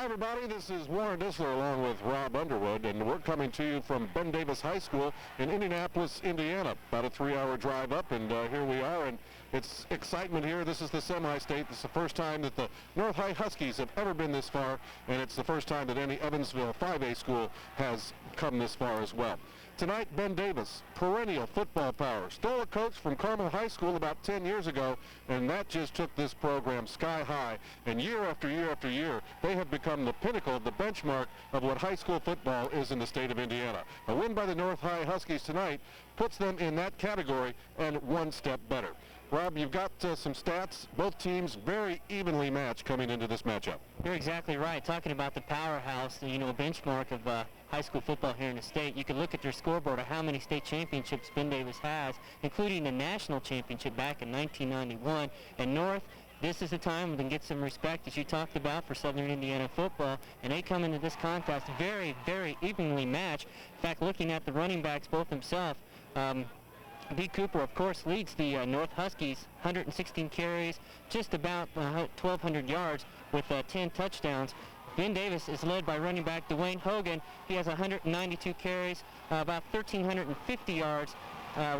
everybody, this is Warren Disler along with Rob Underwood, and we're coming to you from Ben Davis High School in Indianapolis, Indiana. About a 3-hour drive up, and here we are, and it's excitement here. This is the semi-state. This is the first time that the North High Huskies have ever been this far, and it's the first time that any Evansville 5A school has come this far as well. Tonight, Ben Davis, perennial football power, stole a coach from Carmel High School about 10 years ago, and that just took this program sky high. And year after year after year, they have become the pinnacle, the benchmark of what high school football is in the state of Indiana. A win by the North High Huskies tonight puts them in that category and one step better. Rob, you've got some stats. Both teams very evenly matched coming into this matchup. You're exactly right. Talking about the powerhouse, you know, a benchmark of high school football here in the state, you can look at their scoreboard of how many state championships Ben Davis has, including the national championship back in 1991. And North, this is the time when they get some respect, as you talked about, for Southern Indiana football. And they come into this contest very, very evenly matched. In fact, looking at the running backs both themselves, B. Cooper, of course, leads the North Huskies, 116 carries, just about 1,200 yards with 10 touchdowns. Ben Davis is led by running back Dwayne Hogan. He has 192 carries, about 1,350 yards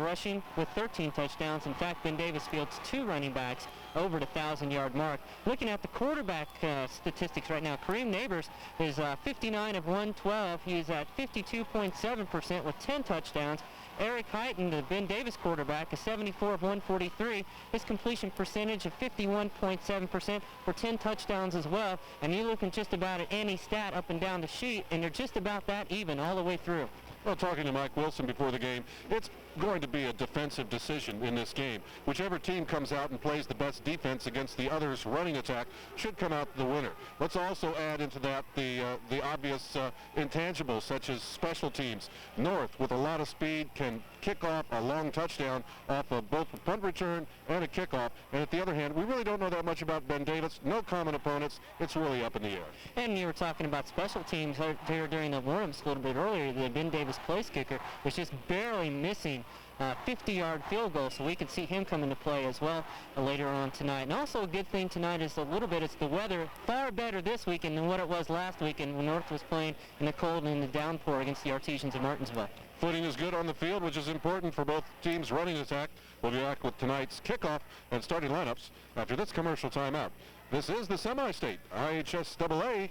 rushing with 13 touchdowns. In fact, Ben Davis fields 2 running backs over the 1,000-yard mark. Looking at the quarterback statistics right now, Kareem Neighbors is 59 of 112. He is at 52.7% with 10 touchdowns. Eric Heighton, the Ben Davis quarterback, is 74 of 143. His completion percentage of 51.7% for 10 touchdowns as well. And you look at just about at any stat up and down the sheet, and they're just about that even all the way through. Well, talking to Mike Wilson before the game, it's going to be a defensive decision in this game. Whichever team comes out and plays the best defense against the other's running attack should come out the winner. Let's also add into that the obvious intangibles, such as special teams. North, with a lot of speed, can kick off a long touchdown off of both a punt return and a kickoff. And at the other hand, we really don't know that much about Ben Davis. No common opponents. It's really up in the air. And you were talking about special teams here during the warm-ups a little bit earlier. The Ben Davis place kicker was just barely missing 50-yard field goal, so we could see him come into play as well later on tonight. And also a good thing tonight is it's the weather far better this weekend than what it was last weekend when North was playing in the cold and in the downpour against the Artesians of Martinsville. Footing is good on the field, which is important for both teams' running attack. We'll be back with tonight's kickoff and starting lineups after this commercial timeout. This is the semi-state IHSAA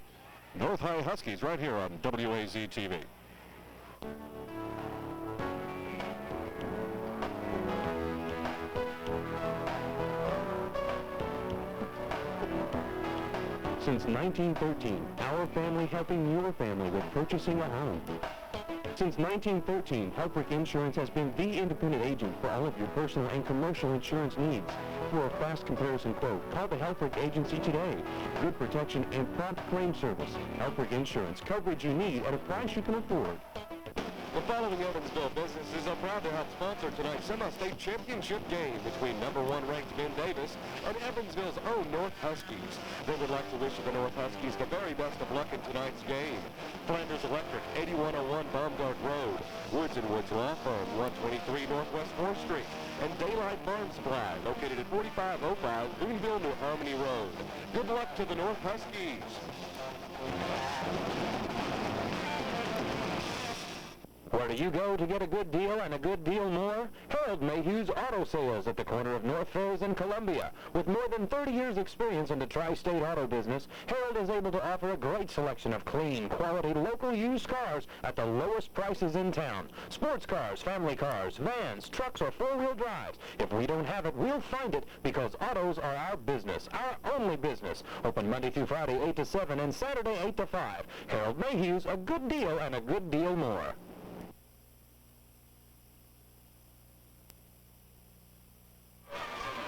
North High Huskies right here on WAZ-TV. Since 1913, our family helping your family with purchasing a home. Since 1913, Helfrich Insurance has been the independent agent for all of your personal and commercial insurance needs. For a fast comparison quote, call the Helfrich Agency today. Good protection and prompt claim service. Helfrich Insurance, coverage you need at a price you can afford. The following Evansville businesses are proud to help sponsor tonight's semi-state championship game between #1 ranked Ben Davis and Evansville's own North Huskies. They would like to wish the North Huskies the very best of luck in tonight's game. Flanders Electric, 8101 Baumgart Road. Woods & Woods Law Firm, 123 Northwest 4th Street. And Daylight Barn Supply, located at 4505 Boonville, New Harmony Road. Good luck to the North Huskies. Where do you go to get a good deal and a good deal more? Harold Mayhew's Auto Sales at the corner of North Ferris and Columbia. With more than 30 years experience in the tri-state auto business, Harold is able to offer a great selection of clean, quality, local used cars at the lowest prices in town. Sports cars, family cars, vans, trucks, or four-wheel drives. If we don't have it, we'll find it, because autos are our business, our only business. Open Monday through Friday, 8 to 7, and Saturday, 8 to 5. Harold Mayhew's, a good deal and a good deal more.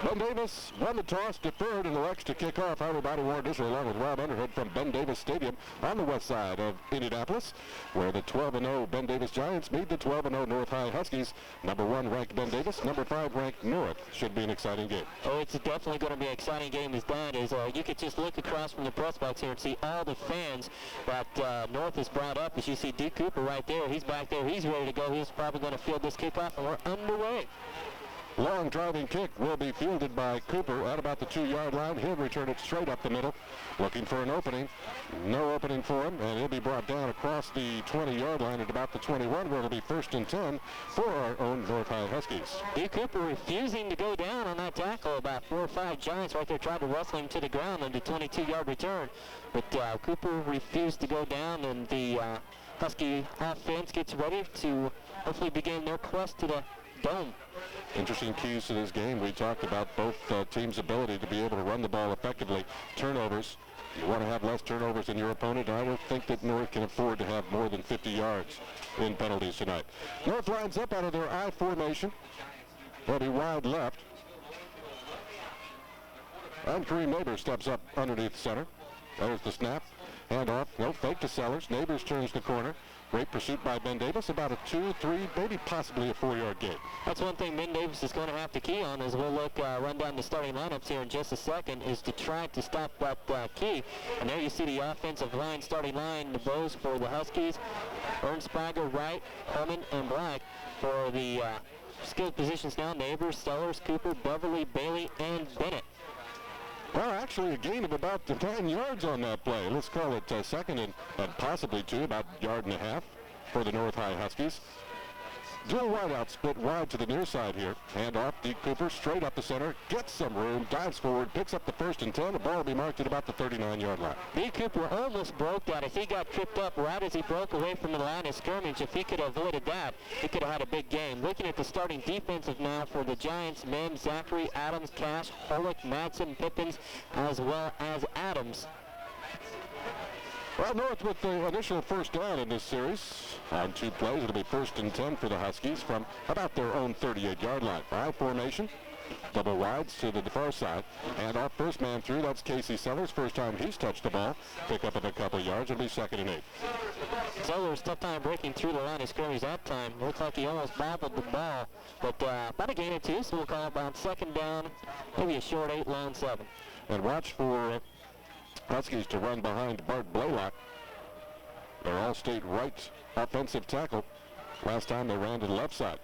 Ben Davis won the toss, deferred, and elects to kick off. Everybody Warren Disher along with Rob Underwood from Ben Davis Stadium on the west side of Indianapolis, where the 12-0 Ben Davis Giants meet the 12-0 North High Huskies. #1 ranked Ben Davis, #5 ranked North. Should be an exciting game. Oh, it's definitely going to be an exciting game. As that is, you could just look across from the press box here and see all the fans that North has brought up. As you see D. Cooper right there, he's back there, he's ready to go. He's probably going to field this kickoff, and we're underway. Long driving kick will be fielded by Cooper at about the 2-yard line. He'll return it straight up the middle, looking for an opening. No opening for him, and he'll be brought down across the 20-yard line at about the 21, where it'll be 1st and 10 for our own North High Huskies. D. Cooper refusing to go down on that tackle. About 4 or 5 Giants right there tried to wrestle him to the ground on the 22-yard return. But Cooper refused to go down, and the Husky offense gets ready to hopefully begin their quest to the dome. Interesting keys to this game. We talked about both teams' ability to be able to run the ball effectively. Turnovers. You want to have less turnovers than your opponent. I don't think that North can afford to have more than 50 yards in penalties tonight. North lines up out of their I formation. They'll be wide left. And Kareem Neighbors steps up underneath center. There's the snap. Handoff. No fake to Sellers. Neighbors turns the corner. Great pursuit by Ben Davis. About a 2, 3, maybe possibly a 4-yard gain. That's one thing Ben Davis is going to have to key on as we'll run down the starting lineups here in just a second, is to try to stop that key. And there you see the offensive line, starting line, the Bows for the Huskies. Ernspiger, Wright, Herman, and Black for the skilled positions now. Neighbors, Sellers, Cooper, Beverly, Bailey, and Bennett. Well, actually a gain of about 9 yards on that play. Let's call it 2nd and possibly 2, about a yard and a half for the North High Huskies. Dual wideout split wide to the near side here. Hand off, D. Cooper straight up the center, gets some room, dives forward, picks up the 1st and 10. The ball will be marked at about the 39-yard line. D. Cooper almost broke that. If he got tripped up right as he broke away from the line of scrimmage, if he could have avoided that, he could have had a big game. Looking at the starting defensive now for the Giants, Mims, Zachary, Adams, Cash, Holick, Madsen, Pippins, as well as Adams. Well, North with the initial 1st down in this series. On 2 plays, it'll be 1st and 10 for the Huskies from about their own 38-yard line. I formation, double wides to the far side. And our first man through, that's Casey Sellers. First time he's touched the ball. Pick up a couple of yards. It'll be 2nd and 8. Sellers, tough time breaking through the line of scrimmage that time. Looked like he almost bobbled the ball. But about a gain or 2, so we'll call about 2nd down, maybe a short 8, long 7. And watch for Huskies to run behind Bart Blaylock, their all-state right offensive tackle. Last time they ran to the left side.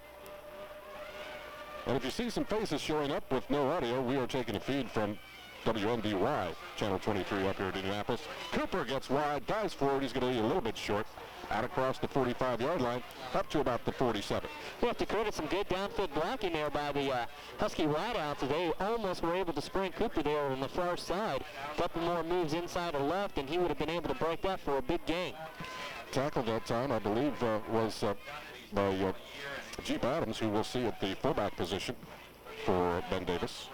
And if you see some faces showing up with no audio, we are taking a feed from WNDY, Channel 23 up here in Indianapolis. Cooper gets wide, dives forward. He's going to be a little bit short. Out across the 45-yard line, up to about the 47. We have to credit some good downfield blocking there by the Husky wideouts. They almost were able to sprint Cooper there on the far side. A couple more moves inside or left, and he would have been able to break that for a big gain. Tackle that time, I believe, was by Jeep Adams, who we'll see at the fullback position for Ben Davis.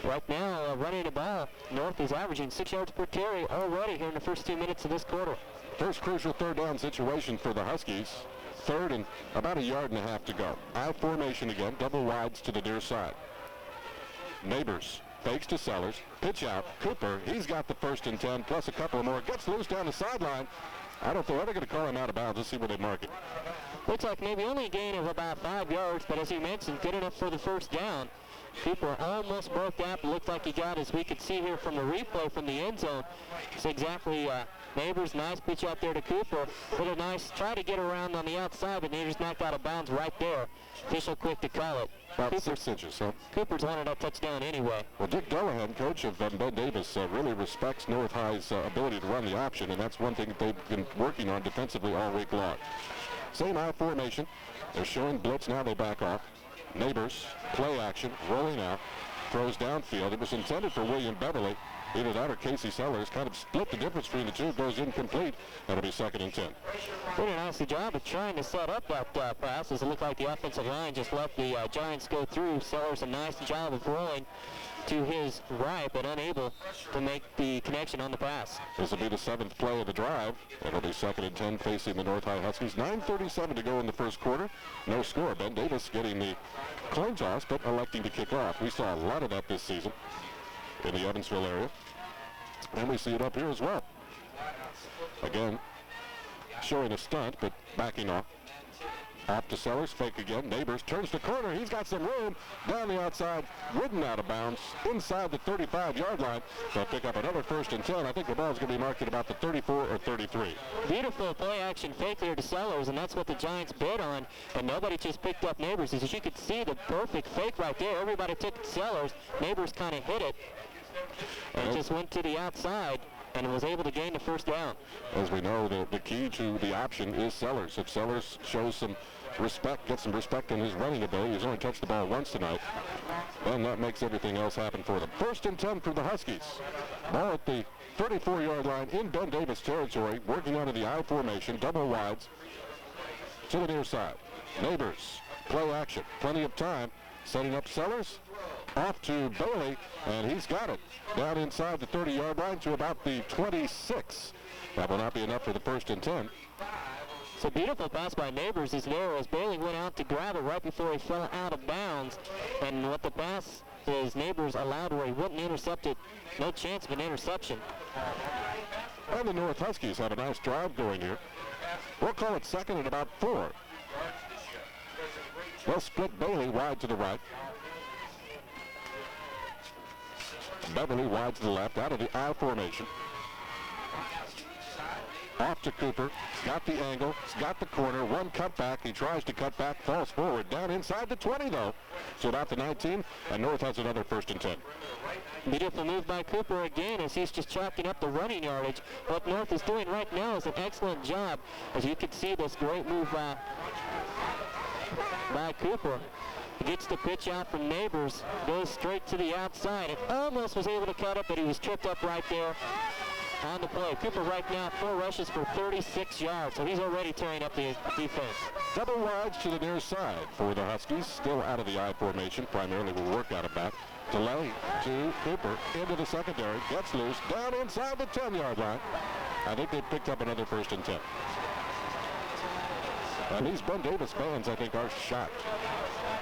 Right now, running the ball, North is averaging 6 yards per carry already here in the first 2 minutes of this quarter. First crucial 3rd down situation for the Huskies. 3rd and about a yard and a half to go. I formation again, double wides to the near side. Neighbors fakes to Sellers, pitch out. Cooper, he's got the 1st and 10 plus a couple more. Gets loose down the sideline. I don't think they're going to call him out of bounds. Let's see where they mark it. Looks like maybe only a gain of about 5 yards, but as you mentioned, good enough for the 1st down. Cooper almost broke that, but looked like he got, as we could see here from the replay from the end zone. It's exactly Neighbors, nice pitch out there to Cooper. Little nice, try to get around on the outside, but Neighbors knocked out of bounds right there. Official quick to call it. About 6 inches, huh? Cooper's wanted that touchdown anyway. Well, Dick Delahan, coach of Ben Davis, really respects North High's ability to run the option, and that's one thing that they've been working on defensively all week long. Same I formation. They're showing blitz. Now they back off. Neighbors, play action, rolling out, throws downfield. It was intended for William Beverly. Either that or Casey Sellers kind of split the difference between the two. Goes incomplete. That'll be 2nd and 10. Pretty nice job of trying to set up that pass, as it looked like the offensive line just let the Giants go through. Sellers a nice job of rolling to his right, but unable to make the connection on the pass. This will be the 7th play of the drive. It'll be 2nd and 10 facing the North High Huskies. 9:37 to go in the first quarter. No score. Ben Davis getting the coin toss, but electing to kick off. We saw a lot of that this season in the Evansville area, and we see it up here as well. Again, showing a stunt, but backing off. Off to Sellers, fake again. Neighbors turns the corner. He's got some room down the outside, ridden out of bounds inside the 35-yard line. They'll pick up another 1st and 10. I think the ball's going to be marked at about the 34 or 33. Beautiful play-action fake there to Sellers, and that's what the Giants bid on, and nobody just picked up Neighbors. As you could see, the perfect fake right there. Everybody took Sellers. Neighbors kind of hit it and just went to the outside and was able to gain the 1st down. As we know, the key to the option is Sellers. If Sellers shows some respect, gets some respect in his running ability, he's only touched the ball once tonight, then that makes everything else happen for them. 1st and 10 for the Huskies. Ball at the 34-yard line in Ben Davis territory, working out of the I formation, double wides to the near side. Neighbors, play action, plenty of time, setting up Sellers. Off to Bailey, and he's got it down inside the 30-yard line to about the 26. That will not be enough for the 1st and 10. It's a beautiful pass by Neighbors is there as Bailey went out to grab it right before he fell out of bounds. And what the pass is, Neighbors allowed where he wouldn't intercept it. No chance of an interception. And the North Huskies have a nice drive going here. We'll call it 2nd and about 4. They'll split Bailey wide to the right. Beverly wide to the left, out of the I formation. Off to Cooper, got the angle, got the corner, one cutback. He tries to cut back, falls forward, down inside the 20 though. So about the 19, and North has another 1st and 10. Beautiful move by Cooper again as he's just chalking up the running yardage. What North is doing right now is an excellent job. As you can see, this great move by Cooper. He gets the pitch out from Neighbors, goes straight to the outside, and almost was able to cut it, but he was tripped up right there on the play. Cooper right now 4 rushes for 36 yards, so he's already tearing up the defense. Double wides to the near side for the Huskies, still out of the I formation, primarily will work out of back. Delay to Cooper into the secondary, gets loose, down inside the 10-yard line. I think they picked up another 1st and 10. And these Ben Davis fans, I think, are shocked.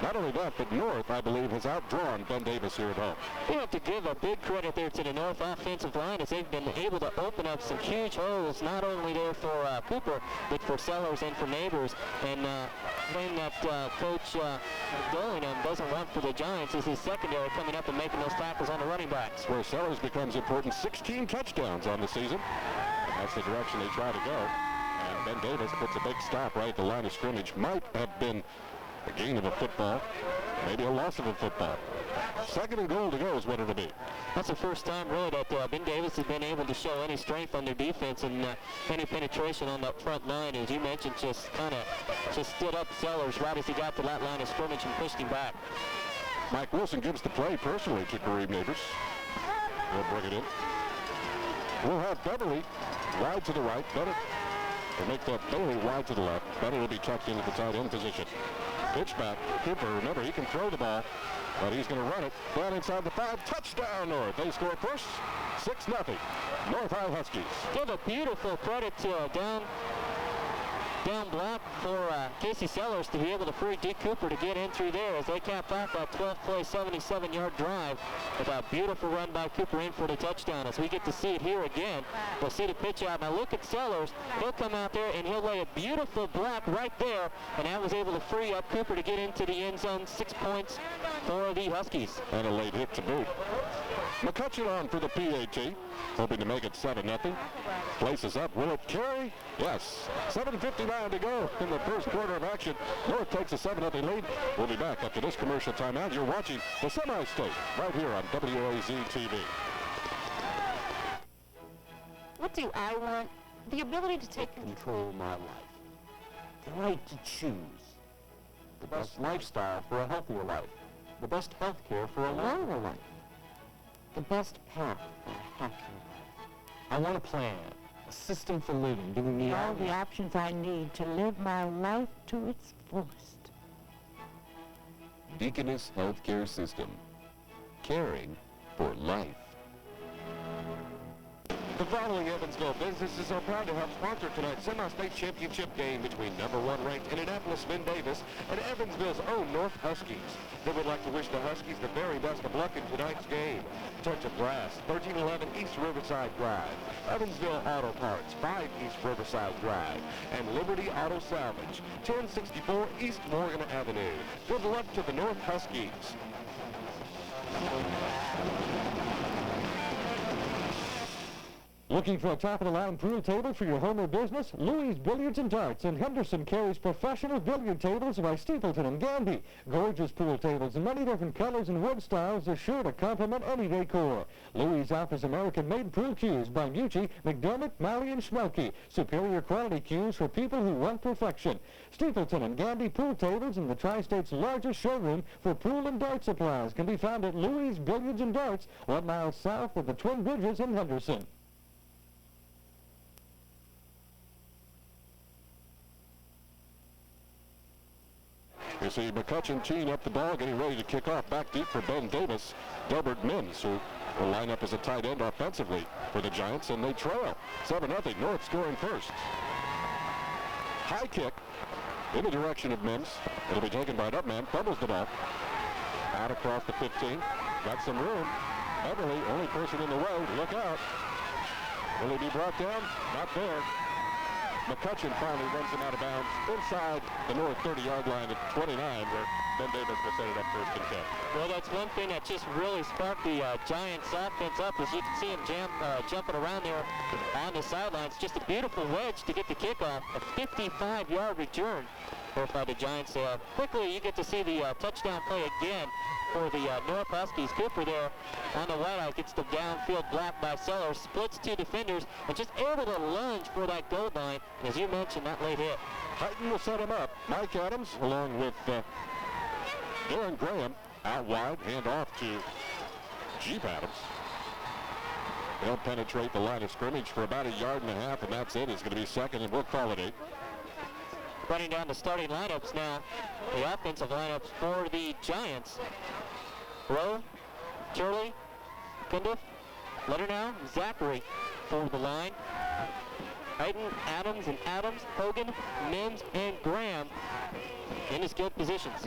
Not only that, but North, I believe, has outdrawn Ben Davis here at home. You have to give a big credit there to the North offensive line as they've been able to open up some huge holes, not only there for Cooper, but for Sellers and for Neighbors. And thing that Coach Dillingham doesn't want for the Giants is his secondary coming up and making those tackles on the running backs. Where Sellers becomes important, 16 touchdowns on the season. That's the direction they try to go. And Ben Davis puts a big stop right at the line of scrimmage. Might have been a gain of a football, maybe a loss of a football. 2nd and goal to go is what it'll be. That's the first time really that Ben Davis has been able to show any strength on their defense and any penetration on that front line. As you mentioned, just stood up Sellers right as he got to that line of scrimmage and pushed him back. Mike Wilson gives the play personally to Kareem Neighbors. We'll bring it in. We'll have Beverly wide to the right. Bennett will make that Bailey wide to the left. Bennett will be tucked into the tight end position. Pitch back. Cooper, remember, he can throw the ball, but he's going to run it down inside the 5. Touchdown, North. They score first. 6-0. North High Huskies. Give a beautiful credit to down block for Casey Sellers to be able to free Dick Cooper to get in through there as they cap out that 12-play, 77-yard drive with a beautiful run by Cooper in for the touchdown. As we get to see it here again, we'll see the pitch out. Now look at Sellers. He'll come out there and he'll lay a beautiful block right there, and that was able to free up Cooper to get into the end zone. 6 points for the Huskies. And a late hit to boot. McCutcheon on for the PAT, hoping to make it 7-0. Places up. Will it carry? Yes. 7:59 to go in the first quarter of action. North takes a 7-0 lead. We'll be back after this commercial timeout. You're watching the Semi-State right here on WAZ-TV. What do I want? The ability to take control of my life. The right to choose. The best lifestyle for a healthier life. The best health care for a longer life. The best path for a happier life. I want a plan, a system for living, giving me all the options I need to live my life to its fullest. Deaconess Healthcare System. Caring for life. The following Evansville businesses are proud to help sponsor tonight's semi-state championship game between #1 ranked Indianapolis Ben Davis and Evansville's own North Huskies. They would like to wish the Huskies the very best of luck in tonight's game. Touch of Glass, 1311 East Riverside Drive, Evansville Auto Parts, 5 East Riverside Drive, and Liberty Auto Salvage, 1064 East Morgan Avenue. Good luck to the North Huskies. Looking for a top-of-the-line pool table for your home or business? Louis Billiards and Darts in Henderson carries professional billiard tables by Stapleton and Gandy. Gorgeous pool tables in many different colors and wood styles are sure to complement any decor. Louis offers American-made pool cues by Mucci, McDermott, Malley, and Schmelke. Superior quality cues for people who want perfection. Stapleton and Gandy pool tables in the Tri-State's largest showroom for pool and dart supplies can be found at Louis Billiards and Darts, 1 mile south of the Twin Bridges in Henderson. You see McCutcheon teeing up the ball, getting ready to kick off. Back deep for Ben Davis. Delbert Mims, who will line up as a tight end offensively for the Giants, and they trail 7-0. North scoring first. High kick in the direction of Mims. It'll be taken by an up man. Fumbles the ball. Out across the 15. Got some room. Beverly, only person in the way. Look out. Will he be brought down? Not there. McCutcheon finally runs him out of bounds inside the North 30-yard line at 29, where Ben Davis will set it up 1st and 10. Well, that's one thing that just really sparked the Giants offense up, as you can see him jumping around there on the sidelines. Just a beautiful wedge to get the kickoff, a 55-yard return by the Giants. Quickly, you get to see the touchdown play again for the North Huskies. Cooper there on the wideout gets the downfield block by Sellers, splits 2 defenders, and just able to lunge for that goal line. And as you mentioned, that late hit. Heighton will set him up. Mike Adams, along with Aaron Graham, out wide, hand off to Jeep Adams. They'll penetrate the line of scrimmage for about 1.5 yards, and that's it. It's going to be second, and we'll call it 8. Running down the starting lineups now, the offensive lineups for the Giants. Rowe, Turley, Pindiff, Letternow, Zachary for the line. Hayden, Adams, and Adams, Hogan, Mims, and Graham in the skilled positions.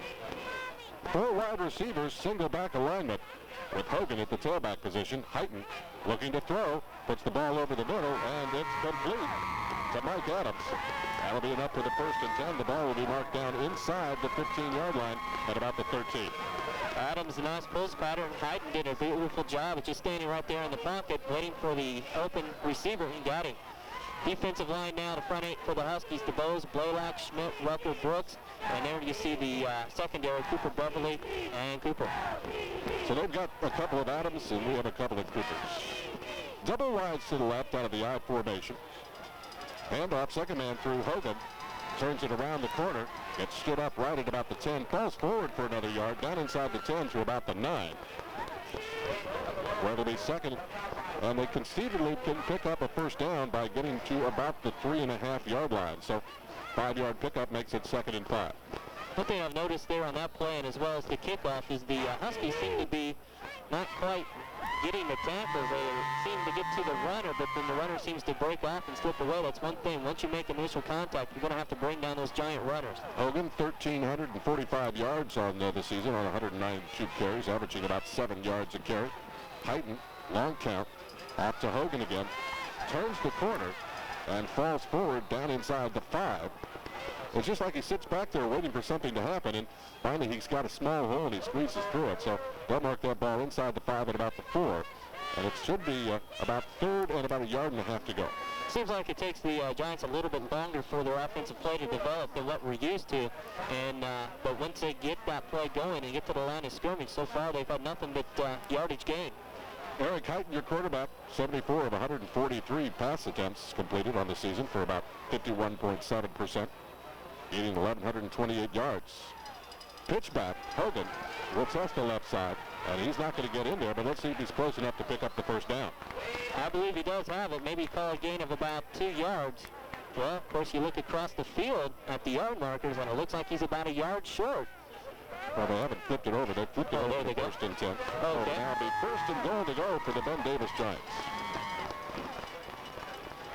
4 wide receivers, single back alignment, with Hogan at the tailback position. Heighton looking to throw, puts the ball over the middle, and it's complete to Mike Adams. That'll be enough for the 1st and 10. The ball will be marked down inside the 15-yard line at about the 13. Adams, a nice post pattern. Hayden did a beautiful job of just standing right there in the pocket, waiting for the open receiver. He got him. Defensive line now, the front 8 for the Huskies. DeBose, Blaylock, Schmidt, Rucker, Brooks. And there you see the secondary, Cooper, Beverly, and Cooper. So they've got a couple of Adams, and we have a couple of Coopers. Double wides to the left out of the I formation. Hand off, second man through. Hogan turns it around the corner. Gets stood up right at about the 10. Falls forward for another yard, down inside the 10 to about the 9. Where it'll be second. And they conceivably can pick up a 1st down by getting to about the 3.5-yard line. So 5-yard pickup makes it 2nd and 5. One thing I've noticed there on that play, and as well as the kickoff, is the Huskies seem to be not quite getting the tackles. They seem to get to the runner, but then the runner seems to break off and slip away. That's one thing. Once you make initial contact, you're going to have to bring down those giant runners. Hogan, 1,345 yards on the season on 192 carries, averaging about 7 yards a carry. Heighton, long count, off to Hogan again. Turns the corner and falls forward down inside the 5. It's just like he sits back there waiting for something to happen, and finally he's got a small hole and he squeezes through it. So they'll mark that ball inside the 5 at about the 4. And it should be about 3rd and about 1.5 yards to go. Seems like it takes the Giants a little bit longer for their offensive play to develop than what we're used to. And but once they get that play going and get to the line of scrimmage, so far they've had nothing but yardage gain. Eric Heighton, your quarterback, 74 of 143 pass attempts completed on the season for about 51.7%, getting 1,128 yards. Pitch back, Hogan will test the left side, and he's not going to get in there, but let's see if he's close enough to pick up the 1st down. I believe he does have it. Maybe call a gain of about 2 yards. Well, of course, you look across the field at the yard markers, and it looks like he's about 1 yard short. Well, they haven't flipped it over. They flipped it over to 1st and 10. Okay. Now be 1st and goal to go for the Ben Davis Giants.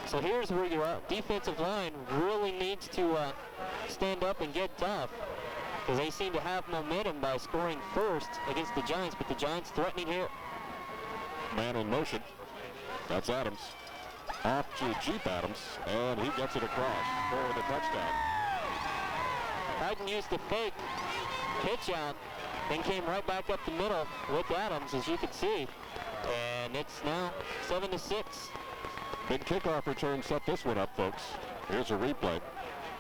So here's where your defensive line really needs to stand up and get tough, because they seem to have momentum by scoring first against the Giants, but the Giants threatening here. Man in motion. That's Adams. Off to Jeep Adams, and he gets it across for the touchdown. Hayden used the fake pitch out, then came right back up the middle with Adams, as you can see. And it's now 7-6. Big kickoff return set this one up, folks. Here's a replay.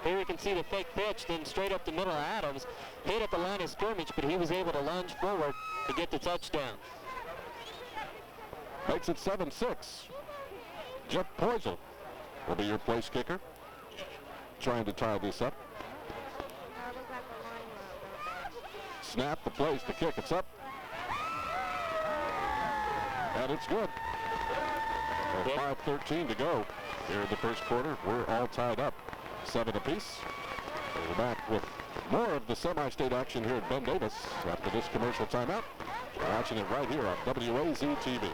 Here we can see the fake pitch, then straight up the middle of Adams. Hit at the line of scrimmage, but he was able to lunge forward to get the touchdown. Makes it 7-6. Jeff Poisel will be your place kicker. Trying to tie this up. Snap, the place, the kick, it's up. And it's good. With 5:13 to go here in the first quarter. We're all tied up, 7 apiece. We're back with more of the semi-state action here at Ben Davis after this commercial timeout. We're watching it right here on WAZ-TV.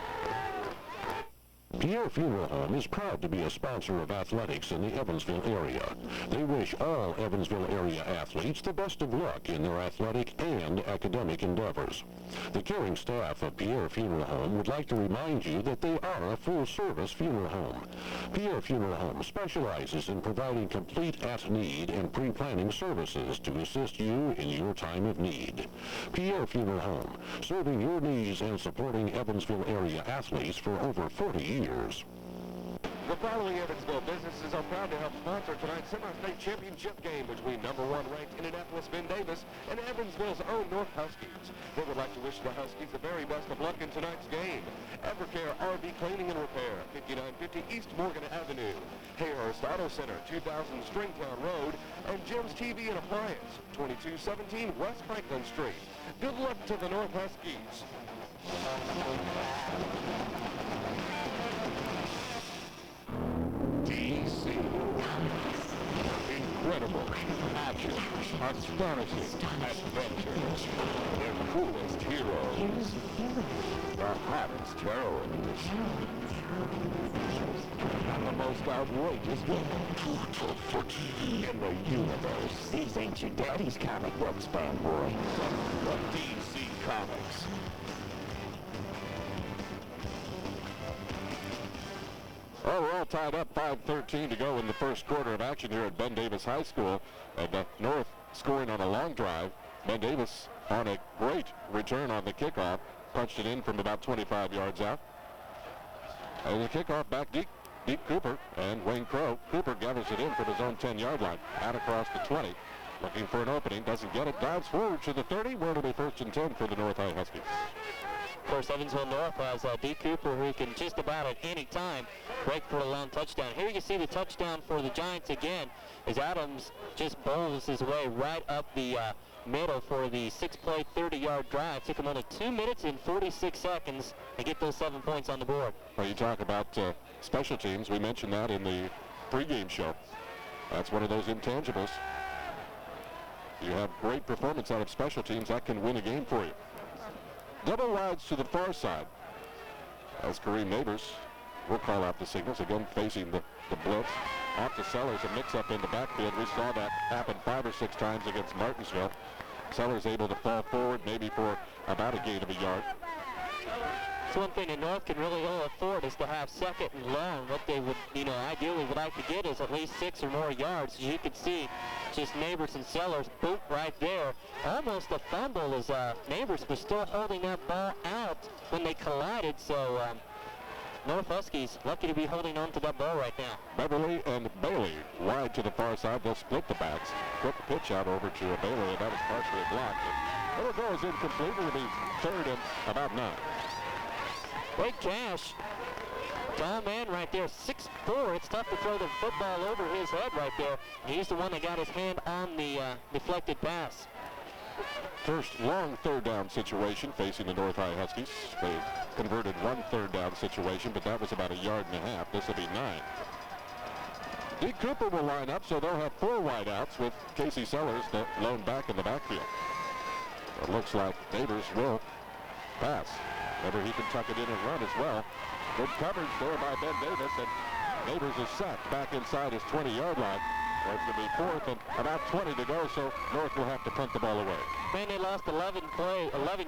Pierre Funeral Home is proud to be a sponsor of athletics in the Evansville area. They wish all Evansville area athletes the best of luck in their athletic and academic endeavors. The caring staff of Pierre Funeral Home would like to remind you that they are a full-service funeral home. Pierre Funeral Home specializes in providing complete at-need and pre-planning services to assist you in your time of need. Pierre Funeral Home, serving your needs and supporting Evansville area athletes for over 40 years. The following Evansville businesses are proud to help sponsor tonight's semi-state championship game between #1 ranked Indianapolis Ben Davis and Evansville's own North Huskies. They would like to wish the Huskies the very best of luck in tonight's game. Evercare RV Cleaning and Repair, 5950 East Morgan Avenue. Hayhurst Auto Center, 2000 Stringtown Road. And Jim's TV and Appliance, 2217 West Franklin Street. Good luck to the North Huskies. DC. Incredible. Action. Astonishing. Adventure. Their coolest heroes. The hottest heroines. And the most outrageous villains in the universe. These ain't your daddy's comic books, fanboy. The DC Comics. Well, we're all tied up, 5:13 to go in the first quarter of action here at Ben Davis High School. And North scoring on a long drive. Ben Davis on a great return on the kickoff. Punched it in from about 25 yards out. And the kickoff back deep Cooper and Wayne Crow. Cooper gathers it in from his own 10-yard line. Out across the 20. Looking for an opening. Doesn't get it. Dives forward to the 30. Where it'll be 1st and 10 for the North High Huskies. Of course, Evansville North has D. Cooper, who can just about at any time break for a long touchdown. Here you see the touchdown for the Giants again, as Adams just bowls his way right up the middle for the 6-play, 30-yard drive. Took him only 2 minutes and 46 seconds to get those 7 points on the board. Well, you talk about special teams. We mentioned that in the pregame show. That's one of those intangibles. You have great performance out of special teams, that can win a game for you. Double wides to the far side as Kareem Neighbors will call out the signals, again facing the blitz. Off to Sellers, a mix-up in the backfield. We saw that happen 5 or 6 times against Martinsville. Sellers able to fall forward maybe for about a gain of a yard. It's one thing the North can really ill afford is to have second and long. What they would, ideally would like to get is at least 6 or more yards. As you can see, just Neighbors and Sellers, boot right there. Almost a fumble as Neighbors was still holding that ball out when they collided. So North Huskies lucky to be holding on to that ball right now. Beverly and Bailey wide to the far side. They'll split the backs. Quick pitch out over to Bailey, and that was partially blocked. And little goal is incomplete. It'll be 3rd and about 9. Big Cash, tall man right there, 6'4". It's tough to throw the football over his head right there. He's the one that got his hand on the deflected pass. First long 3rd down situation facing the North High Huskies. They converted 1 3rd down situation, but that was about 1.5 yards. This will be 9. D. Cooper will line up, so they'll have 4 wideouts with Casey Sellers, the lone back in the backfield. It looks like Neighbors will pass. Whether he can tuck it in and run as well. Good coverage there by Ben Davis, and Neighbors is sacked back inside his 20-yard line. It's going to be fourth and about 20 to go, so North will have to punt the ball away. Man, they lost 11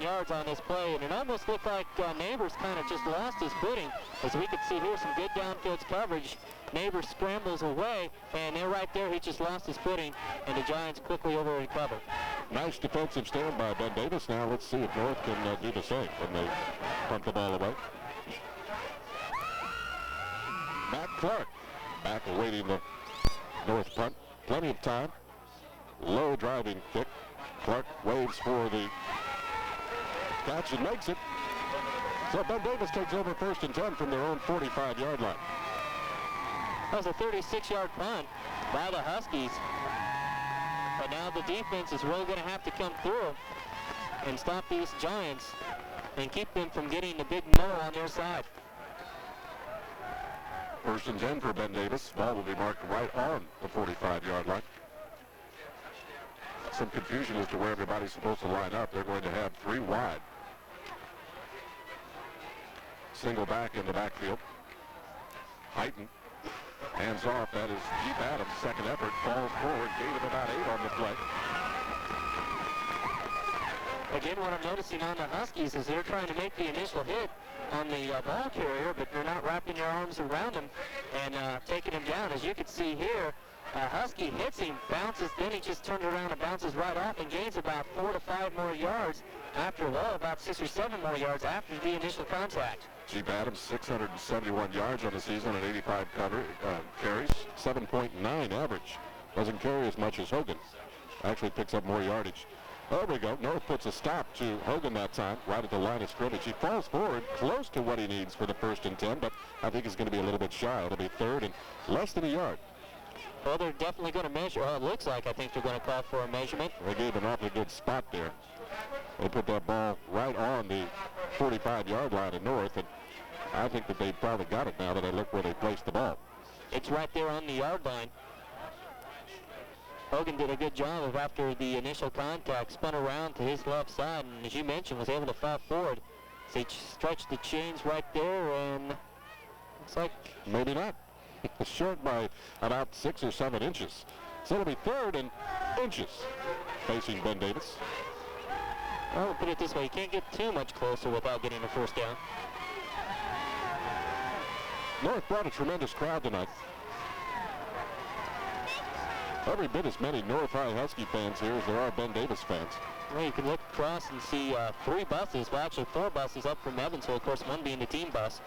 yards on this play, and it almost looked like Neighbors kind of just lost his footing. As we could see here, some good downfield coverage. Neighbors scrambles away, and they're right there. He just lost his footing, and the Giants quickly over recover. Nice defensive stand by Ben Davis. Now let's see if North can do the same when they punt the ball away. Matt Clark back awaiting the North punt. Plenty of time. Low driving kick. Clark waves for the catch and makes it. So Ben Davis takes over 1st and 10 from their own 45-yard line. That was a 36-yard punt by the Huskies. But now the defense is really going to have to come through and stop these Giants and keep them from getting the big mo on their side. 1st and 10 for Ben Davis. Ball will be marked right on the 45-yard line. Some confusion as to where everybody's supposed to line up. They're going to have 3 wide. Single back in the backfield. Heighten. Hands off. That is Keith Adams' second effort. Falls forward. Gave him about 8 on the play. Again, what I'm noticing on the Huskies is they're trying to make the initial hit on the ball carrier, but they're not wrapping their arms around him and taking him down. As you can see here, Husky hits him, bounces, then he just turns around and bounces right off and gains about 4 to 5 more yards after, well, about 6 or 7 more yards after the initial contact. Chief Adams, 671 yards on the season and 85 carries, 7.9 average. Doesn't carry as much as Hogan. Actually picks up more yardage. There we go. North puts a stop to Hogan that time, right at the line of scrimmage. He falls forward close to what he needs for the 1st and 10, but I think he's going to be a little bit shy. It'll be 3rd and less than a yard. Well, they're definitely going to measure. It looks like I think they're going to call for a measurement. They gave an awfully good spot there. They put that ball right on the 45-yard line of North, and I think that they've probably got it now that I look where they placed the ball. It's right there on the yard line. Hogan did a good job of, after the initial contact, spun around to his left side, and as you mentioned, was able to fall forward. So he stretched the chains right there, and looks like... Maybe not. Short by about 6 or 7 inches. So it'll be 3rd and inches facing Ben Davis. Well, put it this way, you can't get too much closer without getting a 1st down. North brought a tremendous crowd tonight. Every bit as many North High Husky fans here as there are Ben Davis fans. Well, you can look across and see 3 buses, well actually 4 buses up from Evansville, of course one being the team bus.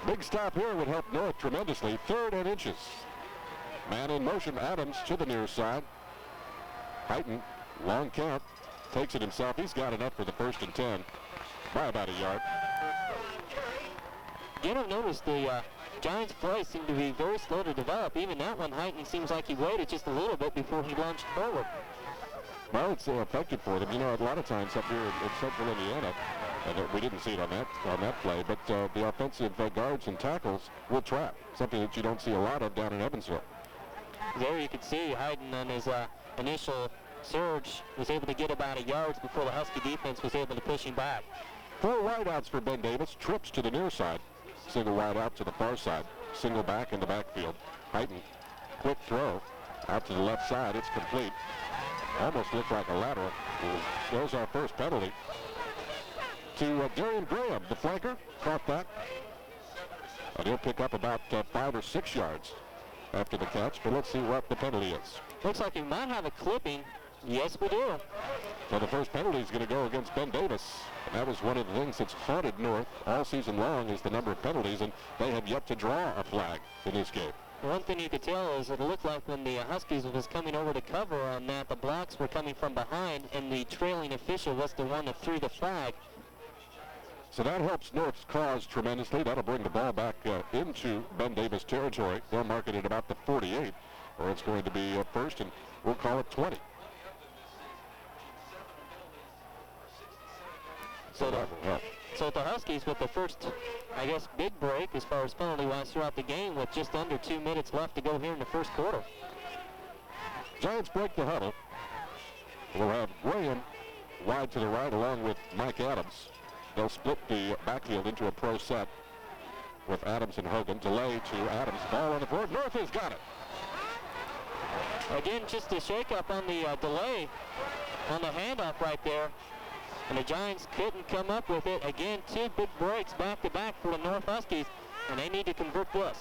Big stop here would help North tremendously. 3rd and inches. Man in motion, Adams to the near side. Heighten, long count, takes it himself. He's got enough for the 1st and 10 by about a yard. Again, I've noticed the Giants' play seemed to be very slow to develop. Even that one, Heighten seems like he waited just a little bit before he launched forward. Well, it's effective for them. You know, a lot of times up here in Central Indiana, and we didn't see it on that play, but the offensive guards and tackles will trap, something that you don't see a lot of down in Evansville. There you can see Heighten on his initial surge was able to get about a yard before the Husky defense was able to push him back. 4 wideouts for Ben Davis, trips to the near side. Single wide out to the far side. Single back in the backfield. Heighten, quick throw out to the left side. It's complete. Almost looked like a lateral. There's our first penalty. To Darian Graham, the flanker, caught that. And he'll pick up about 5 or 6 yards after the catch, but let's see what the penalty is. Looks like we might have a clipping. Yes, we do. So the first penalty is going to go against Ben Davis. And that was one of the things that's haunted North all season long is the number of penalties, and they have yet to draw a flag in this game. One thing you could tell is it looked like when the Huskies was coming over to cover on that, the blocks were coming from behind, and the trailing official was the one that threw the flag. So that helps North's cause tremendously. That'll bring the ball back into Ben Davis territory. They'll mark it at about the 48, or it's going to be 1st, and we'll call it 20. So the Huskies with the first, I guess, big break as far as penalty-wise throughout the game with just under 2 minutes left to go here in the first quarter. Giants break the huddle. We'll have Graham wide to the right along with Mike Adams. They'll split the backfield into a pro set. with Adams and Hogan. Delay to Adams. Ball on the board. North has got it. Again, just a shake-up on the delay on the handoff right there. And the Giants couldn't come up with it. Again, two big breaks back-to-back for the North Huskies, and they need to convert this.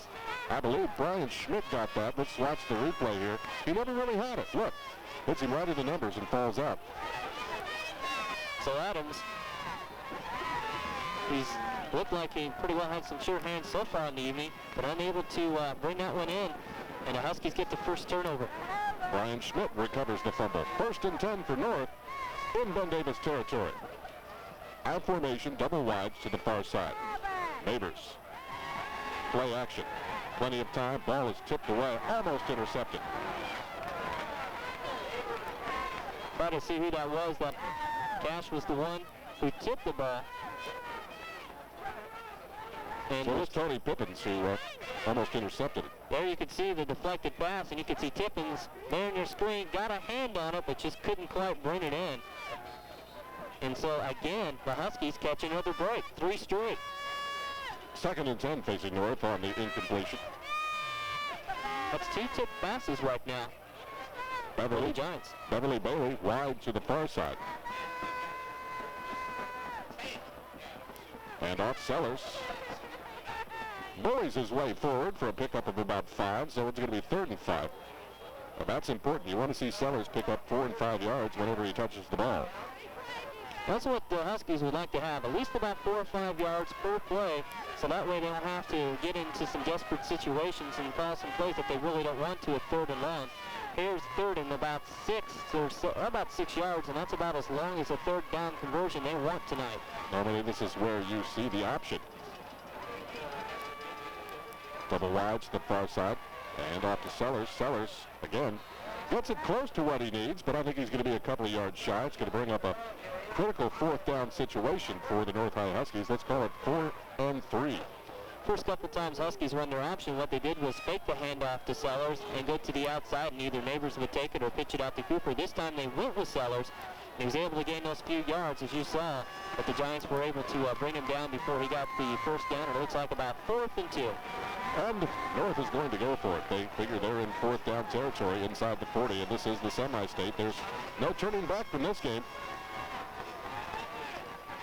I believe Brian Schmidt got that. Let's watch the replay here. He never really had it. Look, hits him right in the numbers and falls out. So Adams, he's looked like he pretty well had some sure hands so far in the evening, but unable to bring that one in, and the Huskies get the first turnover. Brian Schmidt recovers the fumble. 1st and 10 for North in Ben Davis territory. Out formation, double wides to the far side. Neighbors. Play action. Plenty of time. Ball is tipped away. Almost intercepted. Try to see who that was. That Cash was the one who tipped the ball. And so it was Tony Pippins who almost intercepted it. There you can see the deflected pass, and you can see Tippins there in your screen. Got a hand on it, but just couldn't quite bring it in. And so, again, the Huskies catch another break. 3 straight. 2nd and 10 facing North on the incompletion. That's 2 tipped passes right now. Beverly Giants. Beverly Bailey wide to the far side. And off Sellers. Bullies his way forward for a pickup of about 5, so it's going to be 3rd and 5. But that's important. You want to see Sellers pick up 4 and 5 yards whenever he touches the ball. That's what the Huskies would like to have, at least about 4 or 5 yards per play, so that way they don't have to get into some desperate situations and call some plays that they really don't want to at 3rd and long. Here's 3rd and about 6 or so, about 6 yards, and that's about as long as a 3rd down conversion they want tonight. Normally this is where you see the option. Double wide to the far side, and off to Sellers. Sellers, again, gets it close to what he needs, but I think he's going to be a couple of yards shy. It's going to bring up a critical 4th down situation for the North High Huskies. Let's call it 4 and 3. First couple times Huskies run their option, what they did was fake the handoff to Sellers and go to the outside, and either Neighbors would take it or pitch it out to Cooper. This time they went with Sellers. He was able to gain those few yards, as you saw, but the Giants were able to bring him down before he got the 1st down, and it looks like about 4th and 2. And North is going to go for it. They figure they're in 4th down territory inside the 40, and this is the semi-state. There's no turning back from this game.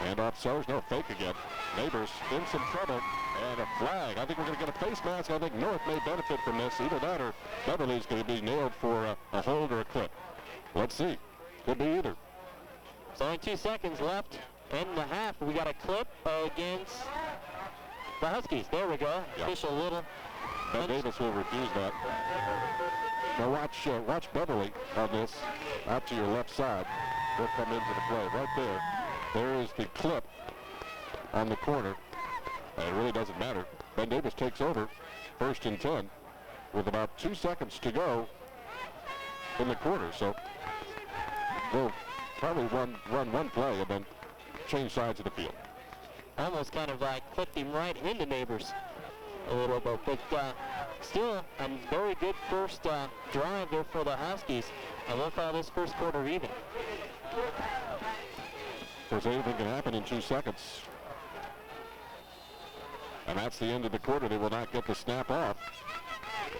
And off Sellers, no fake again. Neighbors in some trouble, and a flag. I think we're going to get a face mask. I think North may benefit from this. Either that or Beverly's going to be nailed for a hold or a clip. Let's see. Could be either. There's only 2 seconds left in the half. We got a clip against the Huskies. There we go. Yep. Official little. Ben Davis will refuse that. Now watch Beverly on this. Out to your left side. They'll come into the play right there. There is the clip on the corner. And it really doesn't matter. Ben Davis takes over. 1st and 10 with about 2 seconds to go in the quarter. So they'll probably run one play and then change sides of the field. Almost kind of like clipped him right into Neighbors a little bit, but still a very good first drive there for the Huskies, and we'll call this first quarter even. Of course, anything can happen in 2 seconds. And that's the end of the quarter. They will not get the snap off.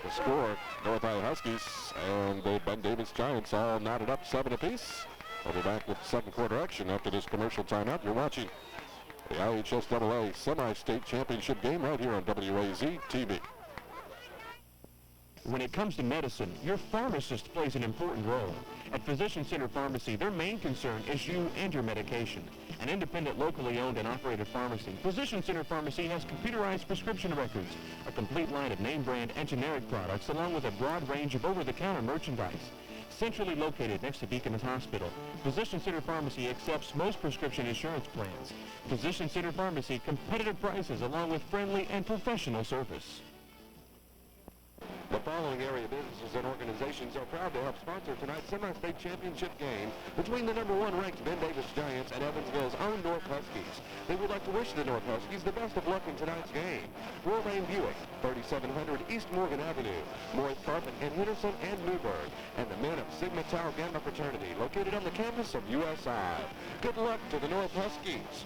The score, North High Huskies and the Ben Davis Giants all knotted up 7 apiece. We'll be back with 2nd quarter action after this commercial timeout. You're watching the IHSAA Semi-State Championship game right here on WAZ TV. When it comes to medicine, your pharmacist plays an important role. At Physician Center Pharmacy, their main concern is you and your medication. An independent, locally owned and operated pharmacy, Physician Center Pharmacy has computerized prescription records, a complete line of name brand and generic products, along with a broad range of over-the-counter merchandise. Centrally located next to Deaconess Hospital, Physician Center Pharmacy accepts most prescription insurance plans. Physician Center Pharmacy, competitive prices along with friendly and professional service. The following area businesses and organizations are proud to help sponsor tonight's semi-state championship game between the number 1 ranked Ben Davis Giants and Evansville's own North Huskies. They would like to wish the North Huskies the best of luck in tonight's game. Romaine Buick, 3700 East Morgan Avenue, Morris Carpet in Henderson and Newburgh, and the men of Sigma Tau Gamma Fraternity located on the campus of USI. Good luck to the North Huskies.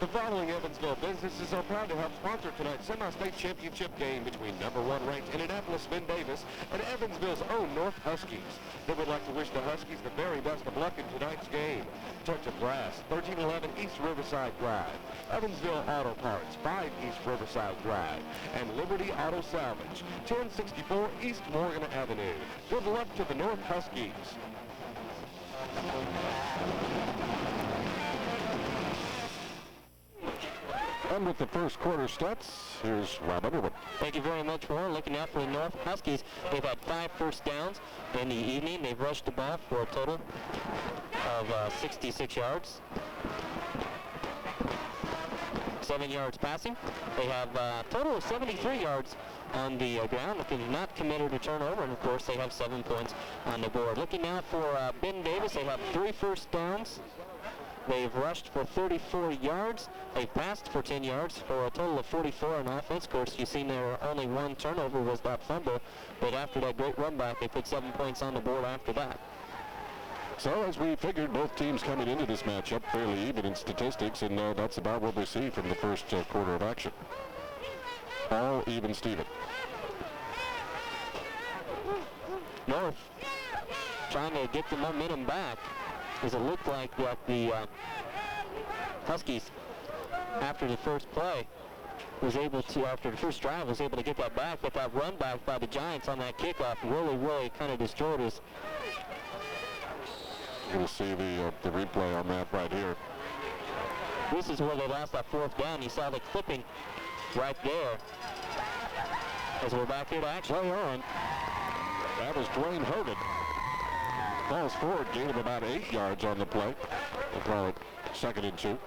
The following Evansville businesses are proud to help sponsor tonight's semi-state championship game between number 1 ranked Indianapolis Ben Davis and Evansville's own North Huskies. They would like to wish the Huskies the very best of luck in tonight's game. Touch of Brass, 1311 East Riverside Drive, Evansville Auto Parts, 5 East Riverside Drive, and Liberty Auto Salvage, 1064 East Morgan Avenue. Good luck to the North Huskies. And with the first quarter stats, here's Rob Underwood. Thank you very much, Warren. Looking out for the North Huskies, they've had 5 first downs in the evening. They've rushed the ball for a total of 66 yards. 7 yards passing. They have a total of 73 yards on the ground. They have not committed a turnover, and of course they have 7 points on the board. Looking out for Ben Davis, they have 3 first downs. They've rushed for 34 yards. They've passed for 10 yards for a total of 44 on offense. Of course, you've seen their only 1 turnover was that fumble, but after that great run back, they put 7 points on the board after that. So, as we figured, both teams coming into this matchup fairly even in statistics, and that's about what we see from the first quarter of action. All even Steven. North trying to get the momentum back, as it looked like that the Huskies, after the first play, was able to, after the first drive, was able to get that back, but that run back by the Giants on that kickoff really kind of destroyed us. You'll see the replay on that right here. This is where they lost that 4th down. You saw the clipping right there. As we're back here to action. Play on. That was Dwayne Hogan. Falls forward, gain of about 8 yards on the play. We'll call it 2nd and 2.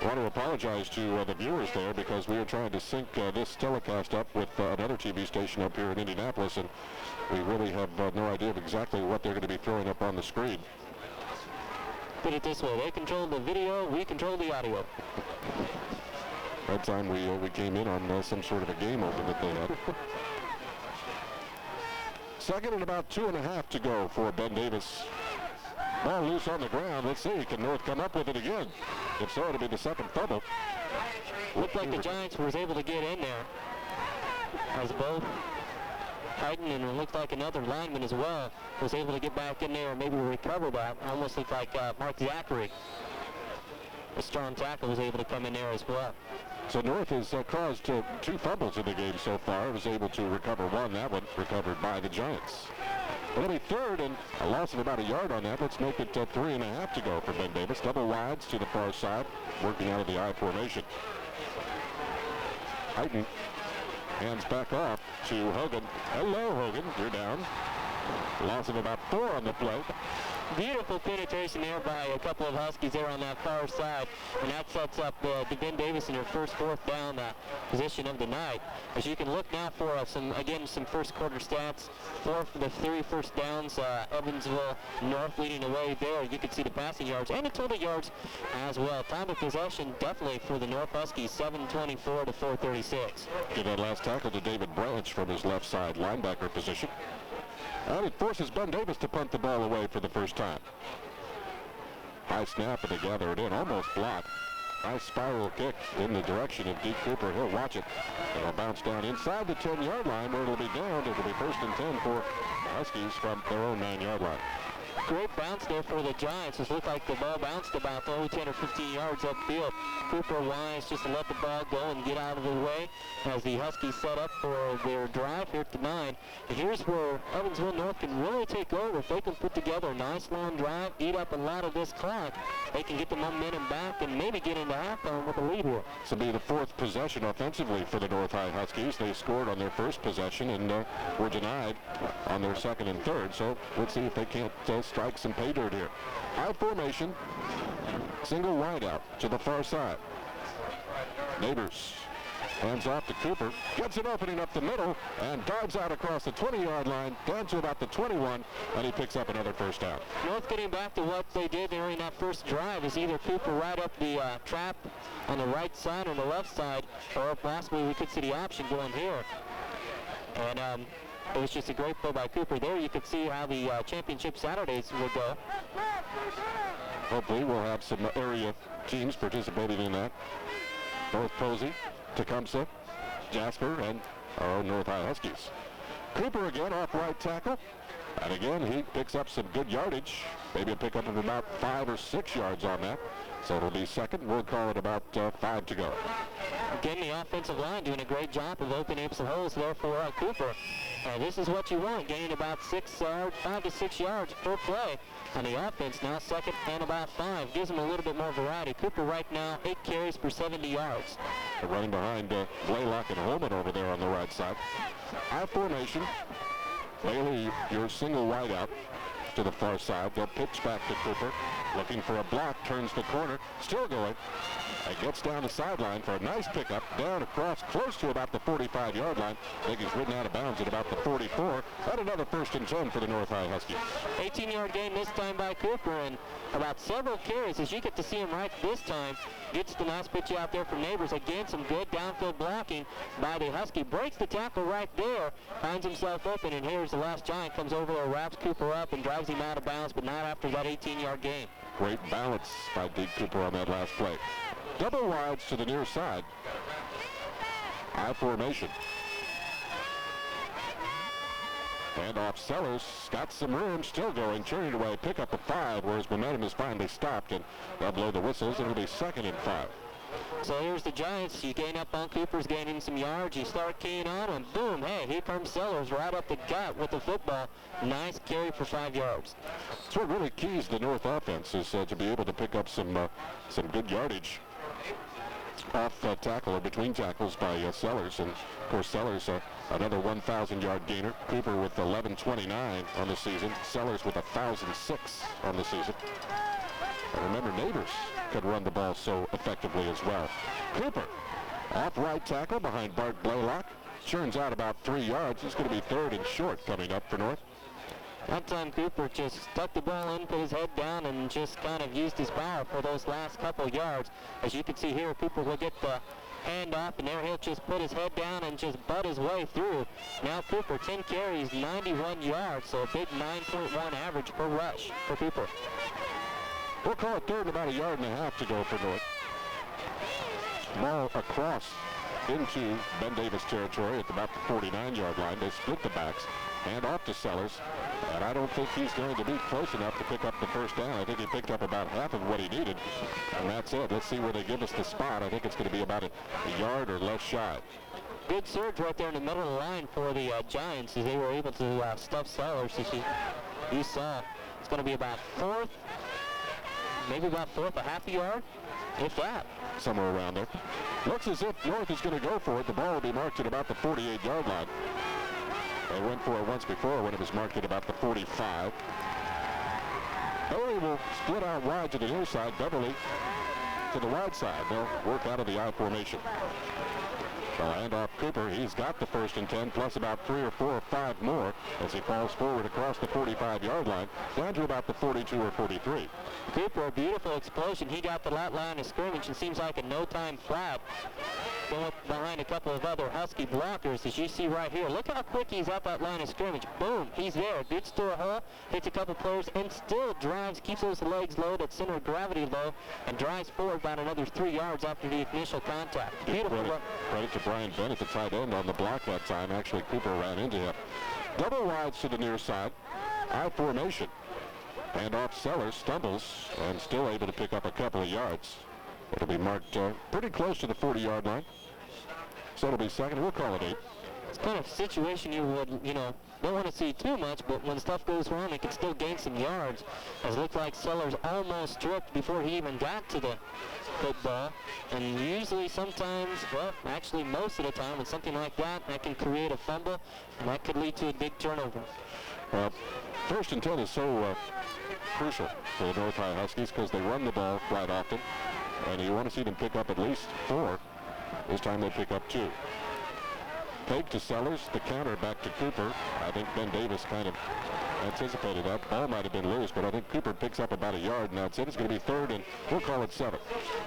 I want to apologize to the viewers there because we were trying to sync this telecast up with another TV station up here in Indianapolis, and we really have no idea of exactly what they're going to be throwing up on the screen. Put it this way, they control the video, we control the audio. That time we came in on some sort of a game open that they had. 2nd and about 2.5 to go for Ben Davis. Ball loose on the ground. Let's see, can North come up with it again? If so, it'll be the 2nd fumble. Looked like the Giants was able to get in there, as both Hayden and it looked like another lineman as well was able to get back in there and maybe recover that. Almost looked like Mark Zachary, a strong tackle, was able to come in there as well. So North has caused 2 fumbles in the game so far. Was able to recover 1. That one recovered by the Giants. It'll be 3rd and a loss of about 1 yard on that. Let's make it 3.5 to go for Ben Davis. Double wides to the far side, working out of the I formation. Hayden hands back off to Hogan. Hello, Hogan. You're down. Loss of about 4 on the play. Beautiful penetration there by a couple of Huskies there on that far side, and that sets up Ben Davis in their first 4th down position of the night. As you can look now for some first quarter stats. 4 for the 3 first downs. Evansville North leading the way there. You can see the passing yards and the total yards as well. Time of possession definitely for the North Huskies, 7:24 to 4:36. Give that last tackle to David Branch from his left side linebacker position. And it forces Ben Davis to punt the ball away for the first time. High snap, and they gather it in, almost blocked. Nice spiral kick in the direction of Deke Cooper. He'll watch it. It'll bounce down inside the 10-yard line where it'll be down. It'll be 1st and 10 for the Huskies from their own 9-yard line. Great bounce there for the Giants. It looked like the ball bounced about 10 or 15 yards upfield. Cooper wise just to let the ball go and get out of the way as the Huskies set up for their drive here tonight. And here's where Evansville North can really take over. If they can put together a nice long drive, eat up a lot of this clock, they can get the momentum back and maybe get into halftime with a lead here. This will be the 4th possession offensively for the North High Huskies. They scored on their first possession and were denied on their 2nd and 3rd. So let's see if they can't strike some pay dirt here. High formation, single wide out to the far side. Neighbors hands off to Cooper, gets an opening up the middle, and dives out across the 20-yard line, down to about the 21, and he picks up another first down. North getting back to what they did during that first drive is either Cooper right up the trap on the right side or the left side, or possibly we could see the option going here. And it was just a great play by Cooper there. You could see how the championship Saturdays would go. hopefully we'll have some area teams participating in that. Both Posey, Tecumseh, Jasper, and our own North High Huskies. Cooper again off right tackle. And again, he picks up some good yardage. Maybe a pickup of about 5 or 6 yards on that. So it'll be second. We'll call it about 5 to go. Again, the offensive line doing a great job of opening up some holes there for Cooper. This is what you want, gaining about 5 to 6 yards per play on the offense. Now second and about 5. Gives them a little bit more variety. Cooper right now 8 carries for 70 yards. They're running behind Blaylock and Holman over there on the right side. I formation. Bailey, your single wide out to the far side. They'll pitch back to Cooper. Looking for a block, turns the corner, still going. And gets down the sideline for a nice pickup, down across, close to about the 45-yard line. I think he's ridden out of bounds at about the 44. And another 1st and 10 for the North High Huskies. 18-yard gain this time by Cooper, and about several carries as you get to see him right this time. Gets the nice pitch out there from Neighbors. Again, some good downfield blocking by the Husky. Breaks the tackle right there, finds himself open, and here's the last giant. Comes over there, wraps Cooper up, and drives him out of bounds, but not after that 18-yard gain. Great balance by Deke Cooper on that last play. Double wides to the near side. I formation. And off Sellers, got some room, still going, turning away, pick up a 5, where his momentum is finally stopped, and they'll blow the whistles, and it'll be 2nd and 5. So here's the Giants. You gain up on Cooper's gaining some yards. You start keying on him. Boom, hey, here comes Sellers right up the gut with the football. Nice carry for 5 yards. So what really keys the North offense is to be able to pick up some good yardage off tackle or between tackles by Sellers. And, of course, Sellers, another 1,000-yard gainer. Cooper with 1129 on the season. Sellers with 1,006 on the season. And remember, Neighbors could run the ball so effectively as well. Cooper, off right tackle behind Bart Blaylock. Churns out about 3 yards. He's going to be 3rd and short coming up for North. That time Cooper just stuck the ball in, put his head down, and just kind of used his power for those last couple yards. As you can see here, Cooper will get the hand off, and there he'll just put his head down and just butt his way through. Now Cooper, 10 carries, 91 yards, so a big 9.1 average per rush for Cooper. We'll call it 3rd, about 1.5 yards to go for North. Ball across into Ben Davis territory at about the 49-yard line. They split the backs. Hand off to Sellers. And I don't think he's going to be close enough to pick up the 1st down. I think he picked up about half of what he needed. And that's it. Let's see where they give us the spot. I think it's going to be about a yard or less shy. Good surge right there in the middle of the line for the Giants as they were able to stuff Sellers. As you saw, it's going to be about 4th, maybe about 4th, a half a yard, if that. Somewhere around there. Looks as if North is going to go for it. The ball will be marked at about the 48-yard line. They went for it once before when it was marked at about the 45. Beverly will split out wide to the near side. Beverly to the wide side. They'll work out of the I formation. They'll hand off Cooper. He's got the 1st and 10, plus about 3 or 4 or 5 more as he falls forward across the 45-yard line, down to about the 42 or 43. Cooper, a beautiful explosion. He got the line of scrimmage and seems like a no-time flat. Going behind a couple of other Husky blockers, as you see right here. Look how quick he's up that line of scrimmage. Boom, he's there. Good store hole, hits a couple players, and still drives, keeps those legs low, that center of gravity low, and drives forward about another 3 yards after the initial contact. Beautiful run. Credit to Brian Bennett, the tight end, on the block that time. Actually, Cooper ran into him. Double wides to the near side. I formation. And off Sellers, stumbles, and still able to pick up a couple of yards. It'll be marked pretty close to the 40-yard line. So it'll be 2nd. We'll call it 8. It's kind of a situation you would, don't want to see too much, but when stuff goes wrong, it can still gain some yards. As it looked like Sellers almost stripped before he even got to the football. And usually, sometimes, well, actually most of the time, with something like that, that can create a fumble, and that could lead to a big turnover. Well, 1st and 10 is so crucial for the North High Huskies because they run the ball quite often, and you want to see them pick up at least 4. This time they pick up 2. Fake to Sellers, the counter back to Cooper. I think Ben Davis kind of anticipated that. Ball might have been loose, but I think Cooper picks up about a yard, and that's it. It's going to be third, and we'll call it 7.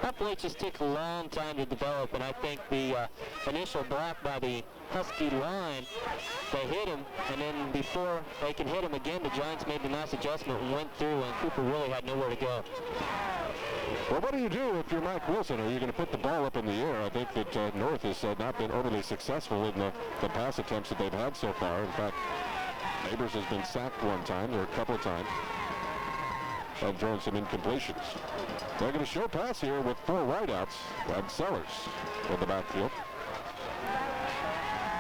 That play just took a long time to develop, and I think the initial block by the Husky line, they hit him, and then before they could hit him again, the Giants made the nice adjustment and went through, and Cooper really had nowhere to go. Well, what do you do if you're Mike Wilson? Are you going to put the ball up in the air? I think that North has not been overly successful in the pass attempts that they've had so far. In fact, Neighbors has been sacked one time or a couple of times and thrown some incompletions. They're going to show pass here with 4 wideouts. And Sellers in the backfield.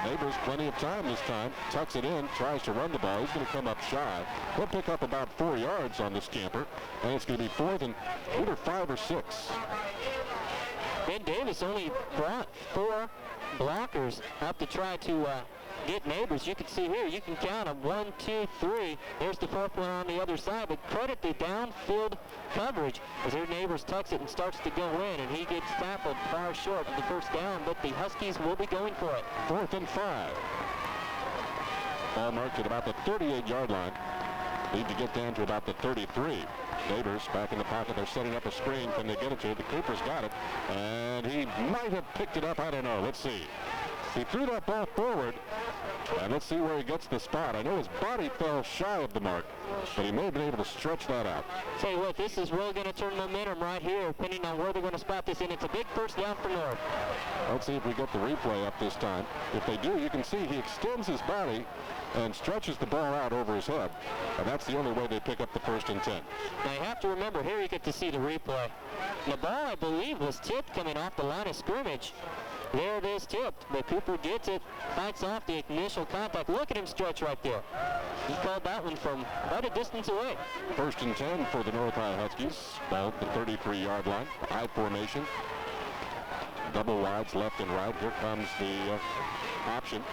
Neighbors plenty of time this time. Tucks it in, tries to run the ball. He's going to come up shy. He'll pick up about 4 yards on the scamper, and it's going to be 4th and either 5 or 6. Ben Davis only brought 4 blockers up to try to get Neighbors. You can see here, you can count them 1, 2, 3. There's the 4th one on the other side, but credit the downfield coverage as their Neighbors tucks it and starts to go in, and he gets tackled far short of the first down, but the Huskies will be going for it. 4th and 5. Ball marked at about the 38-yard line. Need to get down to about the 33. Neighbors back in the pocket. They're setting up a screen. Can they get it to it? The Cooper's got it, and he might have picked it up. I don't know. Let's see. He threw that ball forward, and let's see where he gets the spot. I know his body fell shy of the mark, but he may have been able to stretch that out. Tell you what, this is really going to turn momentum right here, depending on where they're going to spot this in. It's a big first down for North. Let's see if we get the replay up this time. If they do, you can see he extends his body and stretches the ball out over his head, and that's the only way they pick up the 1st and 10. Now you have to remember, here you get to see the replay. The ball, I believe, was tipped coming off the line of scrimmage. There it is tipped, but Cooper gets it, fights off the initial contact. Look at him stretch right there. He called that one from quite a distance away. 1st and 10 for the North High Huskies. Ball at the 33-yard line. I formation. Double wides left and right. Here comes the option.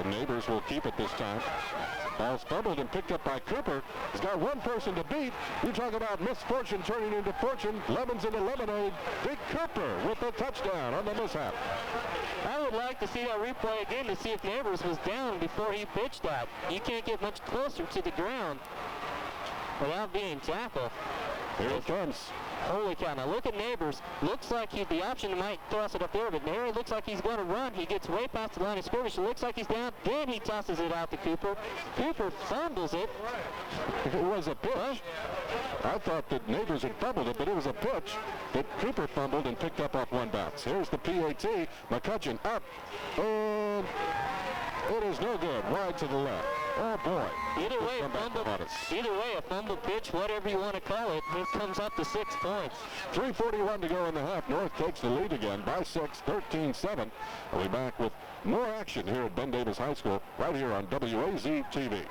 Neighbors will keep it this time. Ball's fumbled and picked up by Cooper. He's got one person to beat. You talk about misfortune turning into fortune. Lemons into lemonade. Big Cooper with the touchdown on the mishap. I would like to see that replay again to see if Neighbors was down before he pitched that. You can't get much closer to the ground without being tackled. Here it comes. Holy cow, now look at Neighbors. Looks like the option might toss it up there, but Nary looks like he's going to run. He gets way past the line of scrimmage. It looks like he's down. Then he tosses it out to Cooper. Cooper fumbles it. It was a pitch. I thought that Neighbors had fumbled it, but it was a pitch that Cooper fumbled and picked up off one bounce. Here's the PAT. McCutcheon up, and it is no good. Wide to the left. Oh, boy. Either way, a fumble pitch, whatever you want to call it, it comes up to 6 points. 3:41 to go in the half. North takes the lead again by 6, 13-7. We'll be back with more action here at Ben Davis High School right here on WAZ-TV.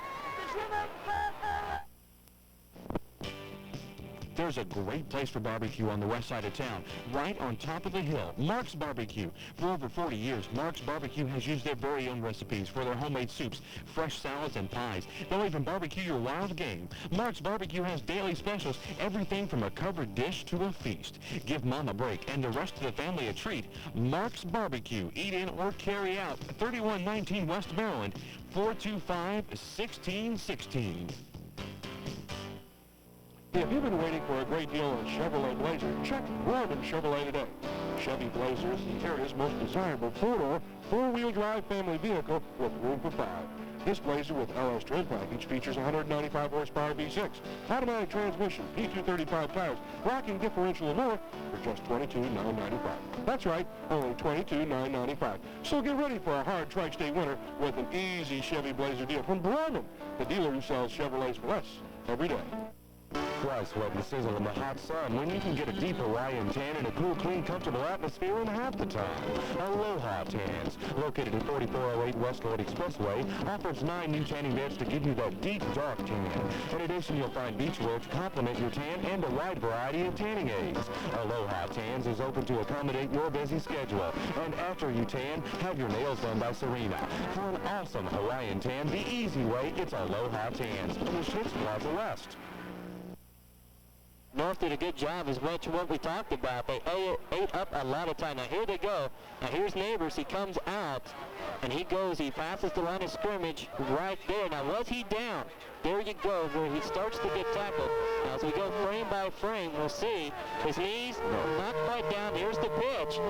There's a great place for barbecue on the west side of town, right on top of the hill, Mark's Barbecue. For over 40 years, Mark's Barbecue has used their very own recipes for their homemade soups, fresh salads, and pies. They'll even barbecue your wild game. Mark's Barbecue has daily specials, everything from a covered dish to a feast. Give Mom a break and the rest of the family a treat. Mark's Barbecue. Eat in or carry out. 3119 West Maryland, 425-1616. If you've been waiting for a great deal on Chevrolet Blazer, check Gorman Chevrolet today. Chevy Blazer is the area's most desirable four-door, four-wheel drive family vehicle with room for 5. This Blazer with LS trim package features 195 horsepower V6, automatic transmission, P235 tires, locking differential and more for just $22,995. That's right, only $22,995. So get ready for a hard Tri-State winter with an easy Chevy Blazer deal from Gorman, the dealer who sells Chevrolets for less every day. Why sweat and sizzle in the hot sun when you can get a deep Hawaiian tan in a cool, clean, comfortable atmosphere in half the time? Aloha Tans, located at 4408 West Lloyd Expressway, offers 9 new tanning beds to give you that deep, dark tan. In addition, you'll find beachwear to complement your tan and a wide variety of tanning aids. Aloha Tans is open to accommodate your busy schedule. And after you tan, have your nails done by Serena. For an awesome Hawaiian tan, the easy way, it's Aloha Tans, on the Schmitz Plaza West. North did a good job is what we talked about. They ate up a lot of time. Now here they go. Now here's Neighbors. He comes out and he passes the line of scrimmage right there. Now was he down? There you go, where he starts to get tackled. Now as we go frame by frame, we'll see his knees not quite down. Here's the pitch.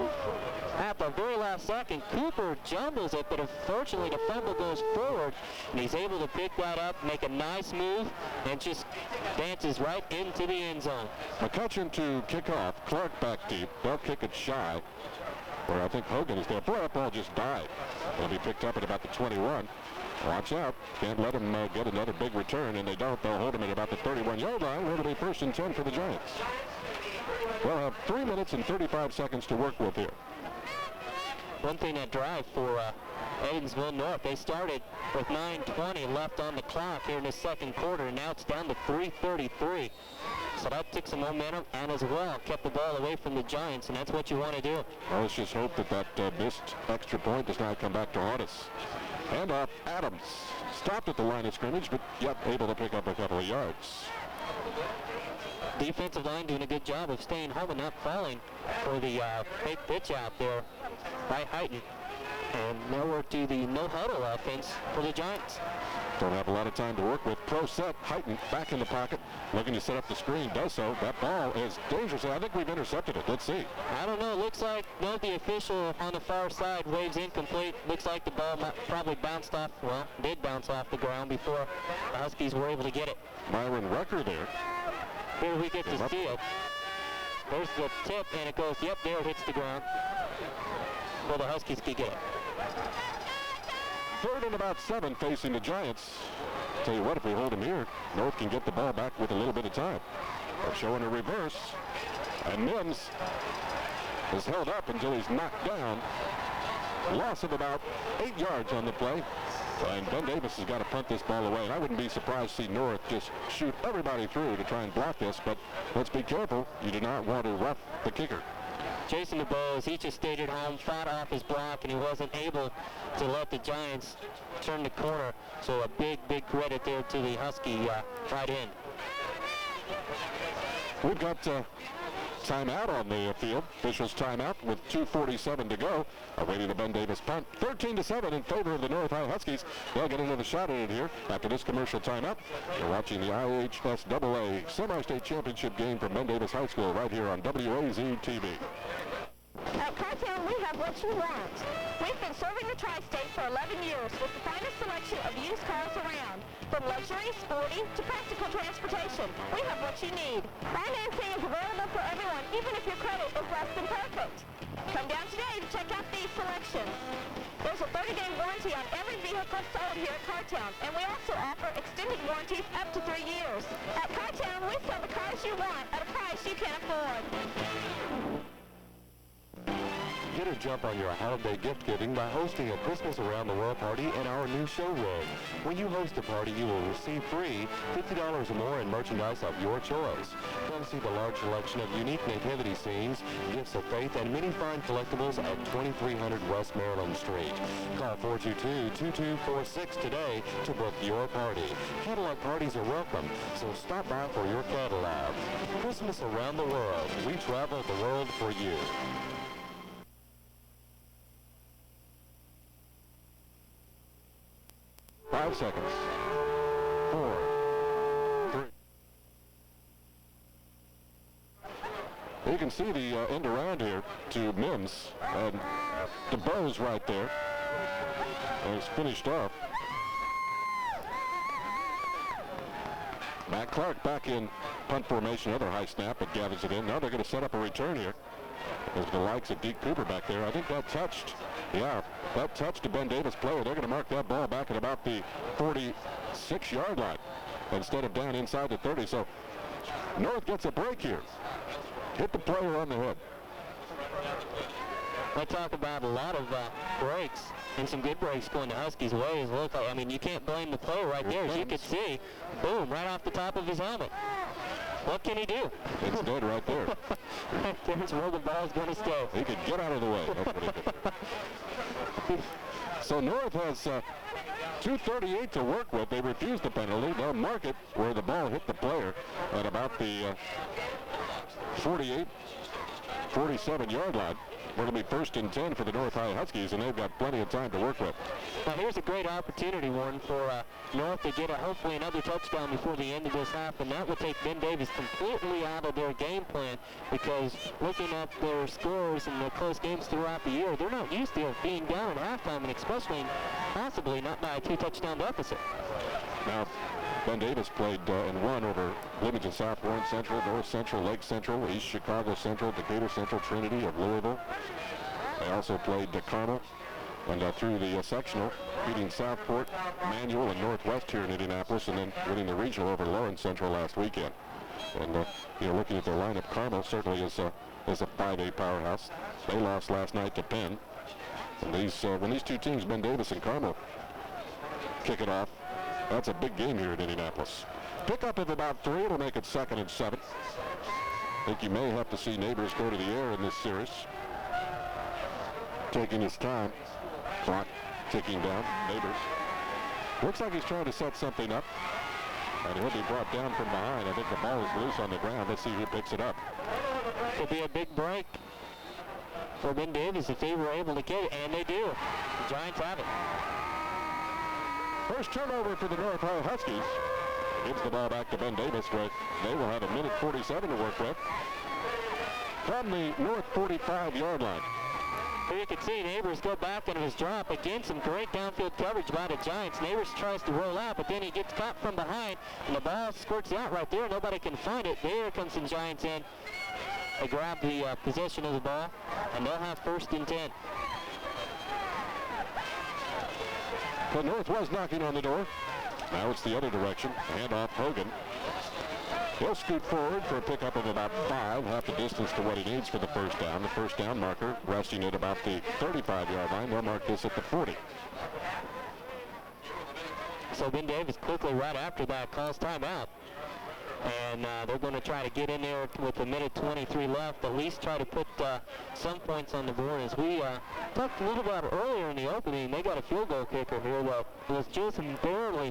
At the very last second, Cooper jumbles it, but unfortunately the fumble goes forward, and he's able to pick that up, make a nice move, and just dances right into the end zone. McCutcheon to kick off. Clark back deep. They'll kick it shy, where I think Hogan is there. Boy, that ball just died. It'll be picked up at about the 21. Watch out. Can't let them get another big return, and they don't. They'll hold them at about the 31-yard line, where it'll be 1st and 10 for the Giants. We'll have 3 minutes and 35 seconds to work with here. One thing that drive for Evansville North, they started with 9:20 left on the clock here in the second quarter, and now it's down to 3:33. So that took some momentum and as well kept the ball away from the Giants, and that's what you want to do. Well, let's just hope that missed extra point does not come back to haunt us. Handoff, Adams stopped at the line of scrimmage, but yet able to pick up a couple of yards. Defensive line doing a good job of staying home and not falling for the fake pitch out there by Heighton. And now we're to the no-huddle offense for the Giants. Don't have a lot of time to work with. Pro set, Heighton back in the pocket, looking to set up the screen, does so. That ball is dangerous. I think we've intercepted it. Let's see. I don't know. Looks like the official on the far side waves incomplete. Looks like the ball probably bounced off, did bounce off the ground before the Huskies were able to get it. Myron Rucker there. Here we get to see it. There's the tip, and it goes, yep, there it hits the ground. Well, the Huskies can get it. 3rd and about 7 facing the Giants. Tell you what, if we hold them here, North can get the ball back with a little bit of time. They're showing a reverse. And Mims is held up until he's knocked down. Loss of about 8 yards on the play. And Ben Davis has got to punt this ball away. And I wouldn't be surprised to see North just shoot everybody through to try and block this. But let's be careful. You do not want to rough the kicker. Jason DeBose, he just stayed at home, fought off his block, and he wasn't able to let the Giants turn the corner. So a big, big credit there to the Husky tight end. We've got timeout on the field. Officials timeout with 2:47 to go. Awaiting the Ben Davis punt. 13-7 in favor of the North High Huskies. They'll get another shot at it here after this commercial timeout. You're watching the IHSAA Semi-State Championship game from Ben Davis High School right here on WAZ-TV. At Cartown, we have what you want. We've been serving the tri-state for 11 years with the finest selection of used cars around. From luxury, sporty, to practical transportation, we have what you need. Financing is available for everyone, even if your credit is less than perfect. Come down today to check out these selections. There's a 30-day warranty on every vehicle sold here at Cartown, and we also offer extended warranties up to 3 years. At Cartown, we sell the cars you want at a price you can afford. Get a jump on your holiday gift giving by hosting a Christmas Around the World party in our new showroom. When you host a party, you will receive free $50 or more in merchandise of your choice. Come see the large selection of unique nativity scenes, gifts of faith, and many fine collectibles at 2300 West Maryland Street. Call 422-2246 today to book your party. Catalog parties are welcome, so stop by for your catalog. Christmas Around the World. We travel the world for you. Five seconds. 4, 3. You can see the end around here to Mims, and DeBose right there. And it's finished off. Matt Clark back in punt formation, another high snap, but gathers it in. Now they're going to set up a return here. There's the likes of Deke Cooper back there. I think that touched. Yeah, that touched a Ben Davis player. They're going to mark that ball back at about the 46-yard line instead of down inside the 30. So North gets a break here. Hit the player on the head. I talk about a lot of breaks and some good breaks going the Huskies' ways. Look, I mean, you can't blame the player right there. As you can see, boom, right off the top of his helmet. What can he do? It's dead right there. There's where the ball's going to stay. He could get out of the way. That's what he did. So North has 2:38 to work with. They refused the penalty. They'll mark it where the ball hit the player at about the 48, 47-yard line. It'll be 1st and 10 for the North High Huskies, and they've got plenty of time to work with. Now here's a great opportunity, Warren, for North to get hopefully another touchdown before the end of this half, and that will take Ben Davis completely out of their game plan, because looking at their scores and the close games throughout the year, they're not used to being down at halftime, and especially possibly not by a 2-touchdown deficit. Now, Ben Davis played and won over Bloomington South, Warren Central, North Central, Lake Central, East Chicago Central, Decatur Central, Trinity of Louisville. They also played Carmel and through the sectional, beating Southport, Manual, and Northwest here in Indianapolis, and then winning the regional over Lawrence Central last weekend. And looking at their lineup, Carmel certainly is a 5A powerhouse. They lost last night to Penn. And when these two teams, Ben Davis and Carmel, kick it off, that's a big game here in Indianapolis. Pickup of about 3 will make it 2nd and 7. I think you may have to see Neighbors go to the air in this series. Taking his time. Clock ticking down. Neighbors. Looks like he's trying to set something up. And he'll be brought down from behind. I think the ball is loose on the ground. Let's see who picks it up. Could be a big break for Ben Davis if they were able to get it, and they do. The Giants have it. First turnover for the North High Huskies. Gives the ball back to Ben Davis, where they will have a minute 47 to work with. From the North 45-yard line. Here you can see Neighbors go back on his drop. Again, some great downfield coverage by the Giants. Neighbors tries to roll out, but then he gets caught from behind, and the ball squirts out right there. Nobody can find it. There comes some Giants in. They grab the possession of the ball, and they'll have 1st and 10. The North was knocking on the door. Now it's the other direction. Handoff Hogan. He'll scoot forward for a pickup of about 5, half the distance to what he needs for the first down. The first down marker resting at about the 35-yard line. They'll mark this at the 40. So Ben Davis quickly right after that calls timeout. And they're going to try to get in there with a minute 23 left, at least try to put some points on the board. As we talked a little about earlier in the opening, they got a field goal kicker here that was just barely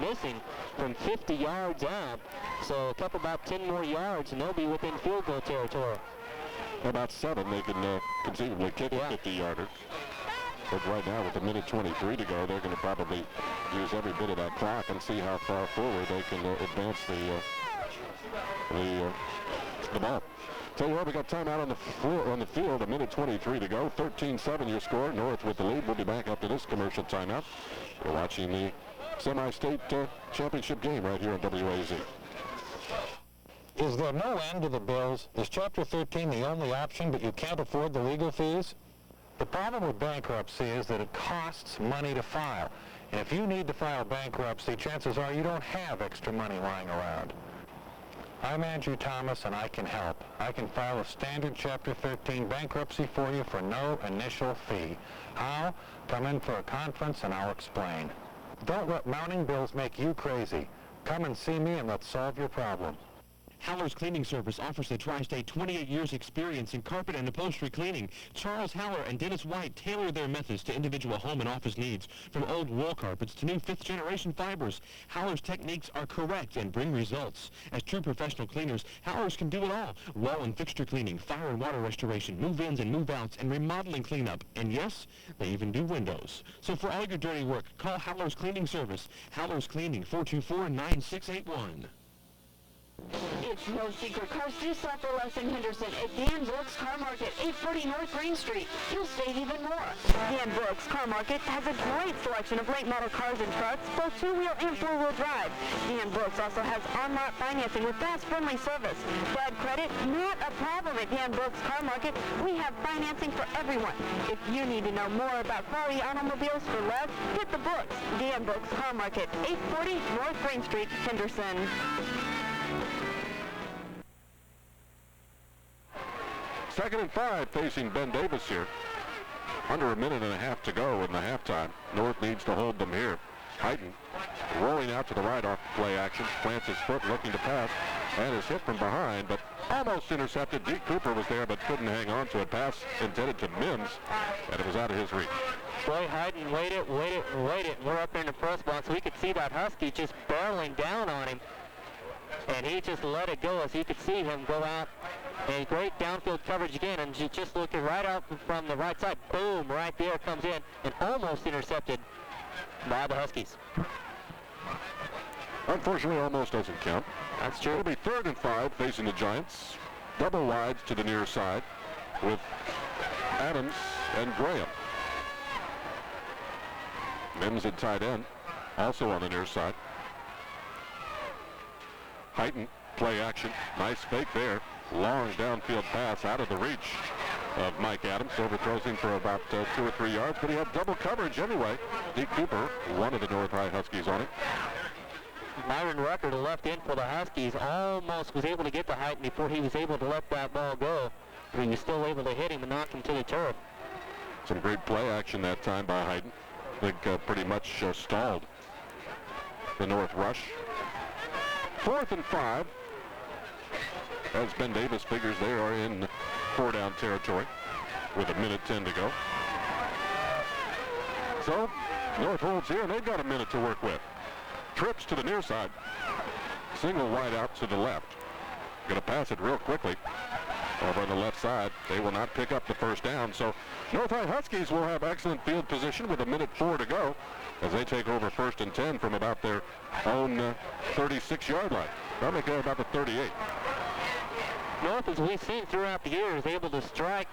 missing from 50 yards out. So a couple about 10 more yards, and they'll be within field goal territory. About 7, they can conceivably kick a 50-yarder. But right now, with a minute 23 to go, they're going to probably use every bit of that clock and see how far forward they can advance the ball. Tell you what, we got timeout on the field. A minute 23 to go. 13-7 your score. North with the lead. We'll be back after this commercial timeout. We're watching the semi-state championship game right here on WAZ. Is there no end to the bills? Is Chapter 13 the only option, but you can't afford the legal fees? The problem with bankruptcy is that it costs money to file. And if you need to file bankruptcy, chances are you don't have extra money lying around. I'm Andrew Thomas, and I can help. I can file a standard Chapter 13 bankruptcy for you for no initial fee. How? Come in for a conference and I'll explain. Don't let mounting bills make you crazy. Come and see me and let's solve your problem. Haller's Cleaning Service offers the Tri-State 28 years experience in carpet and upholstery cleaning. Charles Haller and Dennis White tailor their methods to individual home and office needs. From old wool carpets to new 5th-generation fibers, Haller's techniques are correct and bring results. As true professional cleaners, Haller's can do it all. Wall and fixture cleaning, fire and water restoration, move-ins and move-outs, and remodeling cleanup. And yes, they even do windows. So for all your dirty work, call Haller's Cleaning Service. Haller's Cleaning, 424-9681. It's no secret, cars do sell for less in Henderson at Dan Brooks Car Market, 840 North Green Street. You'll save even more. Dan Brooks Car Market has a great selection of late model cars and trucks, both two-wheel and four-wheel drive. Dan Brooks also has on-lot financing with fast, friendly service. Bad credit, not a problem at Dan Brooks Car Market. We have financing for everyone. If you need to know more about quality automobiles for less, hit the books. Dan Brooks Car Market, 840 North Green Street, Henderson. Second and 5 facing Ben Davis here. Under a minute and a half to go in the halftime. North needs to hold them here. Heighton rolling out to the right off play action. Plants his foot looking to pass and is hit from behind, but almost intercepted. Deke Cooper was there but couldn't hang on to it. Pass intended to Mims, and it was out of his reach. Boy, Hayden waited. We're up there in the press box. We could see that Husky just barreling down on him. And he just let it go as you could see him go out. And great downfield coverage again. And just looking right out from the right side. Boom, right there comes in and almost intercepted by the Huskies. Unfortunately, almost doesn't count. That's true. It'll be 3rd and 5 facing the Giants. Double wides to the near side with Adams and Graham. Mims at tight end, also on the near side. Heighton, play action. Nice fake there. Long downfield pass out of the reach of Mike Adams. Overthrows him for about 2 or 3 yards, but he had double coverage anyway. Deke Cooper, one of the North High Huskies on it. Myron Rucker, the left end for the Huskies, almost was able to get to Heighton before he was able to let that ball go. But he was still able to hit him and knock him to the turf. Some great play action that time by Heighton. I think pretty much stalled the North rush. 4th and 5. As Ben Davis figures they are in 4-down territory with 1:10 to go. So North holds here and they've got a minute to work with. Trips to the near side. Single wide out to the left. Going to pass it real quickly. Over on the left side, they will not pick up the first down. So North High Huskies will have excellent field position with 1:04 to go as they take over 1st and 10 from about their own 36-yard line. They'll make it about the 38. North, as we've seen throughout the year, is able to strike,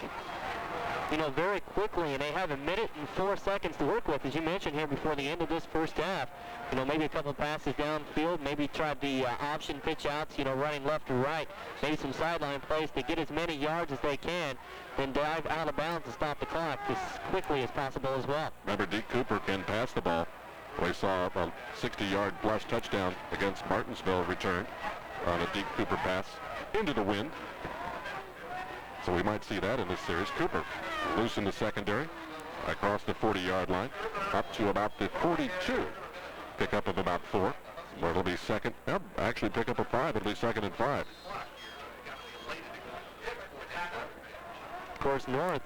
very quickly, and they have 1:04 to work with, as you mentioned here before the end of this first half. Maybe a couple passes downfield, maybe try the option pitch outs, running left or right, maybe some sideline plays to get as many yards as they can, then dive out of bounds to stop the clock as quickly as possible as well. Remember, Deke Cooper can pass the ball. We saw a 60-yard plus touchdown against Martinsville return on a Deke Cooper pass into the wind. So we might see that in this series. Cooper loose in the secondary across the 40-yard line up to about the 42. Pickup of about 4. Where it'll be second. Actually pick up a 5. It'll be 2nd and 5. Of course, North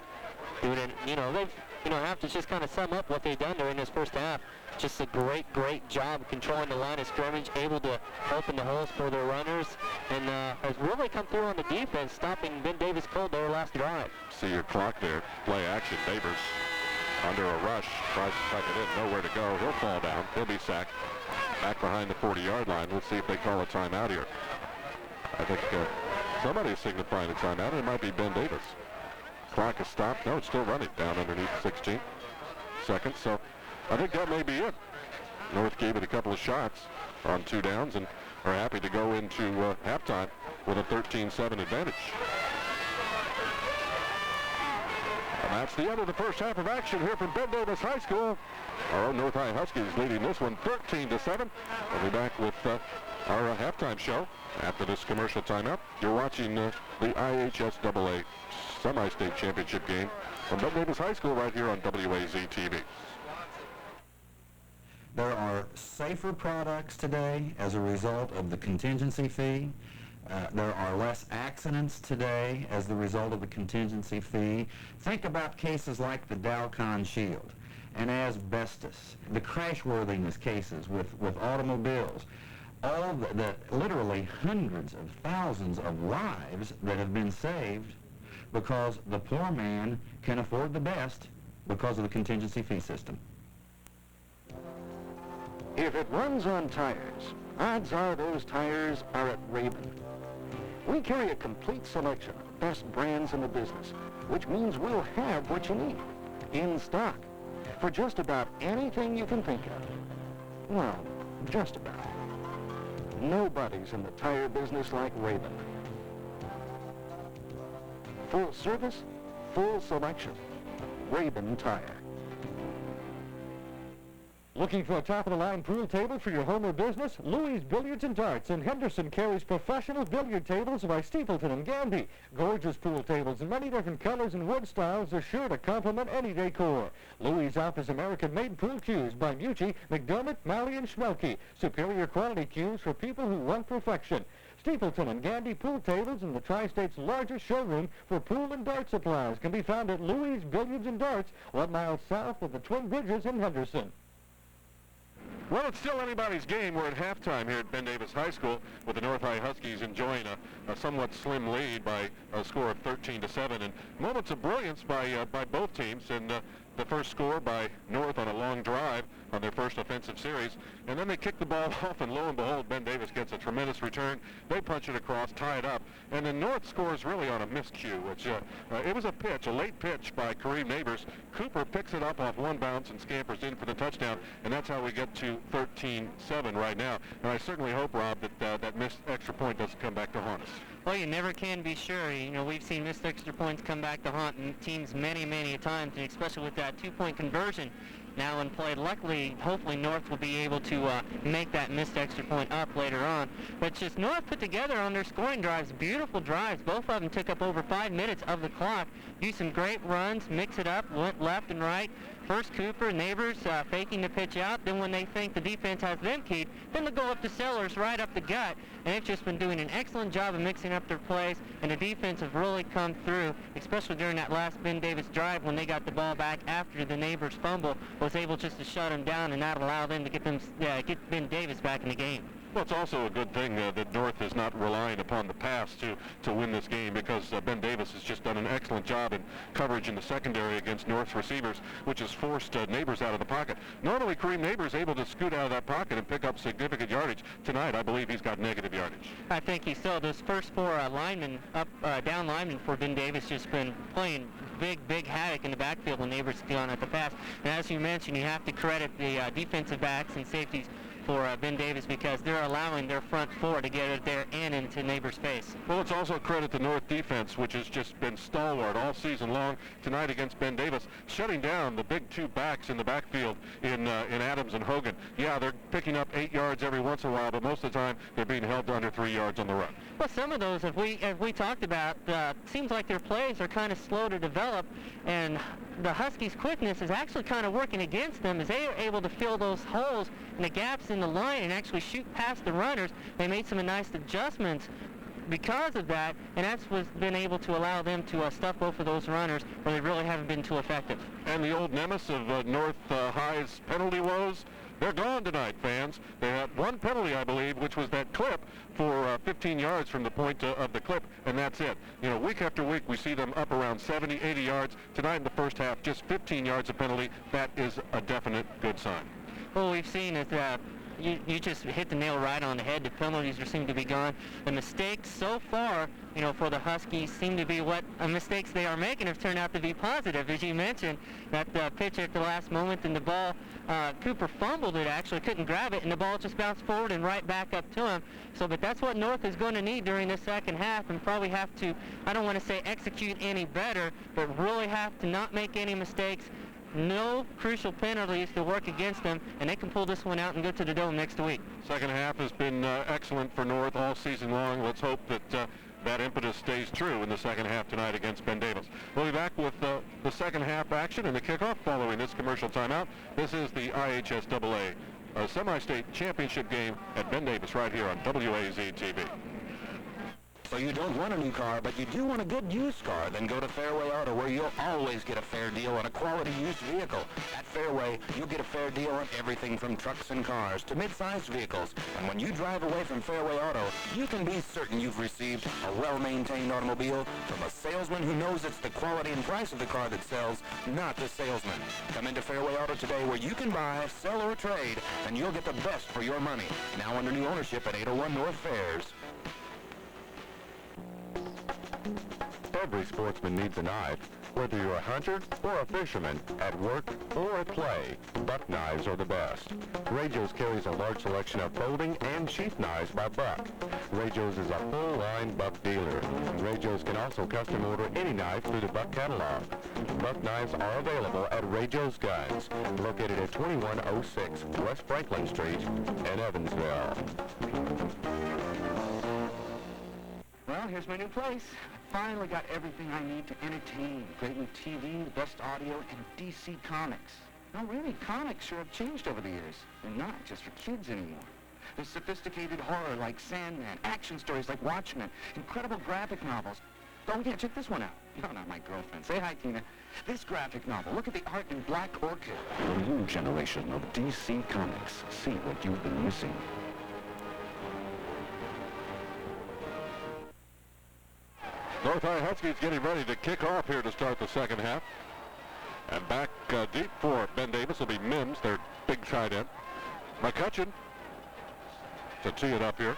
doing it, they've, have to just kind of sum up what they've done during this first half. Just a great job of controlling the line of scrimmage, able to open the holes for their runners, and has really come through on the defense, stopping Ben Davis cold their last drive. See your clock there. Play action. Neighbors under a rush. Tries to tuck it in. Nowhere to go. He'll fall down. He'll be sacked. Back behind the 40-yard line. Let's see if they call a timeout here. I think somebody's signifying a timeout. It might be Ben Davis. Clock is stopped. No, it's still running down underneath 16 seconds. So I think that may be it. North gave it a couple of shots on 2 downs and are happy to go into halftime with a 13-7 advantage. And that's the end of the first half of action here from Ben Davis High School. Our own North High Huskies leading this one 13-7. We'll be back with our halftime show after this commercial timeout. You're watching the IHSAA Semi-State Championship game from Ben Davis High School right here on WAZ-TV. There are safer products today as a result of the contingency fee. There are less accidents today as the result of the contingency fee. Think about cases like the Dalcon Shield and asbestos, the crashworthiness cases with automobiles, all the literally hundreds of thousands of lives that have been saved because the poor man can afford the best because of the contingency fee system. If it runs on tires, odds are those tires are at Raven. We carry a complete selection of best brands in the business, which means we'll have what you need in stock for just about anything you can think of. Well, just about. Nobody's in the tire business like Raven. Full service, full selection. Raven Tire. Looking for a top-of-the-line pool table for your home or business? Louis Billiards and Darts in Henderson carries professional billiard tables by Stapleton and Gandy. Gorgeous pool tables in many different colors and wood styles are sure to complement any decor. Louis offers American-made pool cues by Mucci, McDermott, Malley, and Schmelke. Superior quality cues for people who want perfection. Stapleton and Gandy Pool Tables in the Tri-State's largest showroom for pool and dart supplies can be found at Louis Billiards and Darts, 1 mile south of the Twin Bridges in Henderson. Well, it's still anybody's game. We're at halftime here at Ben Davis High School with the North High Huskies enjoying a somewhat slim lead by a score of 13-7, and moments of brilliance by both teams. And the first score by North on a long drive on their first offensive series, and then they kick the ball off, and lo and behold, Ben Davis gets a tremendous return. They punch it across, tie it up, and then North scores really on a miscue, which it was a late pitch by Kareem Neighbors. Cooper picks it up off one bounce and scampers in for the touchdown, and that's how we get to 13-7 right now. And I certainly hope, Rob, that that missed extra point doesn't come back to haunt us. Well, you never can be sure. You know, we've seen missed extra points come back to haunt teams many, many times, and especially with that two-point conversion now in play. Luckily, hopefully North will be able to make that missed extra point up later on. But just North put together on their scoring drives, beautiful drives. Both of them took up over 5 minutes of the clock. Used some great runs, mix it up, went left and right. First Cooper, Neighbors faking the pitch out. Then when they think the defense has them keyed, then they'll go up to Sellers right up the gut. And they've just been doing an excellent job of mixing up their plays. And the defense have really come through, especially during that last Ben Davis drive when they got the ball back after the Neighbors fumble, was able just to shut them down, and that allowed them to get Ben Davis back in the game. Well, it's also a good thing that North is not relying upon the pass to win this game, because Ben Davis has just done an excellent job in coverage in the secondary against North's receivers, which has forced Neighbors out of the pocket. Normally, Kareem Neighbors is able to scoot out of that pocket and pick up significant yardage. Tonight, I believe he's got negative yardage. I think he's so. Those first four linemen, down linemen for Ben Davis, just been playing big havoc in the backfield when Neighbors gone at the pass. And as you mentioned, you have to credit the defensive backs and safeties for Ben Davis, because they're allowing their front four to get it there and into Neighbors' face. Well, let's also credit the North defense, which has just been stalwart all season long. Tonight against Ben Davis, shutting down the big two backs in the backfield in Adams and Hogan. Yeah, they're picking up 8 yards every once in a while, but most of the time they're being held to under 3 yards on the run. Well, some of those, as we talked about, seems like their plays are kind of slow to develop, and the Huskies' quickness is actually kind of working against them, as they are able to fill those holes and the gaps in the line and actually shoot past the runners. They made some nice adjustments because of that, and that's what's been able to allow them to stuff both of those runners where they really haven't been too effective. And the old nemesis of North High's penalty woes, they're gone tonight, fans. They had one penalty, I believe, which was that clip for 15 yards from the point of the clip, and that's it. You know, week after week, we see them up around 70, 80 yards. Tonight in the first half, just 15 yards of penalty. That is a definite good sign. What we've seen is that you just hit the nail right on the head. The penalties seem to be gone. The mistakes so far, you know, for the Huskies seem to be what mistakes they are making have turned out to be positive. As you mentioned, that pitch at the last moment, and the ball, Cooper fumbled it, actually couldn't grab it, and the ball just bounced forward and right back up to him. So, but that's what North is going to need during the second half, and probably have to, I don't want to say execute any better, but really have to not make any mistakes. No crucial penalties to work against them, and they can pull this one out and go to the Dome next week. Second half has been excellent for North all season long. Let's hope that that impetus stays true in the second half tonight against Ben Davis. We'll be back with the second half action and the kickoff following this commercial timeout. This is the IHSAA semi-state championship game at Ben Davis right here on WAZ-TV. So you don't want a new car, but you do want a good used car, then go to Fairway Auto, where you'll always get a fair deal on a quality used vehicle. At Fairway, you'll get a fair deal on everything from trucks and cars to mid-sized vehicles. And when you drive away from Fairway Auto, you can be certain you've received a well-maintained automobile from a salesman who knows it's the quality and price of the car that sells, not the salesman. Come into Fairway Auto today, where you can buy, sell, or trade, and you'll get the best for your money. Now under new ownership at 801 North Fairs. Every sportsman needs a knife. Whether you're a hunter or a fisherman, at work or at play, buck knives are the best. Rajos carries a large selection of folding and sheath knives by Buck. Rajos is a full-line Buck dealer. Rajos can also custom order any knife through the Buck catalog. Buck knives are available at Rajos Guns, located at 2106 West Franklin Street in Evansville. Well, here's my new place. I finally got everything I need to entertain. Great new TV, the best audio, and DC Comics. No, really, comics sure have changed over the years. They're not just for kids anymore. There's sophisticated horror like Sandman, action stories like Watchmen, incredible graphic novels. Oh, yeah, check this one out. No, not my girlfriend. Say hi, Tina. This graphic novel. Look at the art in Black Orchid. The new generation of DC Comics. See what you've been missing. North High Huskies getting ready to kick off here to start the second half. And back deep for Ben Davis will be Mims, their big tight end. McCutcheon to tee it up here.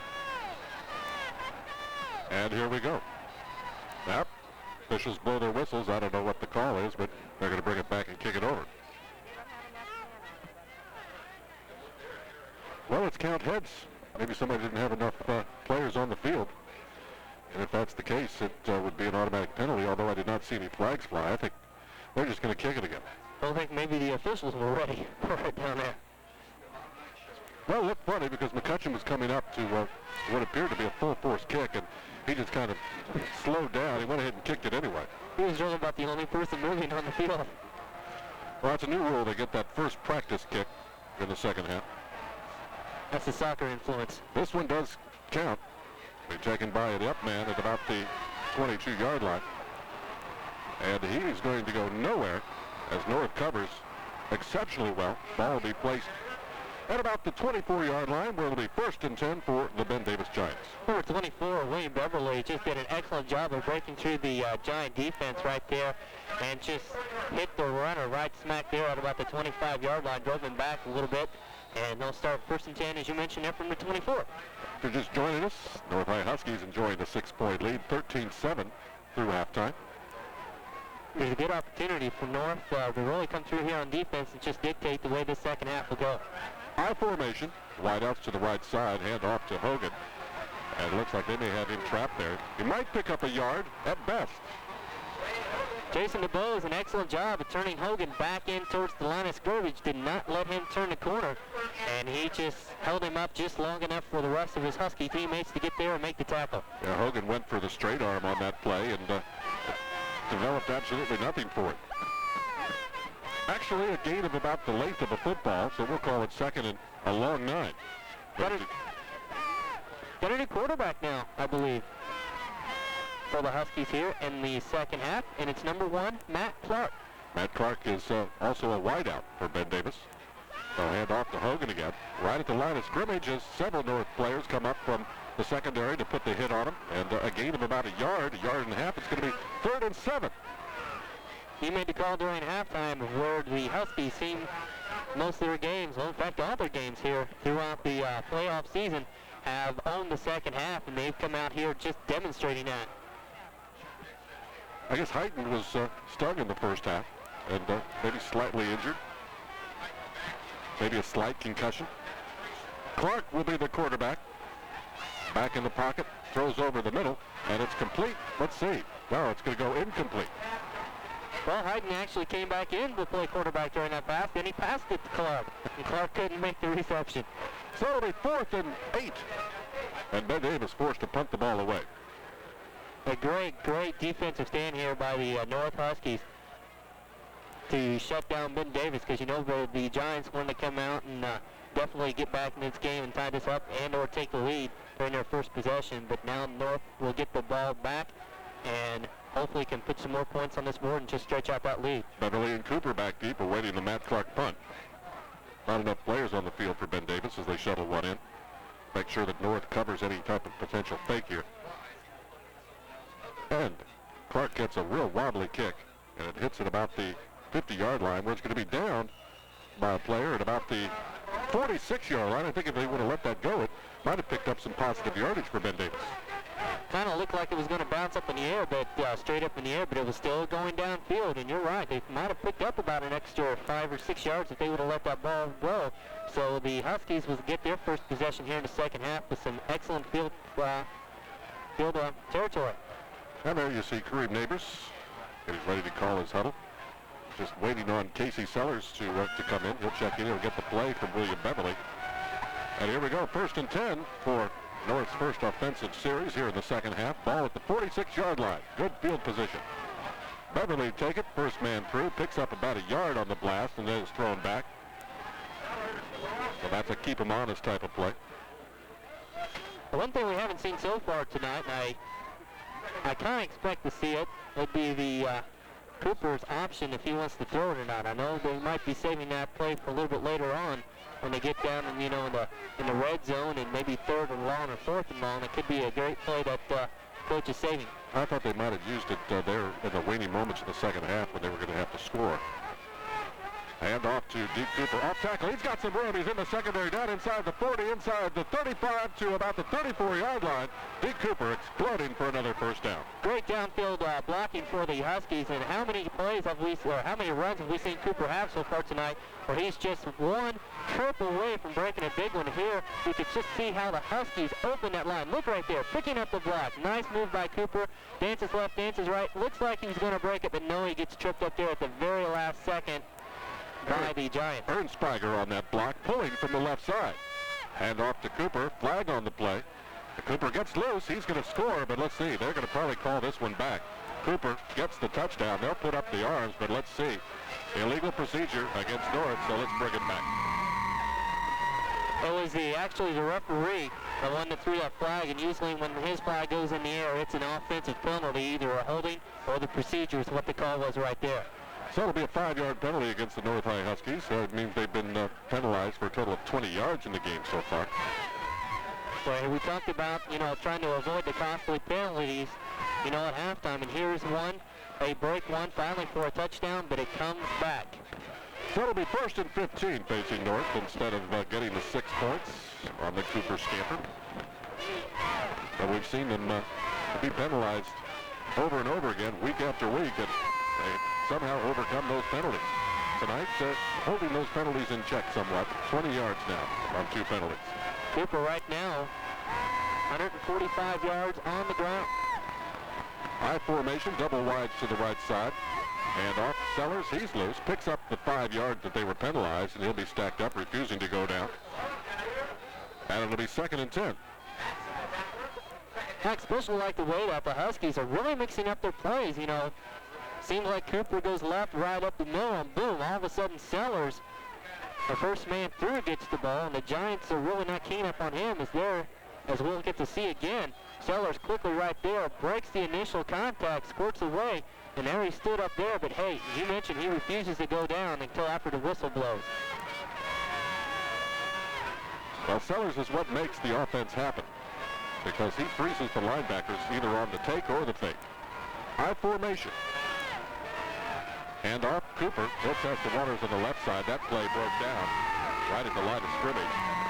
And here we go. Yep. Officials blow their whistles. I don't know what the call is, but they're going to bring it back and kick it over. Well, let's count heads. Maybe somebody didn't have enough players on the field. And if that's the case, it would be an automatic penalty, although I did not see any flags fly. I think they're just going to kick it again. I think maybe the officials were ready for it down there. Well, it looked funny because McCutcheon was coming up to what appeared to be a full-force kick, and he just kind of slowed down. He went ahead and kicked it anyway. He was really about the only person moving on the field. Well, it's a new rule. They get that first practice kick in the second half. That's the soccer influence. This one does count. They're taken by the up man at about the 22-yard line. And he's going to go nowhere as North covers exceptionally well. Ball will be placed at about the 24-yard line, where it'll be 1st and 10 for the Ben Davis Giants. Number 24, William Beverly, just did an excellent job of breaking through the Giant defense right there and just hit the runner right smack there at about the 25-yard line, drove him back a little bit, and they'll start 1st and 10, as you mentioned, there from the 24. If you're just joining us, North High Huskies enjoying the 6-point lead, 13-7 through halftime. There's a good opportunity for North to really come through here on defense and just dictate the way this second half will go. I formation, wideouts to the right side, hand off to Hogan. And it looks like they may have him trapped there. He might pick up a yard at best. Jason DeBow does an excellent job of turning Hogan back in towards the line of scrimmage, did not let him turn the corner, and he just held him up just long enough for the rest of his Husky teammates to get there and make the tackle. Yeah, Hogan went for the straight arm on that play and developed absolutely nothing for it. Actually, a gain of about the length of a football, so we'll call it 2nd and a long 9. Got a new quarterback now, I believe, for the Huskies here in the second half, and it's number 1, Matt Clark. Matt Clark is also a wideout for Ben Davis. They'll hand off to Hogan again. Right at the line of scrimmage as several North players come up from the secondary to put the hit on him, and a gain of about a yard and a half. It's going to be 3rd and 7. He made the call during halftime of where the Huskies seem most of their games, well, in fact, all their games here throughout the playoff season have owned the second half, and they've come out here just demonstrating that. I guess Heighton was stung in the first half and maybe slightly injured. Maybe a slight concussion. Clark will be the quarterback. Back in the pocket, throws over the middle, and it's complete. Let's see. No, it's going to go incomplete. Well, Heighton actually came back in to play quarterback during that pass, then he passed it to Clark, and Clark couldn't make the reception. So it'll be 4th and 8, and Ben Davis forced to punt the ball away. A great defensive stand here by the North Huskies to shut down Ben Davis, because you know the Giants wanted to come out and definitely get back in this game and tie this up and or take the lead during their first possession, but now North will get the ball back and hopefully can put some more points on this board and just stretch out that lead. Beverly and Cooper back deep awaiting the Matt Clark punt. Not enough players on the field for Ben Davis as they shuttle one in. Make sure that North covers any type of potential fake here. And Clark gets a real wobbly kick, and it hits at about the 50-yard line, where it's going to be down by a player at about the 46-yard line. I think if they would have let that go, it might have picked up some positive yardage for Ben Davis. Kind of looked like it was going to bounce up in the air, but straight up in the air, but it was still going downfield, and you're right. They might have picked up about an extra 5 or 6 yards if they would have let that ball go. So the Huskies will get their first possession here in the second half with some excellent field territory. And there you see Kareem Neighbors. He's ready to call his huddle. Just waiting on Casey Sellers to come in. He'll check in. He'll get the play from William Beverly. And here we go. 1st and 10 for North's first offensive series here in the second half. Ball at the 46-yard line. Good field position. Beverly take it. First man through. Picks up about a yard on the blast and then is thrown back. So that's a keep him honest type of play. The one thing we haven't seen so far tonight, and I kind of expect to see it, would be the Cooper's option if he wants to throw it or not. I know they might be saving that play for a little bit later on when they get down in, in the red zone and maybe 3rd and long or 4th and long. It could be a great play that coach is saving. I thought they might have used it there in the waning moments in the second half when they were going to have to score. Hand off to Deke Cooper. Off tackle. He's got some room. He's in the secondary, down inside the 40, inside the 35 to about the 34-yard line. Deke Cooper exploding for another first down. Great downfield blocking for the Huskies. And how many plays have we, or how many runs have we seen Cooper have so far tonight, where he's just one trip away from breaking a big one here? You could just see how the Huskies open that line. Look right there, picking up the block. Nice move by Cooper. Dances left, dances right. Looks like he's going to break it, but no, he gets tripped up there at the very last second by the Giants. Ernstberger on that block, pulling from the left side. Hand off to Cooper, flag on the play. If Cooper gets loose, he's going to score, but let's see. They're going to probably call this one back. Cooper gets the touchdown. They'll put up the arms, but let's see. Illegal procedure against North, so let's bring it back. It was actually the referee, the one that threw that flag, and usually when his flag goes in the air, it's an offensive penalty, either a holding or the procedure is what the call was right there. So it'll be a 5-yard penalty against the North High Huskies. It means they've been penalized for a total of 20 yards in the game so far. Well, we talked about, trying to avoid the costly penalties, at halftime. And here's one. They break one finally for a touchdown, but it comes back. So it'll be 1st and 15 facing North instead of getting the 6 points on the Cooper scamper. And we've seen them be penalized over and over again, week after week, and they somehow overcome those penalties. Tonight, holding those penalties in check somewhat. 20 yards now on 2 penalties. Cooper right now, 145 yards on the ground. I formation, double wides to the right side. And off Sellers, he's loose. Picks up the 5 yards that they were penalized, and he'll be stacked up, refusing to go down. And it'll be 2nd and 10. I especially like the way that the Huskies are really mixing up their plays, Seems like Cooper goes left, right up the middle, and boom, all of a sudden Sellers, the first man through, gets the ball, and the Giants are really not keen up on him as we'll get to see again. Sellers quickly right there, breaks the initial contact, squirts away, and there he stood up there, but hey, you mentioned he refuses to go down until after the whistle blows. Well, Sellers is what makes the offense happen, because he freezes the linebackers either on the take or the fake. I formation. Hand off Cooper. He'll test the waters on the left side. That play broke down right at the line of scrimmage.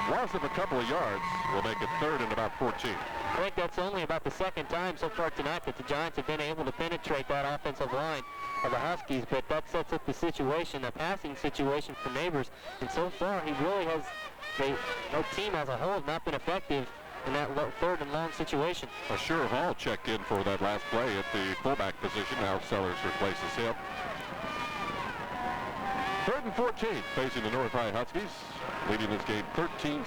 Loss of a couple of yards will make it 3rd and about 14. I think that's only about the 2nd time so far tonight that the Giants have been able to penetrate that offensive line of the Huskies, but that sets up the situation, a passing situation for Neighbors, and so far he really has, the team as a whole, not been effective in that 3rd and long situation. Assure Hall checked in for that last play at the fullback position. Now Sellers replaces him. 3rd and 14 facing the North High Huskies, leading this game 13-7,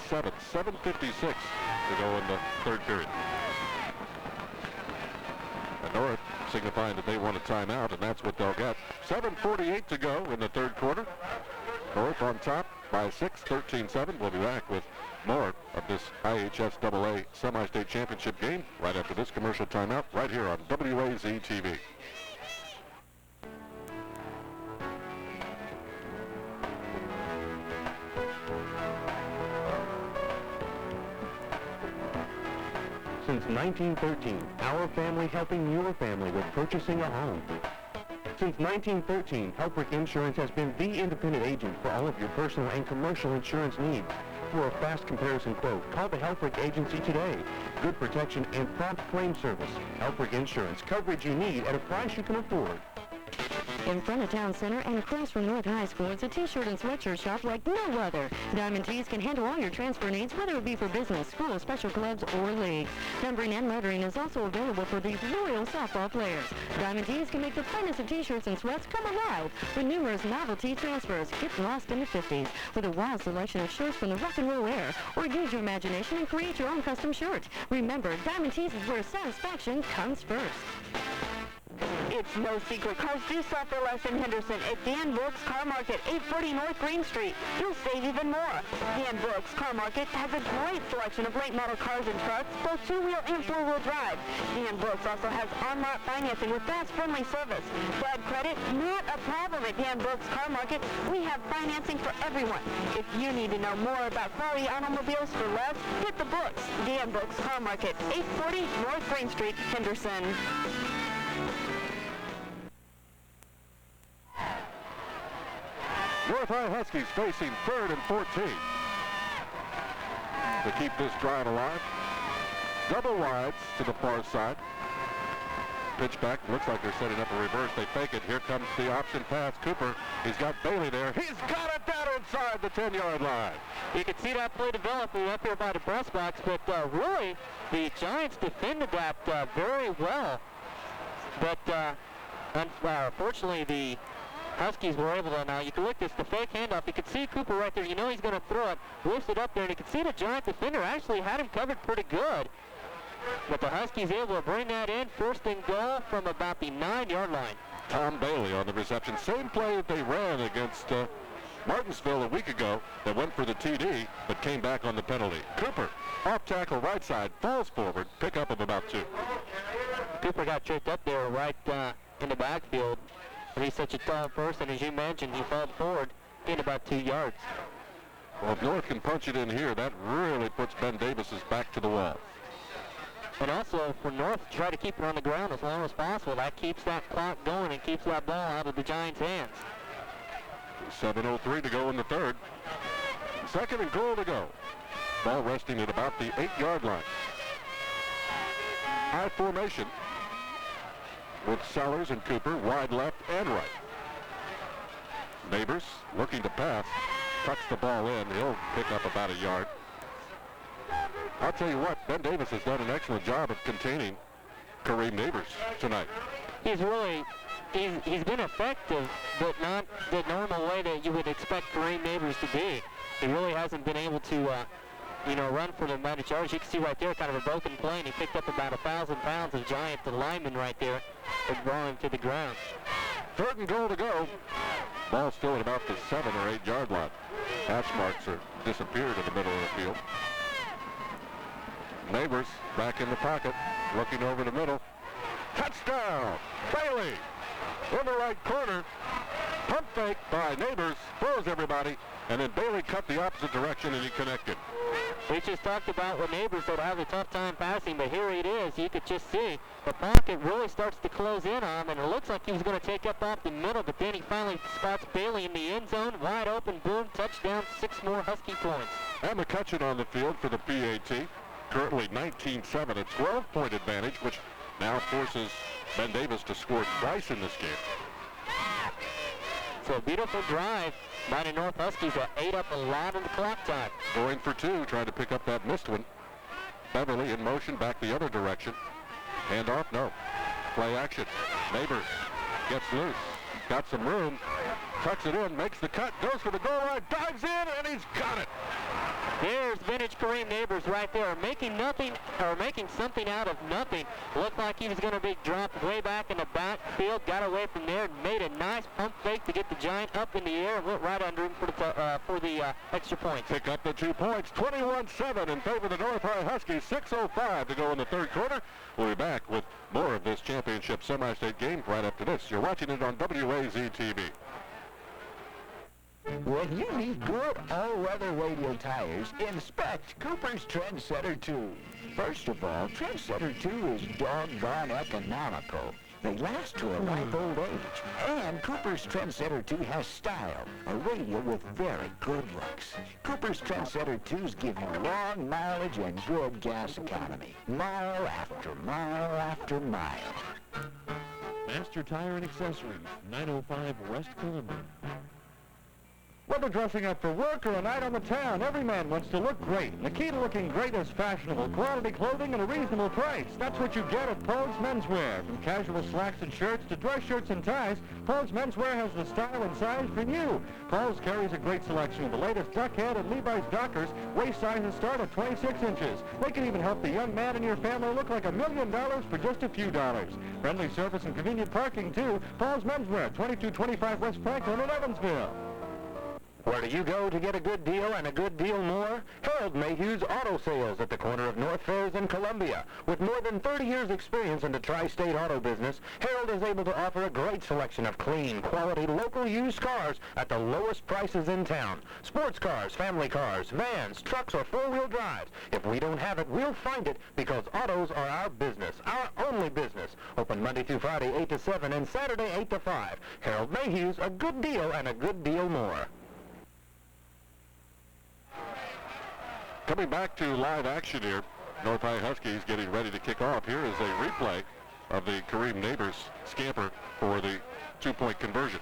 7:56 to go in the 3rd period. And North signifying that they want a timeout, and that's what they'll get. 7:48 to go in the 3rd quarter. North on top by 6, 13-7. We'll be back with more of this IHSAA Semi-State Championship game right after this commercial timeout right here on WAZ-TV. Since 1913, our family helping your family with purchasing a home. Since 1913, Helfrich Insurance has been the independent agent for all of your personal and commercial insurance needs. For a fast comparison quote, call the Helfrich Agency today. Good protection and prompt claim service. Helfrich Insurance, coverage you need at a price you can afford. In front of Town Center and across from North High School, it's a t-shirt and sweatshirt shop like no other. Diamond Tees can handle all your transfer needs, whether it be for business, school, special clubs, or leagues. Numbering and lettering is also available for these loyal softball players. Diamond Tees can make the finest of t-shirts and sweats come alive with numerous novelty transfers. Get lost in the 50s with a wild selection of shirts from the rock and roll era, or use your imagination and create your own custom shirt. Remember, Diamond Tees is where satisfaction comes first. It's no secret. Cars do sell for less in Henderson. At Dan Brooks Car Market, 840 North Green Street. You'll save even more. Dan Brooks Car Market has a great selection of late model cars and trucks, both two-wheel and four-wheel drive. Dan Brooks also has on-lot financing with fast, friendly service. Bad credit? Not a problem at Dan Brooks Car Market. We have financing for everyone. If you need to know more about quality automobiles for less, hit the books. Dan Brooks Car Market, 840 North Green Street, Henderson. North High Huskies facing 3rd and 14 to keep this drive alive. Double wides to the far side. Pitch back. Looks like they're setting up a reverse. They fake it. Here comes the option pass. Cooper. He's got Bailey there. He's got it down inside the 10-yard line. You can see that play developing up here by the press box, but really, the Giants defended that very well. But unfortunately, the Huskies were able to. Now you can look at this, the fake handoff. You can see Cooper right there. You know he's going to throw it. Lifts it up there, and you can see the Giant defender actually had him covered pretty good. But the Huskies able to bring that in. 1st and goal from about the 9-yard line. Tom Bailey on the reception. Same play that they ran against Martinsville a week ago that went for the TD, but came back on the penalty. Cooper, off tackle right side, falls forward, pickup of about 2. Cooper got tripped up there right in the backfield. And he's such a tall person, as you mentioned, he fell forward, gained about 2 yards. Well, if North can punch it in here, that really puts Ben Davis's back to the wall. And also for North to try to keep it on the ground as long as possible. That keeps that clock going and keeps that ball out of the Giants' hands. 7:03 to go in the 3rd. 2nd and goal to go. Ball resting at about the 8-yard line. High formation with Sellers and Cooper, wide left and right. Neighbors looking to pass, tucks the ball in. He'll pick up about a yard. I'll tell you what, Ben Davis has done an excellent job of containing Kareem Neighbors tonight. He's been effective, but not the normal way that you would expect Kareem Neighbors to be. He really hasn't been able to, run for the amount of yards. You can see right there, kind of a broken play, and he picked up about 1,000 pounds of Giant, the lineman right there, and brought him to the ground. 3rd and goal to go. Ball still at about the 7 or 8 yard line. Hash marks are disappeared in the middle of the field. Neighbors back in the pocket, looking over the middle. Touchdown! Bailey in the right corner. Pump fake by Neighbors, throws everybody, and then Bailey cut the opposite direction and he connected. We just talked about what Neighbors would have a tough time passing, but here it is. You could just see the pocket really starts to close in on him, and it looks like he was going to take up off the middle, but then he finally spots Bailey in the end zone, wide open, boom, touchdown, 6 more Husky points. And McCutcheon on the field for the PAT. Currently 19-7, a 12-point advantage, which now forces Ben Davis to score twice in this game. So a beautiful drive by the North Huskies that ate up a lot of the clock time. Going for 2, trying to pick up that missed one. Beverly in motion back the other direction. Hand off, no. Play action. Neighbors gets loose. Got some room. Tucks it in, makes the cut, goes for the goal line, dives in, and he's got it. There's vintage Kareem Neighbors right there, making something out of nothing. Looked like he was going to be dropped way back in the backfield, got away from there, and made a nice pump fake to get the Giant up in the air and went right under him for the extra point. Pick up the 2 points, 21-7 in favor of the North High Huskies, 6:05 to go in the 3rd quarter. We'll be back with more of this championship semi-state game right after this. You're watching it on WAZ-TV. When you need good all-weather radial tires, inspect Cooper's Trendsetter 2. First of all, Trendsetter 2 is doggone economical. They last to a ripe old age. And Cooper's Trendsetter 2 has style, a radial with very good looks. Cooper's Trendsetter 2s give you long mileage and good gas economy. Mile after mile after mile. Master Tire and Accessories, 905 West Columbia. Whether dressing up for work or a night on the town, every man wants to look great. And the key to looking great is fashionable, quality clothing at a reasonable price. That's what you get at Paul's Menswear. From casual slacks and shirts to dress shirts and ties, Paul's Menswear has the style and size for you. Paul's carries a great selection of the latest Duckhead and Levi's Dockers. Waist sizes start at 26 inches. They can even help the young man in your family look like $1 million for just a few dollars. Friendly service and convenient parking, too. Paul's Menswear, 2225 West Franklin in Evansville. Where do you go to get a good deal and a good deal more? Harold Mayhew's Auto Sales at the corner of North Fairs and Columbia. With more than 30 years' experience in the tri-state auto business, Harold is able to offer a great selection of clean, quality, local used cars at the lowest prices in town. Sports cars, family cars, vans, trucks, or four-wheel drives. If we don't have it, we'll find it, because autos are our business, our only business. Open Monday through Friday, 8 to 7, and Saturday, 8 to 5. Harold Mayhew's, a good deal and a good deal more. Coming back to live action here, North High Huskies getting ready to kick off. Here is a replay of the Kareem Neighbors scamper for the two-point conversion.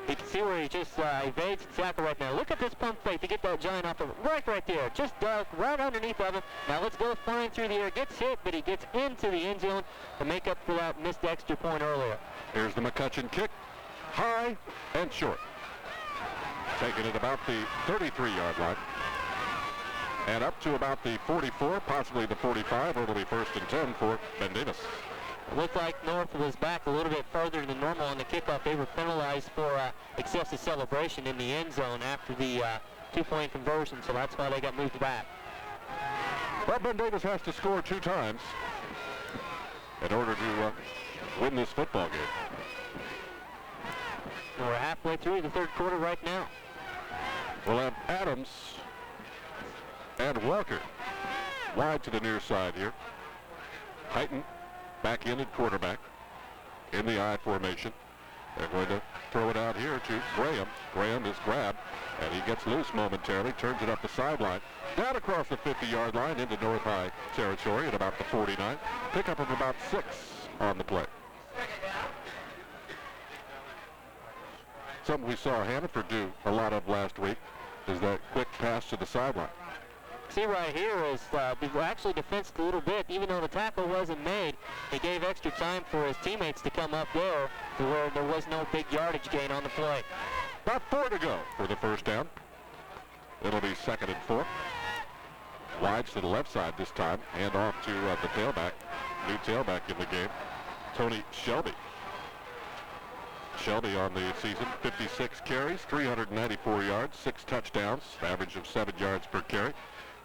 You can see where he just evades the tackle right now. Look at this pump fake to get that giant off of right there. Just dug right underneath of him. Now let's go flying through the air. Gets hit, but he gets into the end zone to make up for that missed extra point earlier. Here's the McCutcheon kick. High and short. Taking it about the 33-yard line. And up to about the 44, possibly the 45. It'll be 1st and 10 for Ben Davis. It looked like North was back a little bit further than normal on the kickoff. They were penalized for excessive celebration in the end zone after the two-point conversion, so that's why they got moved back. Well, Ben Davis has to score 2 times in order to win this football game. We're halfway through the third quarter right now. We'll have Adams and Walker wide to the near side here. Heighton back in at quarterback in the I formation. They're going to throw it out here to Graham. Graham is grabbed, and he gets loose momentarily, turns it up the sideline, down across the 50-yard line into North High territory at about the 49. Pickup of about 6 on the play. Something we saw Hannaford do a lot of last week is that quick pass to the sideline. See right here is actually defensed a little bit. Even though the tackle wasn't made, they gave extra time for his teammates to come up there to where there was no big yardage gain on the play. About 4 to go for the first down. It'll be 2nd and 4. Wides to the left side this time, and off to the tailback. New tailback in the game, Tony Shelby. Shelby on the season, 56 carries, 394 yards, 6 touchdowns, average of 7 yards per carry.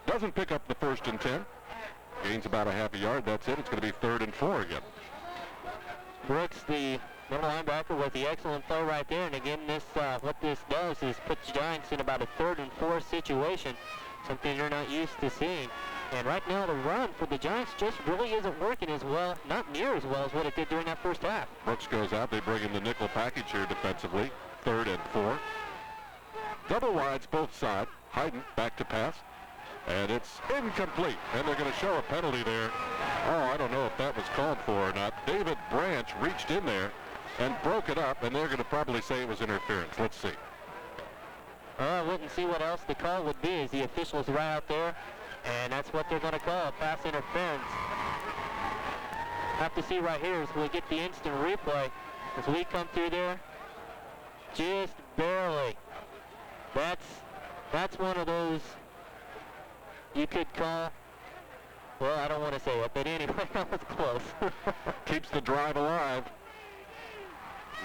Doesn't pick up the 1st and 10. Gains about a half a yard. That's it. It's going to be 3rd and 4 again. Brooks, the middle linebacker, with the excellent throw right there. And again, this what this does is puts Giants in about a 3rd and 4 situation, something you're not used to seeing. And right now, the run for the Giants just really isn't working as well, not near as well as what it did during that first half. Brooks goes out. They bring in the nickel package here defensively. 3rd and 4. Double wides both sides. Hayden back to pass. And it's incomplete. And they're going to show a penalty there. Oh, I don't know if that was called for or not. David Branch reached in there and broke it up, and they're going to probably say it was interference. Let's see. I wouldn't see what else the call would be, as the officials right out there. And that's what they're going to call pass interference. Have to see right here as we get the instant replay. As we come through there, just barely. That's one of those you could call, well, I don't want to say it, but anyway, that was close. Keeps the drive alive.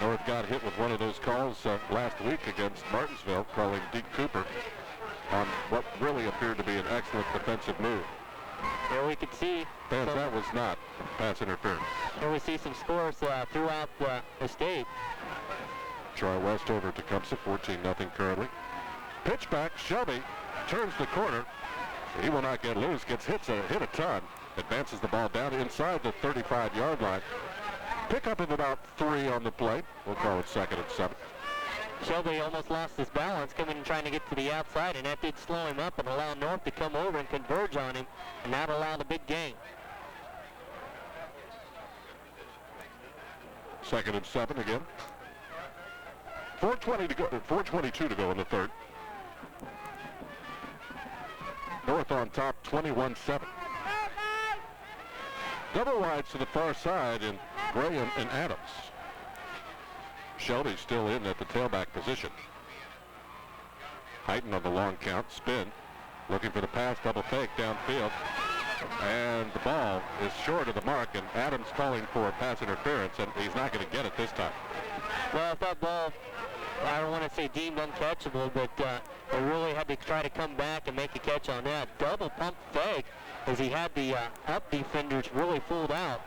North got hit with one of those calls last week against Martinsville, calling Deke Cooper on what really appeared to be an excellent defensive move. There we could see. Fans, that was not pass interference. Here we see some scores throughout the state. Troy West over to Tecumseh, 14-0 currently. Pitch back, Shelby turns the corner. He will not get loose, gets hit a ton. Advances the ball down inside the 35-yard line. Pickup of about 3 on the play. We'll call it 2nd and 7. Shelby almost lost his balance coming and trying to get to the outside, and that did slow him up and allow North to come over and converge on him, and that allowed a big gain. 2nd and 7 again. 4:22 to go in the third. North on top, 21-7. Double wides to the far side in Graham and Adams. Shelby's still in at the tailback position. Heighten on the long count, spin, looking for the pass, double fake downfield. And the ball is short of the mark, and Adams calling for pass interference, and he's not going to get it this time. Well, if that ball, I don't want to say deemed uncatchable, but they really had to try to come back and make a catch on that. Double pump fake as he had the up defenders really fooled out.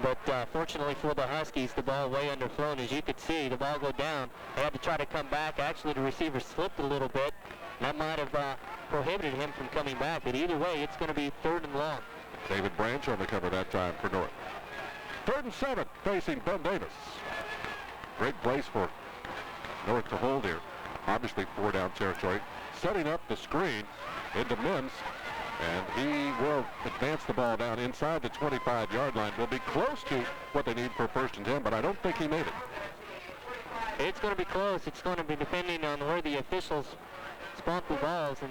But fortunately for the Huskies, the ball way underthrown. As you could see, the ball go down. They had to try to come back. Actually, the receiver slipped a little bit. That might have prohibited him from coming back. But either way, it's going to be 3rd and long. David Branch on the cover that time for North. 3rd and 7 facing Ben Davis. Great place for North to hold here. Obviously 4-down territory. Setting up the screen into Mims. And he will advance the ball down inside the 25-yard line. Will be close to what they need for 1st and 10, but I don't think he made it. It's going to be close. It's going to be depending on where the officials spot the balls, and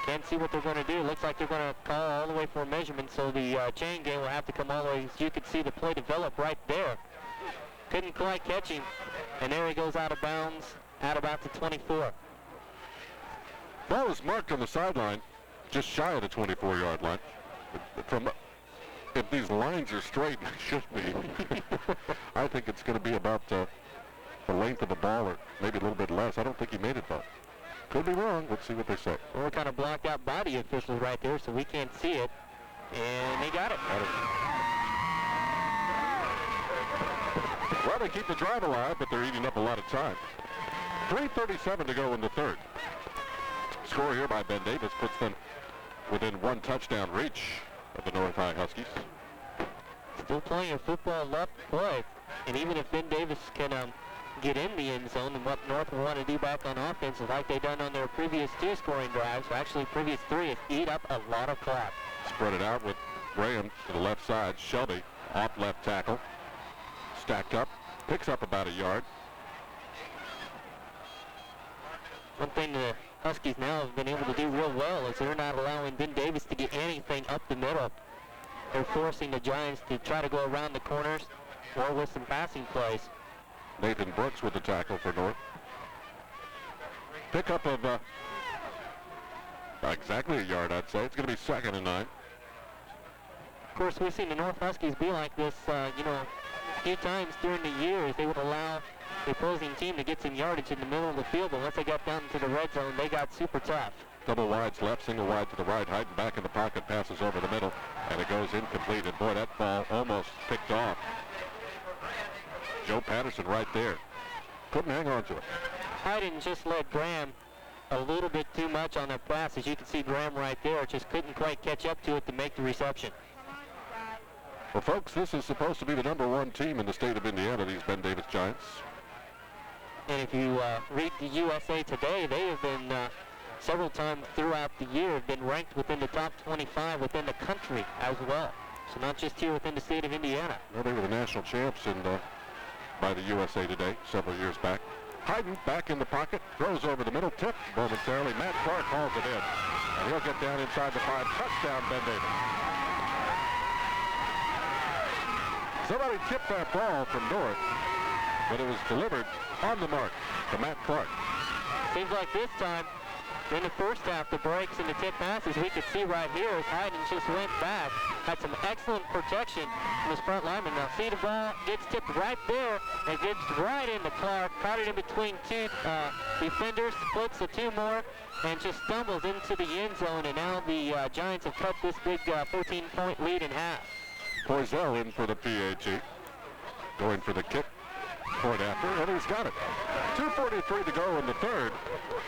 can't see what they're going to do. Looks like they're going to call all the way for a measurement, so the chain game will have to come all the way. As you can see, the play develop right there. Couldn't quite catch him, and there he goes out of bounds at about the 24. Ball is marked on the sideline, just shy of the 24-yard line. If these lines are straight, they should be. I think it's going to be about the length of the ball, or maybe a little bit less. I don't think he made it, though. Could be wrong. Let's see what they say. Well, we're kind of blocked out by the officials right there, so we can't see it. And he got it. Well, they keep the drive alive, but they're eating up a lot of time. 3:37 to go in the third. Score here by Ben Davis puts them within 1 touchdown reach of the North High Huskies. Still playing a football left play, and even if Ben Davis can get in the end zone, and what North will want to do back on offense is like they done on their previous 2 scoring drives, or actually previous 3, is eat up a lot of clock. Spread it out with Graham to the left side. Shelby off left tackle. Stacked up, picks up about a yard. One thing the Huskies now have been able to do real well is they're not allowing Ben Davis to get anything up the middle. They're forcing the Giants to try to go around the corners or with some passing plays. Nathan Brooks with the tackle for North. Pickup of exactly a yard, I'd say. It's going to be 2nd and 9. Of course, we've seen the North Huskies be like this, a few times during the years. They would allow the opposing team to get some yardage in the middle of the field, but once they got down to the red zone, they got super tough. Double wides left, single wide to the right. Heighten back in the pocket, passes over the middle, and it goes incomplete. And boy, that ball almost picked off. Joe Patterson right there. Couldn't hang on to it. Heighten just led Graham a little bit too much on that pass. As you can see, Graham right there just couldn't quite catch up to it to make the reception. Well, folks, this is supposed to be the #1 team in the state of Indiana, these Ben Davis Giants. And if you read the USA Today, they have been several times throughout the year have been ranked within the top 25 within the country as well. So not just here within the state of Indiana. Well, they were the national champs by the USA Today several years back. Heighten back in the pocket, throws over the middle, tipped momentarily. Matt Clark hauls it in, and he'll get down inside the 5. Touchdown, Ben Davis. Somebody tipped that ball from North, but it was delivered on the mark to Matt Clark. Seems like this time, in the first half, the breaks and the tip passes, we could see right here as Heighten just went back, had some excellent protection from his front lineman. Now see the ball gets tipped right there and gets right into Clark, caught it in between 2 defenders, splits the 2 more, and just stumbles into the end zone, and now the Giants have cut this big 14-point lead in half. Poisel in for the PAT, going for the kick. Point after, and he's got it. 2:43 to go in the third,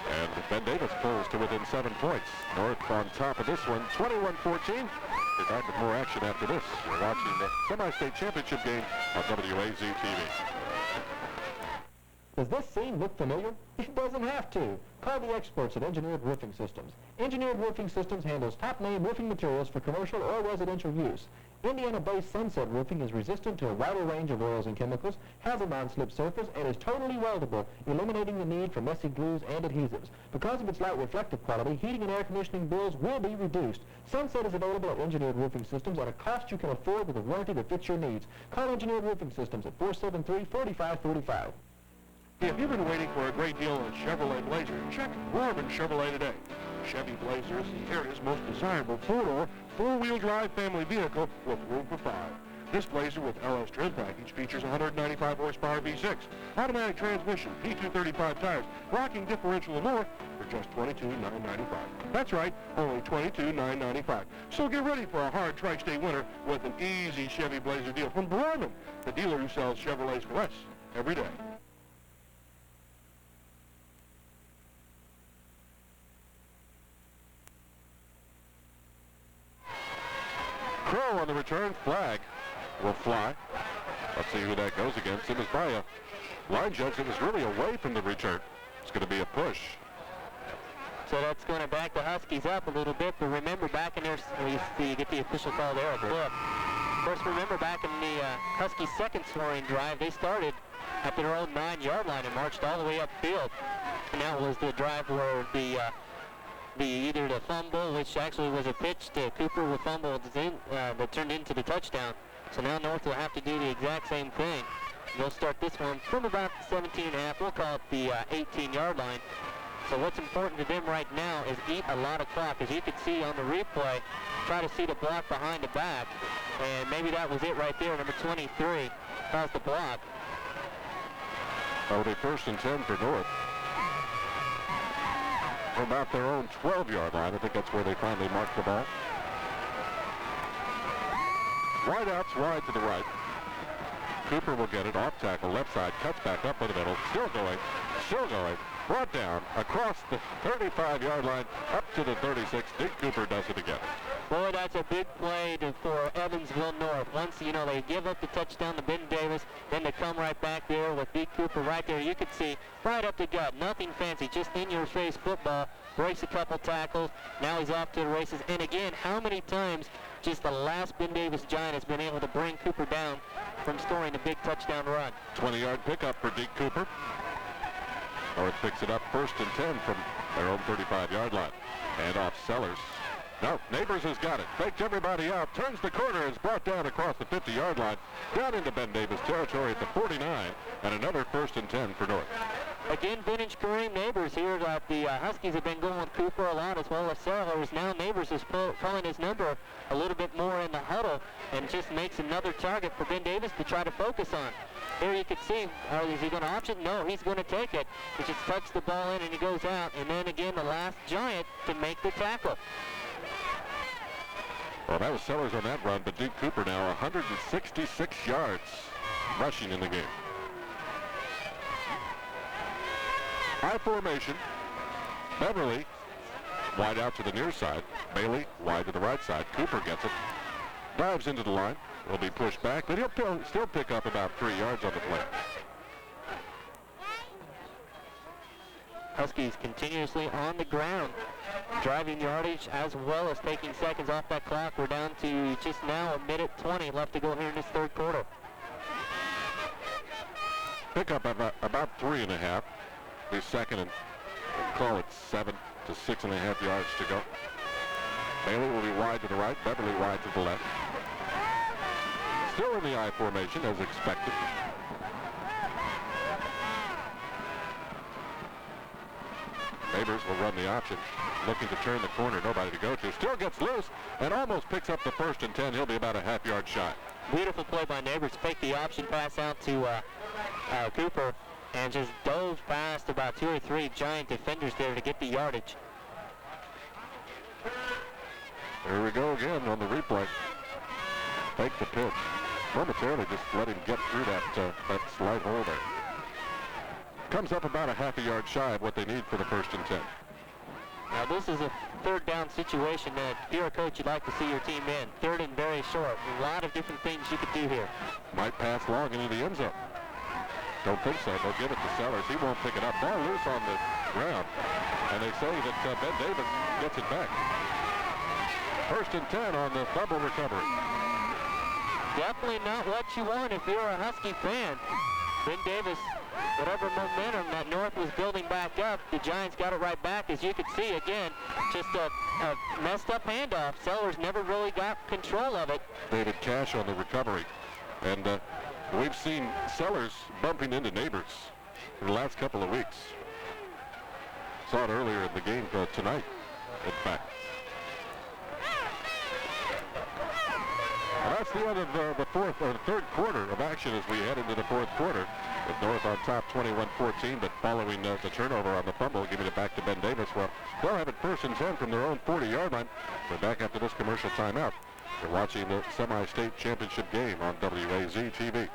and Ben Davis pulls to within 7 points. North on top of this one, 21-14. Be back with more action after this. You're watching the semi-state championship game on WAZ-TV. Does this scene look familiar? It doesn't have to. Call the experts at Engineered Roofing Systems. Engineered Roofing Systems handles top-name roofing materials for commercial or residential use. Indiana-based Sunset Roofing is resistant to a wider range of oils and chemicals, has a non-slip surface, and is totally weldable, eliminating the need for messy glues and adhesives. Because of its light reflective quality, heating and air conditioning bills will be reduced. Sunset is available at Engineered Roofing Systems at a cost you can afford with a warranty that fits your needs. Call Engineered Roofing Systems at 473-4545. If you've been waiting for a great deal on Chevrolet Blazer, check Gorman Chevrolet today. Chevy Blazer is the area's most desirable four-door, four-wheel drive family vehicle with room for five. This Blazer with LS trim package features 195 horsepower V6, automatic transmission, P235 tires, rocking differential and more for just $22,995. That's right, only $22,995. So get ready for a hard Tri-State winter with an easy Chevy Blazer deal from Gorman, the dealer who sells Chevrolets for less every day. Crow on the return. Flag will fly. Let's see who that goes against. It was by a line judge. It was really away from the return. It's going to be a push. So that's going to back the Huskies up a little bit, but remember back in there, you get the official call there, a flip. Of course, remember back in the Huskies' second scoring drive, they started at their own 9-yard line and marched all the way upfield. And that was the drive where either the fumble, which actually was a pitch to Cooper, with fumble that turned into the touchdown. So now North will have to do the exact same thing. They'll start this one from about 17.5. We'll call it the 18-yard line. So what's important to them right now is eat a lot of clock. As you can see on the replay, try to see the block behind the back. And maybe that was it right there. Number 23 caused the block. That'll be 1st and 10 for North. From about their own 12-yard line. I think that's where they finally marked the ball. Wide outs, wide to the right. Cooper will get it off tackle, left side, cuts back up in the middle, still going, brought down across the 35-yard line, up to the 36. Dick Cooper does it again. Boy, that's a big play for Evansville North. Once, they give up the touchdown to Ben Davis, then they come right back there with Dick Cooper right there. You can see right up the gut, nothing fancy, just in-your-face football. Breaks a couple tackles, now he's off to the races. And again, how many times just the last Ben Davis Giant has been able to bring Cooper down from scoring a big touchdown run. 20-yard pickup for Dick Cooper. North picks it up 1st and 10 from their own 35-yard line. And off Sellers. No, Neighbors has got it. Faked everybody out. Turns the corner. Is brought down across the 50-yard line. Down into Ben Davis territory at the 49. And another 1st and 10 for North. Again, vintage Kareem Neighbors here. The Huskies have been going with Cooper a lot, as well as Sellers. Now Neighbors is calling his number a little bit more in the huddle, and just makes another target for Ben Davis to try to focus on. Here you can see, is he going to option? No, he's going to take it. He just tucks the ball in and he goes out. And then again, the last Giant to make the tackle. Well, that was Sellers on that run, but Duke Cooper now 166 yards rushing in the game. High formation. Beverly wide out to the near side. Bailey wide to the right side. Cooper gets it. Dives into the line. Will be pushed back, but he'll still pick up about 3 yards on the play. Huskies continuously on the ground, driving yardage as well as taking seconds off that clock. We're down to just now a minute 20 left to go here in this third quarter. Pick up about 3.5. The second and call it 7 to 6.5 yards to go. Bailey will be wide to the right, Beverly wide to the left. Still in the I formation as expected. Neighbors will run the option, looking to turn the corner, nobody to go to. Still gets loose and almost picks up the 1st and 10. He'll be about a half-yard shy. Beautiful play by Neighbors. Fake the option pass out to Cooper and just dove past about 2 or 3 Giant defenders there to get the yardage. There we go again on the replay. Fake the pitch. Momentarily just let him get through that slight hole there. Comes up about a half a yard shy of what they need for the 1st and 10. Now this is a third down situation that if you're a coach, you'd like to see your team in. 3rd and very short. A lot of different things you could do here. Might pass long into the end zone. Don't think so. They'll give it to Sellers. He won't pick it up. Ball loose on the ground. And they say that Ben Davis gets it back. 1st and 10 on the fumble recovery. definitely not what you want if you're a Husky fan. Ben Davis, whatever momentum that North was building back up, the Giants got it right back. As you can see, again, just a messed up handoff. Sellers never really got control of it. David Cash on the recovery. And we've seen Sellers bumping into neighbors in the last couple of weeks. Saw it earlier in the game tonight, in fact. Well, that's the end of the third quarter of action as we head into the fourth quarter. With North on top 21-14, but following the turnover on the fumble, giving it back to Ben Davis. Well, they'll have it 1st and 10 from their own 40-yard line. We're back after this commercial timeout. You're watching the semi-state championship game on WAZ-TV.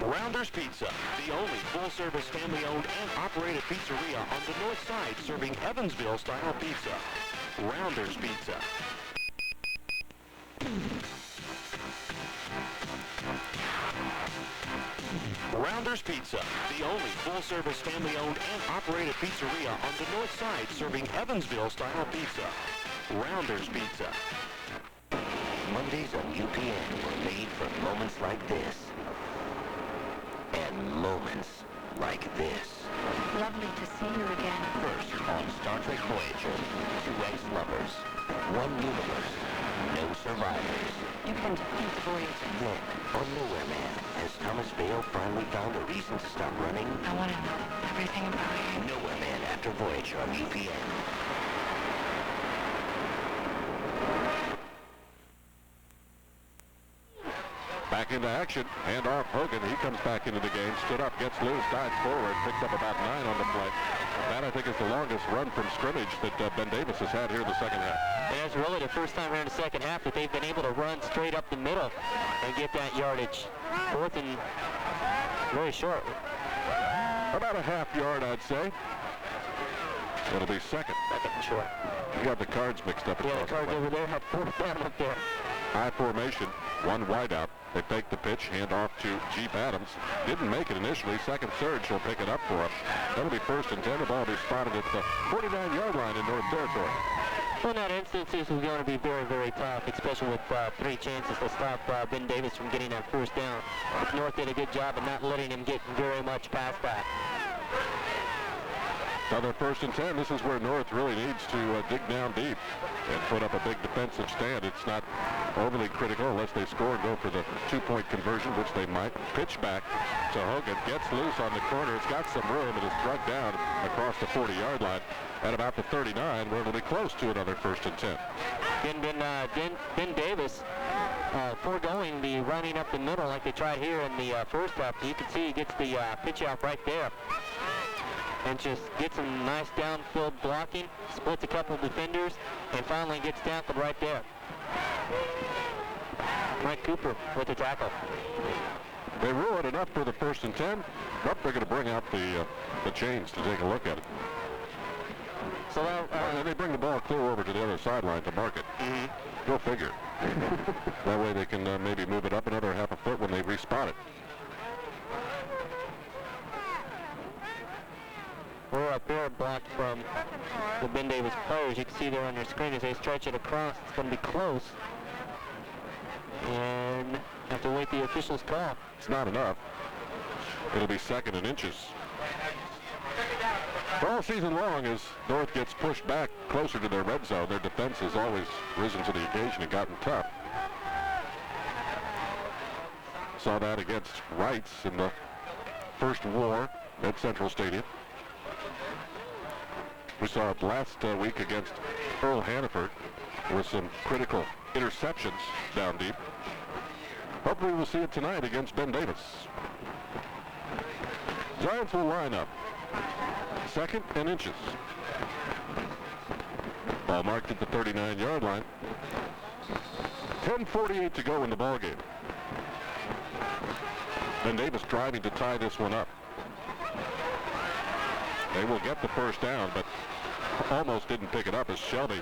Rounders Pizza, the only full-service family-owned and operated pizzeria on the north side serving Evansville-style pizza. Rounders Pizza. Rounders Pizza, the only full-service family-owned and operated pizzeria on the north side serving Evansville-style pizza. Rounders Pizza. Mondays on UPN were made for moments like this. And moments like this. Lovely to see you again. First, on Star Trek Voyager, 2 ex-lovers, 1 universe, no survivors. You can defeat the Voyager. Then, on Nowhere Man, as Thomas Vale finally found a reason to stop running. I want to know everything about you. Nowhere Man after Voyager on UPN. Back into action, hand off Hogan. He comes back into the game, stood up, gets loose, dives forward, picks up about 9 on the play. That, I think, is the longest run from scrimmage that Ben Davis has had here in the second half. And it's really the first time here in the second half that they've been able to run straight up the middle and get that yardage. 4th and very short. About a half yard, I'd say. It'll be second. Short. You got the cards mixed up. Yeah, the cards over there have 4th down up there. High formation, 1 wide out. They fake the pitch, hand off to Jeep Adams. Didn't make it initially. Second surge, she'll pick it up for him. That'll be 1st and 10. The ball will be spotted at the 49-yard line in North Territory. Well, in that instance, this is going to be very, very tough, especially with 3 chances to stop Ben Davis from getting that 1st down. North did a good job of not letting him get very much past that. Another 1st and 10. This is where North really needs to dig down deep and put up a big defensive stand. It's not overly critical unless they score and go for the 2-point conversion, which they might. Pitch back to Hogan. Gets loose on the corner. It's got some room. It is struck down across the 40-yard line at about the 39, where it'll be close to another 1st and 10. Ben Davis foregoing the running up the middle like they tried here in the first half. You can see he gets the pitch out right there. And just gets some nice downfield blocking, splits a couple of defenders, and finally gets tackled right there. Mike Cooper with the tackle. They rule it enough for the 1st and 10. But they're going to bring out the chains to take a look at it. So and they bring the ball clear over to the other sideline to mark it. Go figure. That way they can maybe move it up another half a foot when they respot it. We're up there blocked from the Ben Davis players. You can see there on your screen as they stretch it across. It's going to be close. And have to wait the official's call. It's not enough. It'll be 2nd and inches. All season long, as North gets pushed back closer to their red zone, their defense has always risen to the occasion and gotten tough. Saw that against Wrights in the first war at Central Stadium. We saw it last week against Earl Hannaford with some critical interceptions down deep. Hopefully we'll see it tonight against Ben Davis. Giants will line up. 2nd and inches. Ball marked at the 39-yard line. 10:48 to go in the ball game. Ben Davis driving to tie this one up. They will get the 1st down, but almost didn't pick it up as Shelby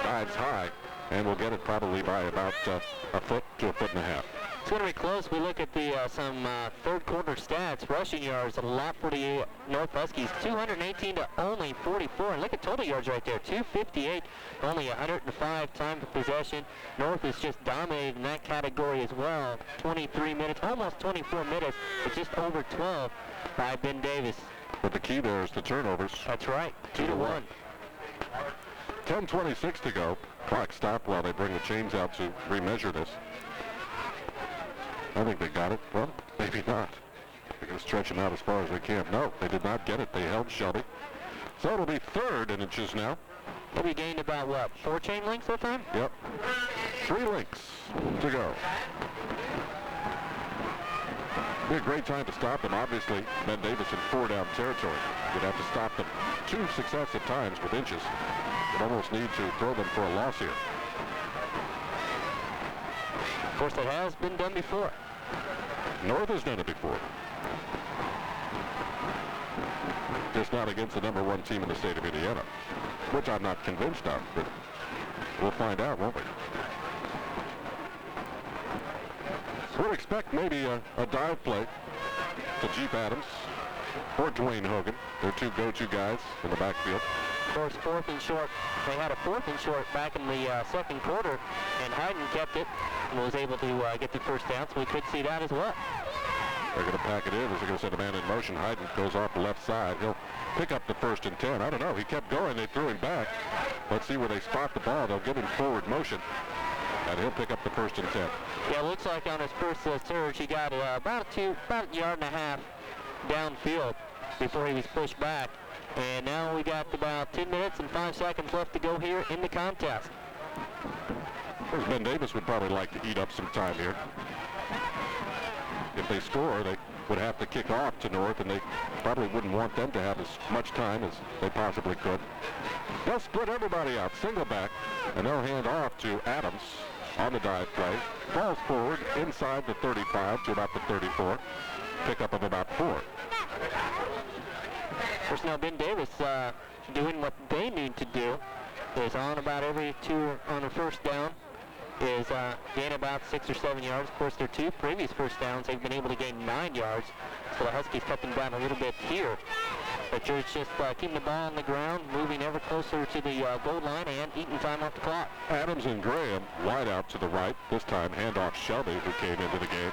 dives high, and will get it probably by about a foot to a foot and a half. It's going to be close. We look at the some third quarter stats. Rushing yards, a lot for the North Huskies, 218 to only 44. And look at total yards right there, 258, only 105 time of possession. North is just dominated in that category as well. 23 minutes, almost 24 minutes, but just over 12 by Ben Davis. But the key there is the turnovers. That's right, 2-1. 10:26 to go. Clock stopped while they bring the chains out to remeasure this. I think they got it. Well, maybe not. They're going to stretch them out as far as they can. No, they did not get it. They held Shelby. So it'll be 3rd and inches now. They'll be gained about, what, 4 chain links that time? Yep. 3 links to go. Be a great time to stop them. Obviously, Ben Davis in 4-down territory. You'd have to stop them 2 successive times with inches. You'd almost need to throw them for a loss here. Of course, that has been done before. North has done it before. Just not against the #1 team in the state of Indiana, which I'm not convinced of, but we'll find out, won't we? We'll expect maybe a dive play to Jeep Adams or Dwayne Hogan. They're 2 go-to guys in the backfield. Of course, 4th and short. They had a 4th and short back in the second quarter, and Hayden kept it and was able to get the first down, so we could see that as well. They're going to pack it in as they're going to send a man in motion. Hayden goes off the left side. He'll pick up the 1st and 10. I don't know. He kept going. They threw him back. Let's see where they spot the ball. They'll give him forward motion, and he'll pick up the 1st and 10. Yeah, it looks like on his first surge, he got about a yard and a half downfield before he was pushed back. And now we got about 10 minutes and 5 seconds left to go here in the contest. Well, Ben Davis would probably like to eat up some time here. If they score, they would have to kick off to North, and they probably wouldn't want them to have as much time as they possibly could. They'll split everybody out, single back, and they'll hand off to Adams on the dive play. Falls forward inside the 35 to about the 34. Pickup of about 4. Of course, now Ben Davis doing what they need to do is on about every 2 on a first down is gain about 6 or 7 yards. Of course, their 2 previous first downs, they've been able to gain 9 yards. So the Huskies cut them down a little bit here. But you're just keeping the ball on the ground, moving ever closer to the goal line and eating time off the clock. Adams and Graham wide out to the right. This time handoff Shelby, who came into the game.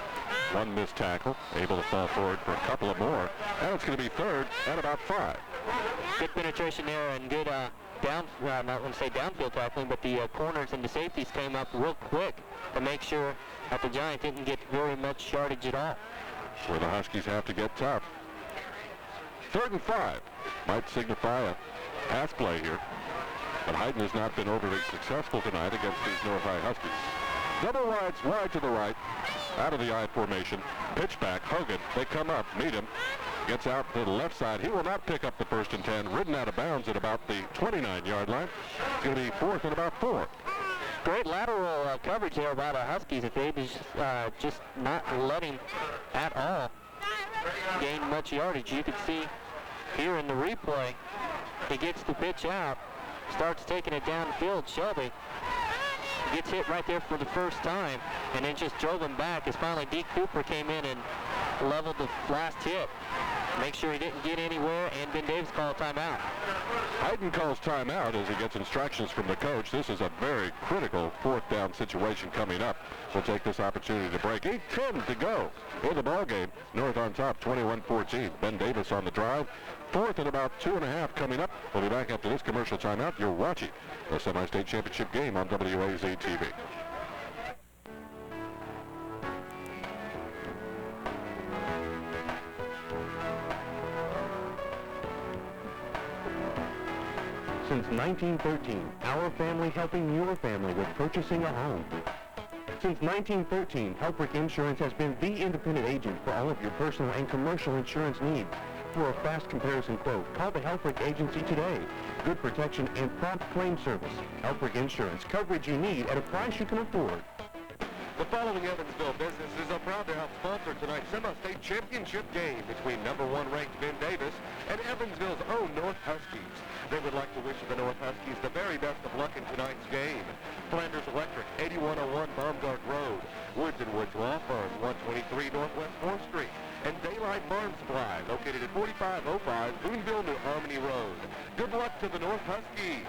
1 missed tackle, able to fall forward for a couple of more. And it's going to be 3rd and about 5. Good penetration there and good not want to say downfield tackling, but the corners and the safeties came up real quick to make sure that the Giants didn't get very much yardage at all. Where the Huskies have to get tough. 3rd and 5 might signify a pass play here. But Hayden has not been overly successful tonight against these North High Huskies. Double wides, wide to the right, out of the I formation. Pitch back, Hogan, they come up, meet him. Gets out to the left side. He will not pick up the 1st and 10. Ridden out of bounds at about the 29-yard line. It's going to be 4th and about 4. Great lateral coverage there by the Huskies. If they just not letting at all gain much yardage. You can see here in the replay, he gets the pitch out, starts taking it downfield. Shelby gets hit right there for the first time, and then just drove him back as finally D. Cooper came in and leveled the last hit. Make sure he didn't get anywhere, and Ben Davis called timeout. Hayden calls timeout as he gets instructions from the coach. This is a very critical 4th down situation coming up. We'll take this opportunity to break. 8:10 to go in the ball game. North on top, 21-14. Ben Davis on the drive. 4th and about 2.5 coming up. We'll be back after this commercial timeout. You're watching the semi-state championship game on WAZ-TV. Since 1913, our family helping your family with purchasing a home. Since 1913, Helfrich Insurance has been the independent agent for all of your personal and commercial insurance needs. For a fast comparison quote, call the Helfrich Agency today. Good protection and prompt claim service. Helfrich Insurance, coverage you need at a price you can afford. The following Evansville businesses are proud to help sponsor tonight's semi-state championship game between #1 ranked Ben Davis and Evansville's own North Huskies. They would like to wish the North Huskies the very best of luck in tonight's game. Flanders Electric, 8101 Baumgart Road. Woods & Woods Law Firm, North Huskies.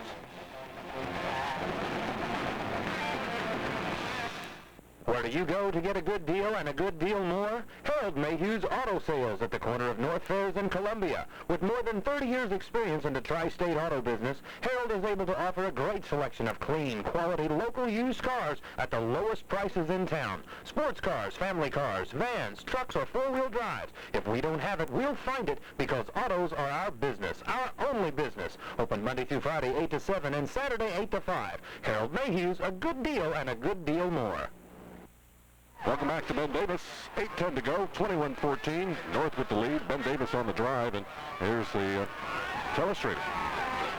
Where do you go to get a good deal and a good deal more? Harold Mayhew's Auto Sales at the corner of North Fairs and Columbia. With more than 30 years experience in the tri-state auto business, Harold is able to offer a great selection of clean, quality, local used cars at the lowest prices in town. Sports cars, family cars, vans, trucks, or four-wheel drives. If we don't have it, we'll find it because autos are our business, our only business. Open Monday through Friday, 8 to 7, and Saturday, 8 to 5. Harold Mayhew's, a good deal and a good deal more. Welcome back to Ben Davis. 8:10 to go, 21-14. North with the lead. Ben Davis on the drive, and here's the telestrator.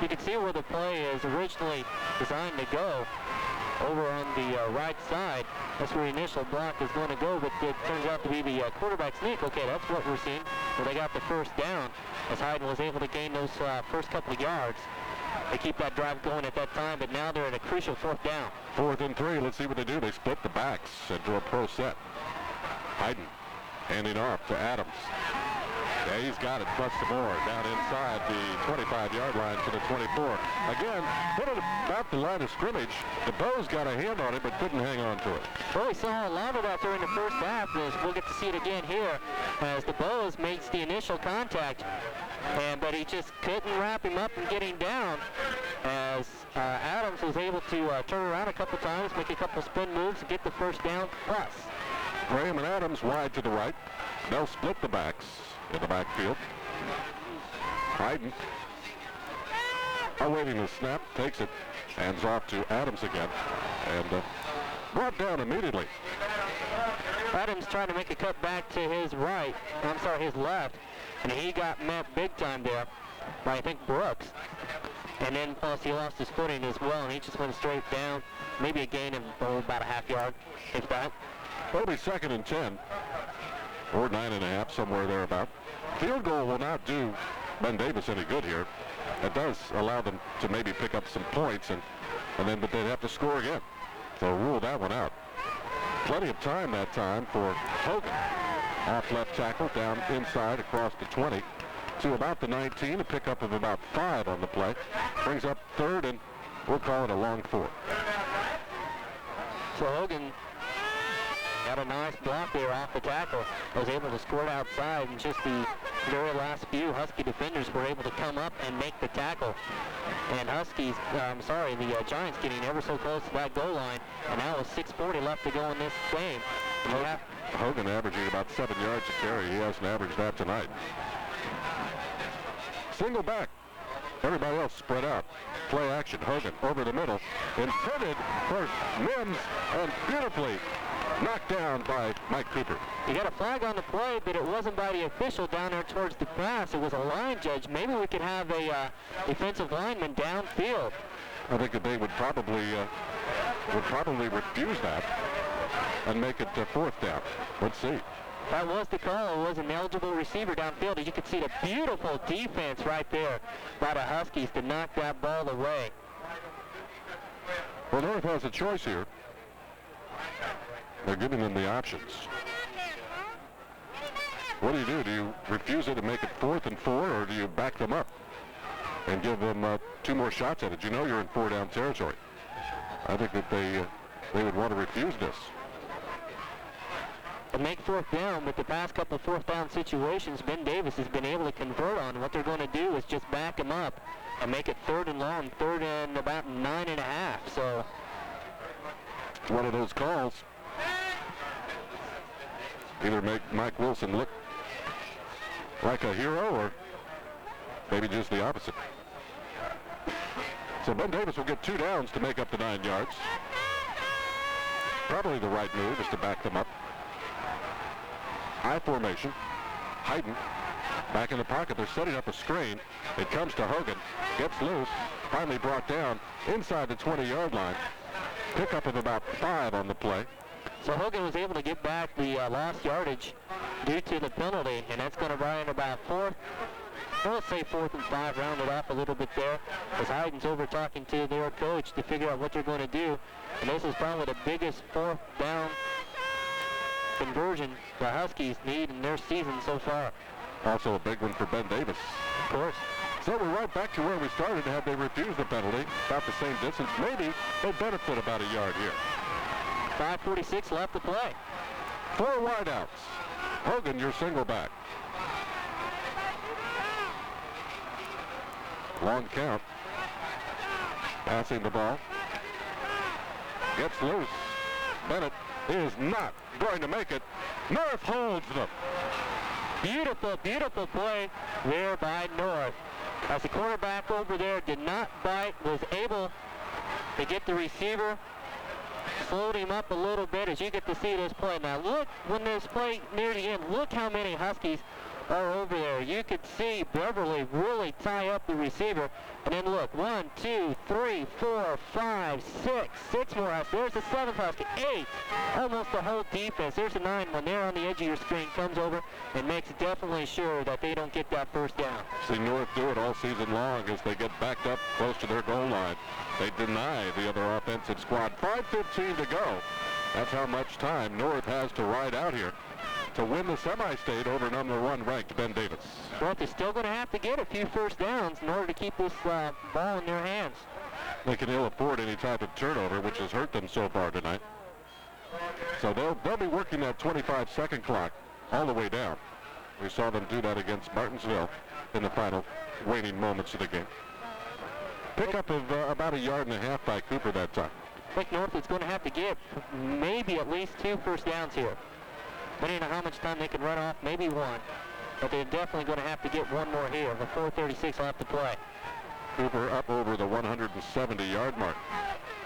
You can see where the play is originally designed to go. Over on the right side, that's where the initial block is going to go, but it turns out to be the quarterback sneak. Okay, that's what we're seeing. Well, they got the first down as Hayden was able to gain those first couple of yards. They keep that drive going at that time, but now they're at a crucial fourth down. 4th and 3. Let's see what they do. They split the backs into a pro set. Hayden handing off to Adams. Yeah, he's got it. Plus some more down inside the 25-yard line to the 24. Again, hit it about the line of scrimmage. The Bows got a hand on it, but couldn't hang on to it. Well, we saw a lot of that during the first half. We'll get to see it again here as the Bows makes the initial contact. But he just couldn't wrap him up and get him down as Adams was able to turn around a couple times, make a couple spin moves, and get the first down plus. Graham and Adams wide to the right. They'll split the backs in the backfield. Hayden awaiting the snap, takes it, hands off to Adams again, and brought down immediately. Adams trying to make a cut back to his right, his left, and he got met big time there by, I think, Brooks. And then plus he lost his footing as well, and he just went straight down, maybe a gain of about a half yard, if that. It'll be 2nd and 10, or 9.5, somewhere thereabout. Field goal will not do Ben Davis any good here. It does allow them to maybe pick up some points, but they'd have to score again. So rule that one out. Plenty of time that time for Hogan. Off left tackle, down inside across the 20 to about the 19, a pickup of about 5 on the play. Brings up 3rd, and we'll call it a long 4. So Hogan got a nice block there off the tackle. Was able to squirt outside, and just the very last few Husky defenders were able to come up and make the tackle. And the Giants getting ever so close to that goal line, and now with 6:40 left to go in this game. Hogan averaging about 7 yards a carry. He hasn't averaged that tonight. Single back. Everybody else spread out. Play action. Hogan over the middle. Intended for Mims, and beautifully knocked down by Mike Cooper. You got a flag on the play, but it wasn't by the official down there towards the pass. It was a line judge. Maybe we could have a defensive lineman downfield. I think that they would probably refuse that and make it 4th down. Let's see. That was the call. It was an eligible receiver downfield. As you can see, the beautiful defense right there by the Huskies to knock that ball away. Well, North has a choice here. They're giving them the options. What do? Do you refuse it and make it 4th and 4, or do you back them up and give them 2 more shots at it? You know you're in 4-down territory. I think that they would want to refuse this. To make 4th down, but the past couple 4th down situations, Ben Davis has been able to convert on. What they're going to do is just back him up and make it 3rd and long, 3rd and about 9.5. So one of those calls either make Mike Wilson look like a hero, or maybe just the opposite. So Ben Davis will get 2 downs to make up the 9 yards. Probably the right move is to back them up. I formation. Hayden back in the pocket. They're setting up a screen. It comes to Hogan. Gets loose. Finally brought down inside the 20-yard line. Pickup of about 5 on the play. So Hogan was able to get back the lost yardage due to the penalty, and that's going to run in about 4th. Well, let's say 4th and 5, rounded off a little bit there, as Hayden's over talking to their coach to figure out what they're going to do. And this is probably the biggest 4th down conversion the Huskies need in their season so far. Also a big one for Ben Davis. Of course. So we're right back to where we started. Had they refused the penalty, about the same distance, maybe they'd benefit about a yard here. 5:46 left to play. 4 wideouts. Hogan, your single back. Long count. Passing the ball. Gets loose. Bennett is not going to make it. North holds them. Beautiful, beautiful play there by North. As the quarterback over there did not bite, was able to get the receiver, slowed him up a little bit as you get to see this play. Now look, when this play near the end, look how many Huskies are over there. You could see Beverly really tie up the receiver. And then look, 1, 2, 3, 4, 5, 6. 6 more Huskies. There's the 7th Husky. 8. Almost the whole defense. There's the 9 when they're on the edge of your screen. Comes over and makes definitely sure that they don't get that first down. See North do it all season long as they get backed up close to their goal line. They deny the other offensive squad. 5:15 to go. That's how much time North has to ride out here to win the semi-state over number 1 ranked Ben Davis. North is still going to have to get a few first downs in order to keep this ball in their hands. They can ill afford any type of turnover, which has hurt them so far tonight. So they'll be working that 25-second clock all the way down. We saw them do that against Martinsville in the final waning moments of the game. Pickup of about 1.5 yards by Cooper that time. I think North is going to have to get maybe at least 2 first downs here. Depending on how much time they can run off, maybe 1. But they're definitely going to have to get 1 more here. The 4:36 left to play. Cooper up over the 170-yard mark.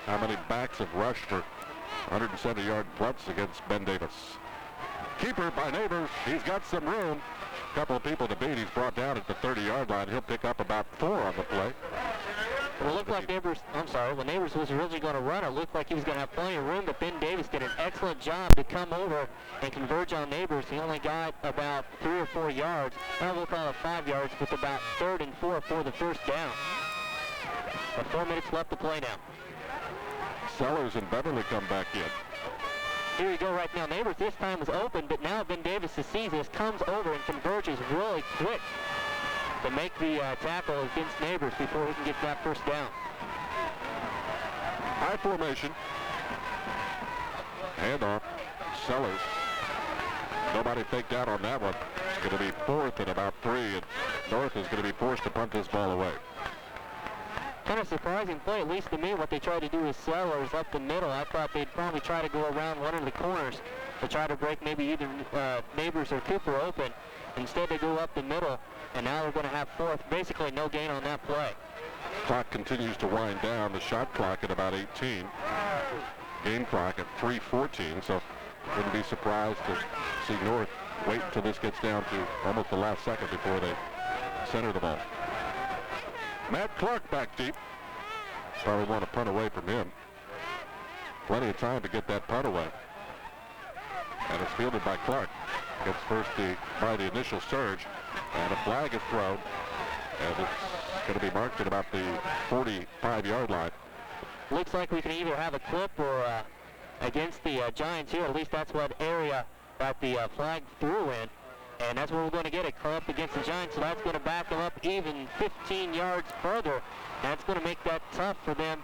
How many backs have rushed for 170-yard punts against Ben Davis? Keeper by Neighbors. He's got some room. A couple of people to beat. He's brought down at the 30-yard line. He'll pick up about 4 on the play. Well, it looked like Neighbors, when Neighbors was originally going to run, it looked like he was going to have plenty of room, but Ben Davis did an excellent job to come over and converge on Neighbors. He only got about 3 or 4 yards. We'll call it 5 yards, with about 3rd and 4 for the first down. 4 minutes left to play now. Sellers and Beverly come back in. Here you go right now. Neighbors this time was open, but now Ben Davis sees this, comes over and converges really quick to make the tackle against Neighbors before he can get that first down. High formation. Handoff. Sellers. Nobody faked out on that one. It's going to be 4th and about 3, and North is going to be forced to punt this ball away. Kind of surprising play, at least to me. What they tried to do with Sellers up the middle. I thought they'd probably try to go around one of the corners to try to break maybe either Neighbors or Cooper open. Instead, they go up the middle, and now they're going to have 4th. Basically, no gain on that play. Clock continues to wind down. The shot clock at about 18. Game clock at 3:14, so wouldn't be surprised to see North wait until this gets down to almost the last second before they center the ball. Matt Clark back deep. Probably want to punt away from him. Plenty of time to get that punt away. And it's fielded by Clark. Gets first by the initial surge. And a flag is thrown. And it's going to be marked at about the 45-yard line. Looks like we can either have a clip or against the Giants here. At least that's what area that the flag threw in. And that's where we're going to get a clip against the Giants. So that's going to back them up even 15 yards further. That's going to make that tough for them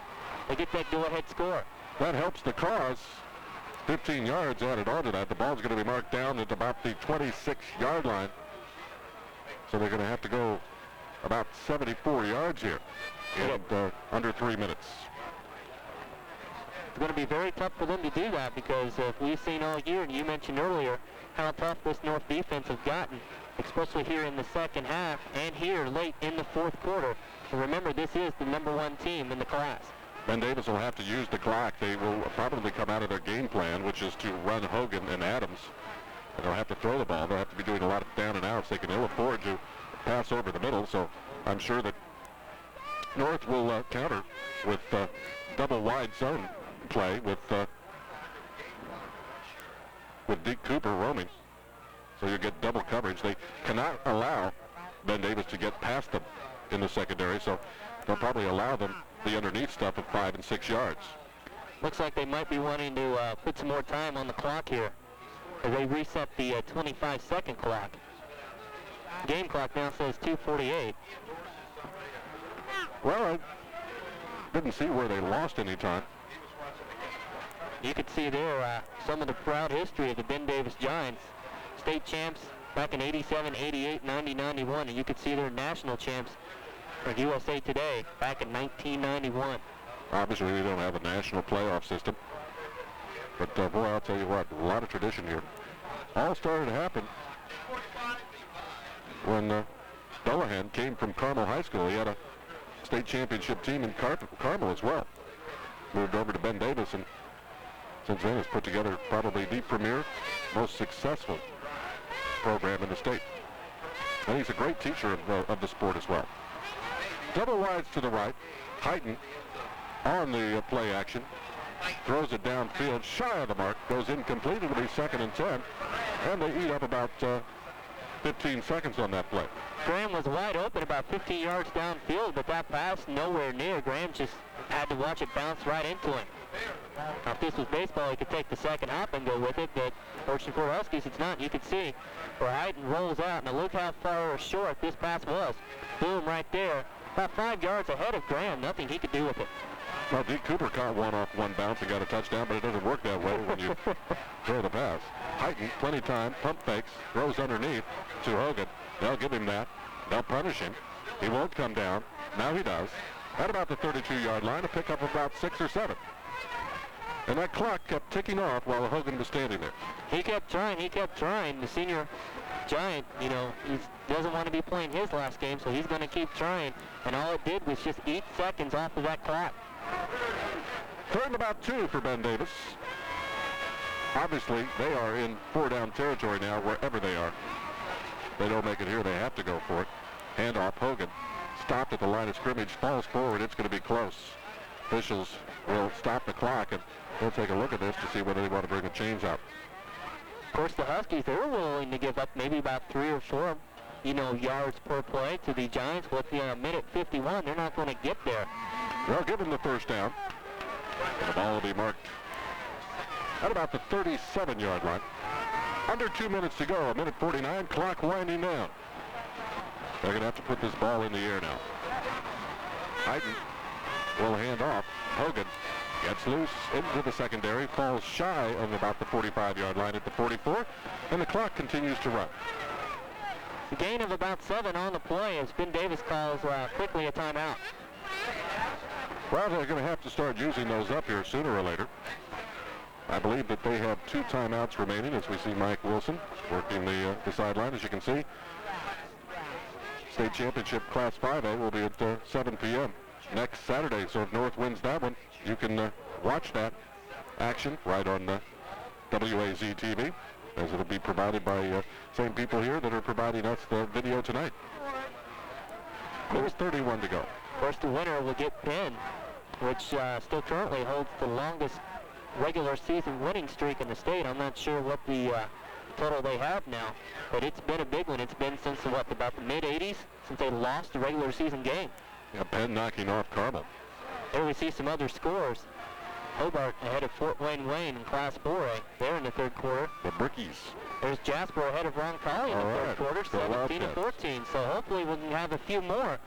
to get that go-ahead score. That helps the cause. 15 yards added on to that. The ball's going to be marked down at about the 26-yard line. So they're going to have to go about 74 yards here in under 3 minutes. It's going to be very tough for them to do that because we've seen all year, and you mentioned earlier, how tough this North defense has gotten, especially here in the second half and here late in the 4th quarter. And remember, this is the number 1 team in the class. Ben Davis will have to use the clock. They will probably come out of their game plan, which is to run Hogan and Adams. And they'll have to throw the ball. They'll have to be doing a lot of down and outs. They can ill afford to pass over the middle, so I'm sure that North will counter with double wide zone play with Deke Cooper roaming. So you get double coverage. They cannot allow Ben Davis to get past them in the secondary, so they'll probably allow them the underneath stuff at 5 and 6 yards. Looks like they might be wanting to put some more time on the clock here as they reset the 25-second clock. Game clock now says 2:48. Well, I didn't see where they lost any time. You can see there some of the proud history of the Ben Davis Giants. State champs back in 87, 88, 90, 91, and you can see they're national champs for USA Today back in 1991. Obviously, we don't have a national playoff system. But, boy, I'll tell you what, a lot of tradition here. All started to happen when Dullahan came from Carmel High School. He had a state championship team in Carmel as well. Moved over to Ben Davis, and since then has put together probably the premier, most successful program in the state. And he's a great teacher of the sport as well. Double wides to the right. Heighton on the play action. Throws it downfield, shy of the mark, goes incomplete. It'll be 2nd and 10. And they eat up about 15 seconds on that play. Graham was wide open about 15 yards downfield, but that pass nowhere near. Graham just had to watch it bounce right into him. Now, if this was baseball, he could take the second hop and go with it, but fortunately for Huskies, it's not. You can see where Heighton rolls out. Now, look how far short this pass was. Boom, right there. About 5 yards ahead of Graham. Nothing he could do with it. Well, Deke Cooper caught one off one bounce and got a touchdown, but it doesn't work that way when you throw the pass. Heighton, plenty of time, pump fakes, throws underneath to Hogan. They'll give him that. They'll punish him. He won't come down. Now he does. At about the 32-yard line, a pickup of about 6 or 7. And that clock kept ticking off while Hogan was standing there. He kept trying. He kept trying. The senior Giant, you know, he doesn't want to be playing his last game, so he's going to keep trying. And all it did was just 8 seconds off of that clock. 3rd and about 2 for Ben Davis. Obviously, they are in 4-down territory now, wherever they are. They don't make it here. They have to go for it. Handoff. Hogan stopped at the line of scrimmage, falls forward. It's going to be close. Officials will stop the clock, and they'll take a look at this to see whether they want to bring the chains out. Of course, the Huskies, they're willing to give up maybe about 3 or 4, yards per play to the Giants. With the minute 51, they're not going to get there. They'll give them the first down. And the ball will be marked at about the 37-yard line. Under 2 minutes to go, a minute 49, clock winding down. They're going to have to put this ball in the air now. Heighton will hand off. Hogan gets loose into the secondary, falls shy of about the 45-yard line at the 44, and the clock continues to run. The gain of about 7 on the play as Ben Davis calls quickly a timeout. Well, they're going to have to start using those up here sooner or later. I believe that they have 2 timeouts remaining as we see Mike Wilson working the sideline, as you can see. State Championship Class 5A will be at 7 p.m. next Saturday, so if North wins that one, you can watch that action right on WAZ-TV, as it'll be provided by same people here that are providing us the video tonight. There's 31 to go. Of course, the winner will get Ben, which still currently holds the longest regular season winning streak in the state. I'm not sure what the total they have now, but it's been a big one. It's been since about the mid-'80s, since they lost a regular season game. Yeah, Penn knocking off Carmel. Here we see some other scores. Hobart ahead of Fort Wayne in Class 4A. They're in the 3rd quarter. The Brickies. There's Jasper ahead of Roncalli in the 3rd quarter, 17-14. So hopefully we can have a few more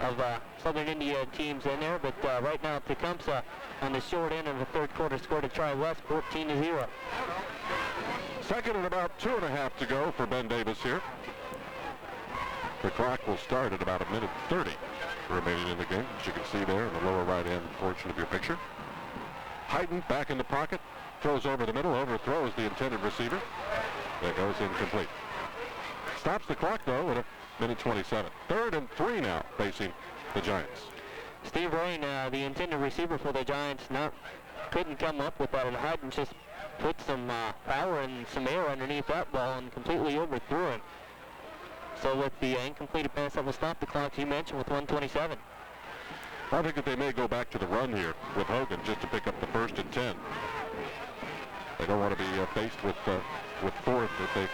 of Southern India teams in there. But right now, Tecumseh on the short end of the 3rd quarter scored a Tri-West 14-0. 2nd and about 2.5 to go for Ben Davis here. The clock will start at about a minute 30 remaining in the game, as you can see there in the lower right-hand portion of your picture. Heighton back in the pocket, throws over the middle, overthrows the intended receiver. That goes incomplete. Stops the clock, though, at a minute 27. 3rd and 3 now facing the Giants. Steve Rain, the intended receiver for the Giants, couldn't come up with that, and Heighton just put some power and some air underneath that ball and completely overthrew him. So with the incompleted pass that will stop the clock, you mentioned, with 1:27. I think that they may go back to the run here with Hogan just to pick up the 1st and 10. They don't want to be faced with 4th if they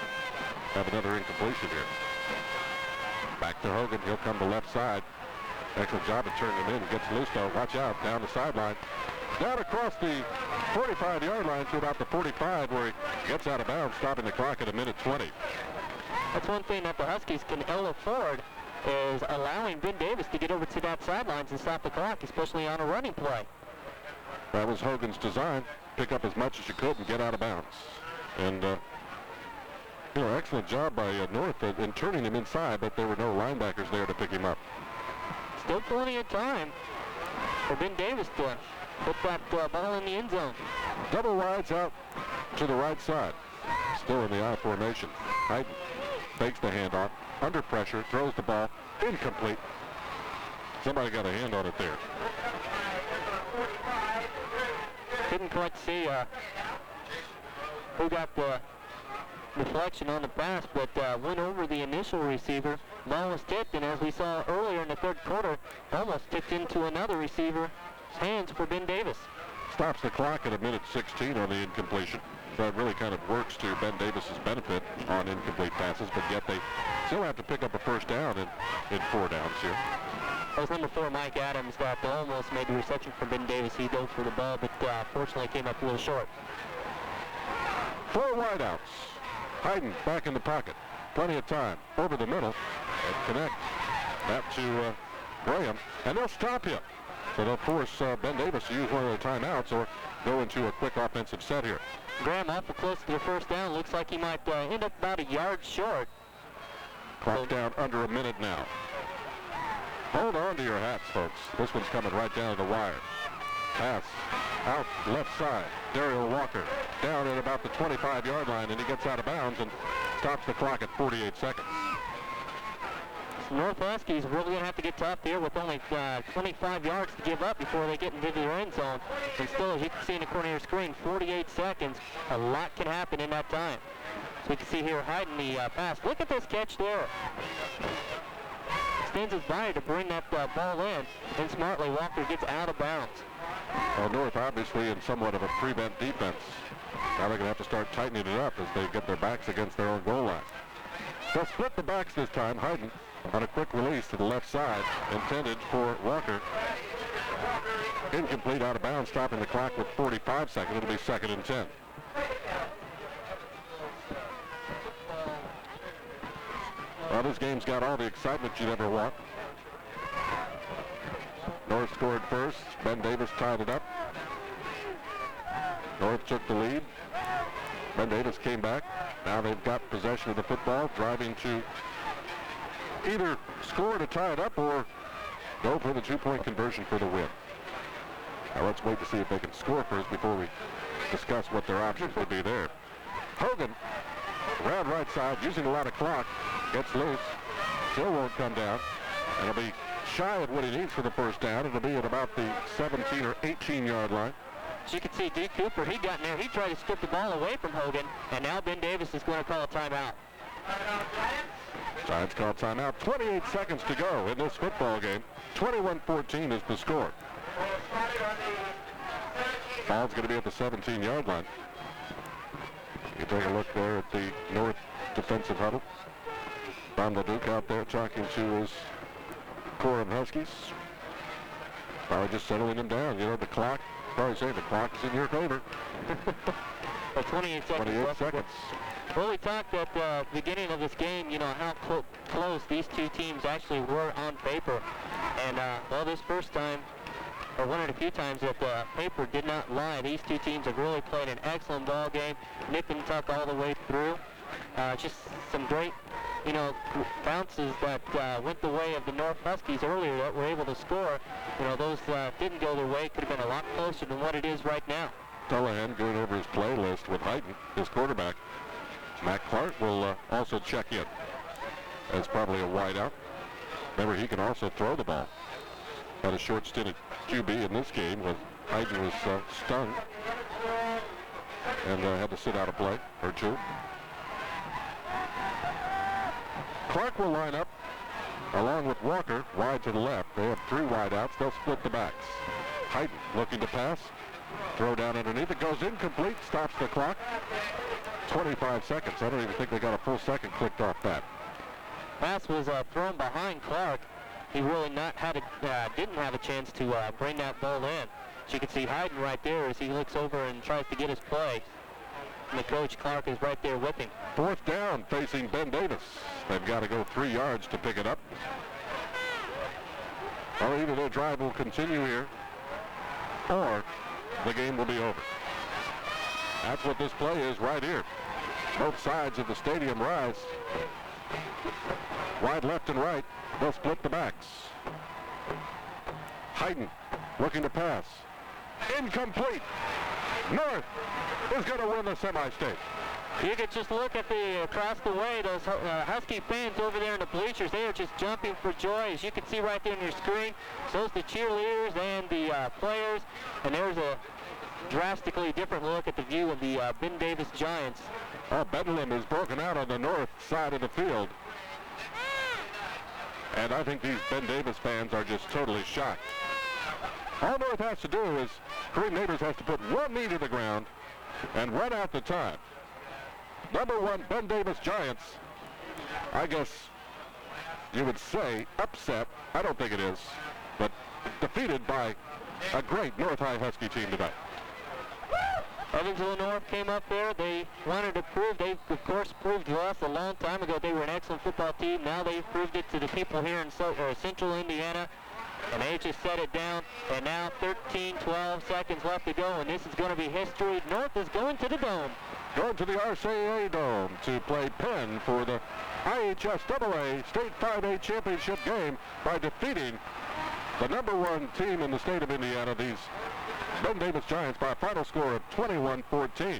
have another incompletion here. Back to Hogan. He'll come to left side. Excellent job of turning him in. Gets loose, though. Watch out. Down the sideline. Down across the 45-yard line to about the 45, where he gets out of bounds, stopping the clock at a minute 20. That's one thing that the Huskies can ill afford is allowing Ben Davis to get over to that sidelines and stop the clock, especially on a running play. That was Hogan's design. Pick up as much as you could and get out of bounds. And, excellent job by North in turning him inside, but there were no linebackers there to pick him up. Still plenty of time for Ben Davis to put that ball in the end zone. Double wides out to the right side. Still in the I formation. Hayden fakes the handoff. Under pressure, throws the ball. Incomplete. Somebody got a hand on it there. Couldn't quite see who got the deflection on the pass, but went over the initial receiver. Ball was tipped, and as we saw earlier in the third quarter, almost tipped into another receiver's hands for Ben Davis. Stops the clock at 1:16 on the incompletion. So it really kind of works to Ben Davis's benefit on incomplete passes, but yet they still have to pick up a first down in 4 downs here. That was number 4, Mike Adams, that almost made the reception for Ben Davis. He dove for the ball, but fortunately came up a little short. 4 wideouts. Hayden back in the pocket. Plenty of time. Over the middle. And connect. That to Graham. And they'll stop him. So they'll force Ben Davis to use one of their timeouts or go into a quick offensive set here. Graham awful close to the first down. Looks like he might end up about a yard short. Clock down under a minute now. Hold on to your hats, folks. This one's coming right down to the wire. Pass out left side. Daryl Walker down at about the 25-yard line, and he gets out of bounds and stops the clock at 48 seconds. North Huskies really going to have to get tough here with only 25 yards to give up before they get into their end zone. And still, as you can see in the corner of your screen, 48 seconds. A lot can happen in that time. So we can see here hiding the pass. Look at this catch there. Extends his body to bring that ball in. And smartly, Walker gets out of bounds. Well, North obviously in somewhat of a prevent defense. Now they're going to have to start tightening it up as they get their backs against their own goal line. They'll split the backs this time. Hayden on a quick release to the left side, intended for Walker. Incomplete, out of bounds, stopping the clock with 45 seconds. It'll be 2nd and 10. Well, this game's got all the excitement you'd ever want. North scored first. Ben Davis tied it up. North took the lead. Ben Davis came back. Now they've got possession of the football, driving to either score to tie it up or go for the 2-point conversion for the win. Now let's wait to see if they can score first before we discuss what their options would be there. Hogan, around right side, using a lot of clock, gets loose, still won't come down, and it'll be shy of what he needs for the first down. It'll be at about the 17 or 18-yard line. As you can see, D. Cooper, he got in there. He tried to strip the ball away from Hogan, and now Ben Davis is going to call a timeout. Giants call timeout. 28 seconds to go in this football game. 21-14 is the score. Ball's going to be at the 17-yard line. You take a look there at the North defensive huddle. Don LeDuc out there talking to his Coram Huskies. Probably just settling them down. You know, the clock, probably saying the clock is in your favor. 28 seconds. 28 seconds. Well, we talked at the beginning of this game, you know, how close these two teams actually were on paper. And, well, this first time, or one of the few times that the paper did not lie, these two teams have really played an excellent ball game, nip and tuck all the way through. Just some great, you know, bounces that went the way of the North Huskies earlier that were able to score. You know, those didn't go their way. Could have been a lot closer than what it is right now. Tullahan going over his play list with Hayden, his quarterback. Matt Clark will also check in as probably a wideout. Remember, he can also throw the ball. Had a short stint at QB in this game when Hayden was stung and had to sit out a play or two. Clark will line up along with Walker wide to the left. They have 3 wideouts. They'll split the backs. Hayden looking to pass. Throw down underneath. It goes incomplete. Stops the clock. 25 seconds. I don't even think they got a full second clicked off that. Pass was thrown behind Clark. He really didn't have a chance to bring that ball in. So you can see Hayden right there as he looks over and tries to get his play. And the coach, Clark, is right there with him. 4th down facing Ben Davis. They've got to go 3 yards to pick it up. Or either their drive will continue here, or the game will be over. That's what this play is right here. Both sides of the stadium rise. Wide left and right. They'll split the backs. Hayden looking to pass. Incomplete. North is going to win the semi-state. You could just look at the across the way, those Husky fans over there in the bleachers. They are just jumping for joy, as you can see right there on your screen. So's the cheerleaders and the players. And there's a drastically different look at the view of the Ben Davis Giants. Bedlam is broken out on the north side of the field. And I think these Ben Davis fans are just totally shocked. All North has to do is, Kareem Neighbors has to put one knee to the ground and run out the time. Number one, Ben Davis Giants. I guess you would say upset. I don't think it is, but defeated by a great North High Husky team tonight. Evansville North came up there. They wanted to prove, they of course proved to us a long time ago they were an excellent football team. Now they've proved it to the people here in Central Indiana. And they just set it down. And now 12 seconds left to go, and this is going to be history. North is going to the Dome. Going to the RCA Dome to play Penn for the IHSAA State 5A Championship game by defeating the number one team in the state of Indiana, these Ben Davis Giants, by a final score of 21-14.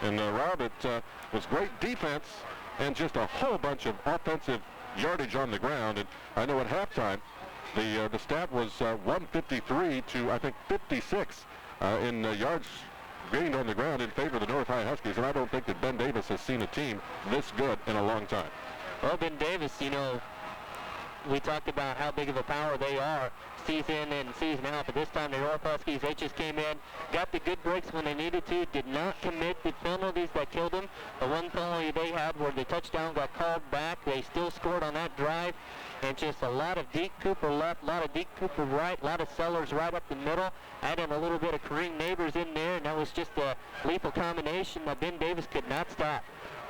And Rob, it was great defense and just a whole bunch of offensive yardage on the ground. And I know at halftime, the stat was 153 to, I think, 56 in yards gained on the ground in favor of the North High Huskies. And I don't think that Ben Davis has seen a team this good in a long time. Well, Ben Davis, you know, we talked about how big of a power they are season in and season out, but this time the North Huskies, they just came in, got the good breaks when they needed to, did not commit the penalties that killed them. The one penalty they had where the touchdown got called back, they still scored on that drive, and just a lot of Deke Cooper left, a lot of Deke Cooper right, a lot of Sellers right up the middle, adding a little bit of Kareem Neighbors in there, and that was just a lethal combination that Ben Davis could not stop.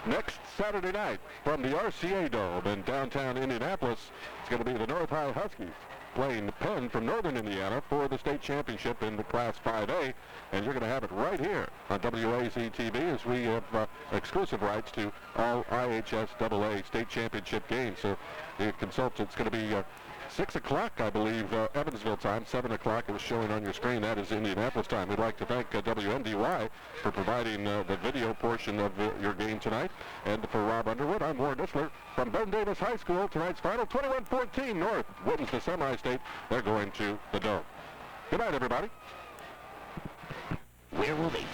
Next Saturday night from the RCA Dome in downtown Indianapolis, it's going to be the North High Huskies playing Penn from Northern Indiana for the state championship in the Class 5A. And you're going to have it right here on WAZ-TV as we have exclusive rights to all IHSAA state championship games. So the consultant's going to be 6 o'clock, I believe, Evansville time, 7 o'clock. It was showing on your screen. That is Indianapolis time. We'd like to thank WMDY for providing the video portion of your game tonight. And for Rob Underwood, I'm Warren Isler from Ben Davis High School. Tonight's final, 21-14. North wins the semi-state. They're going to the Dome. Good night, everybody. Where will they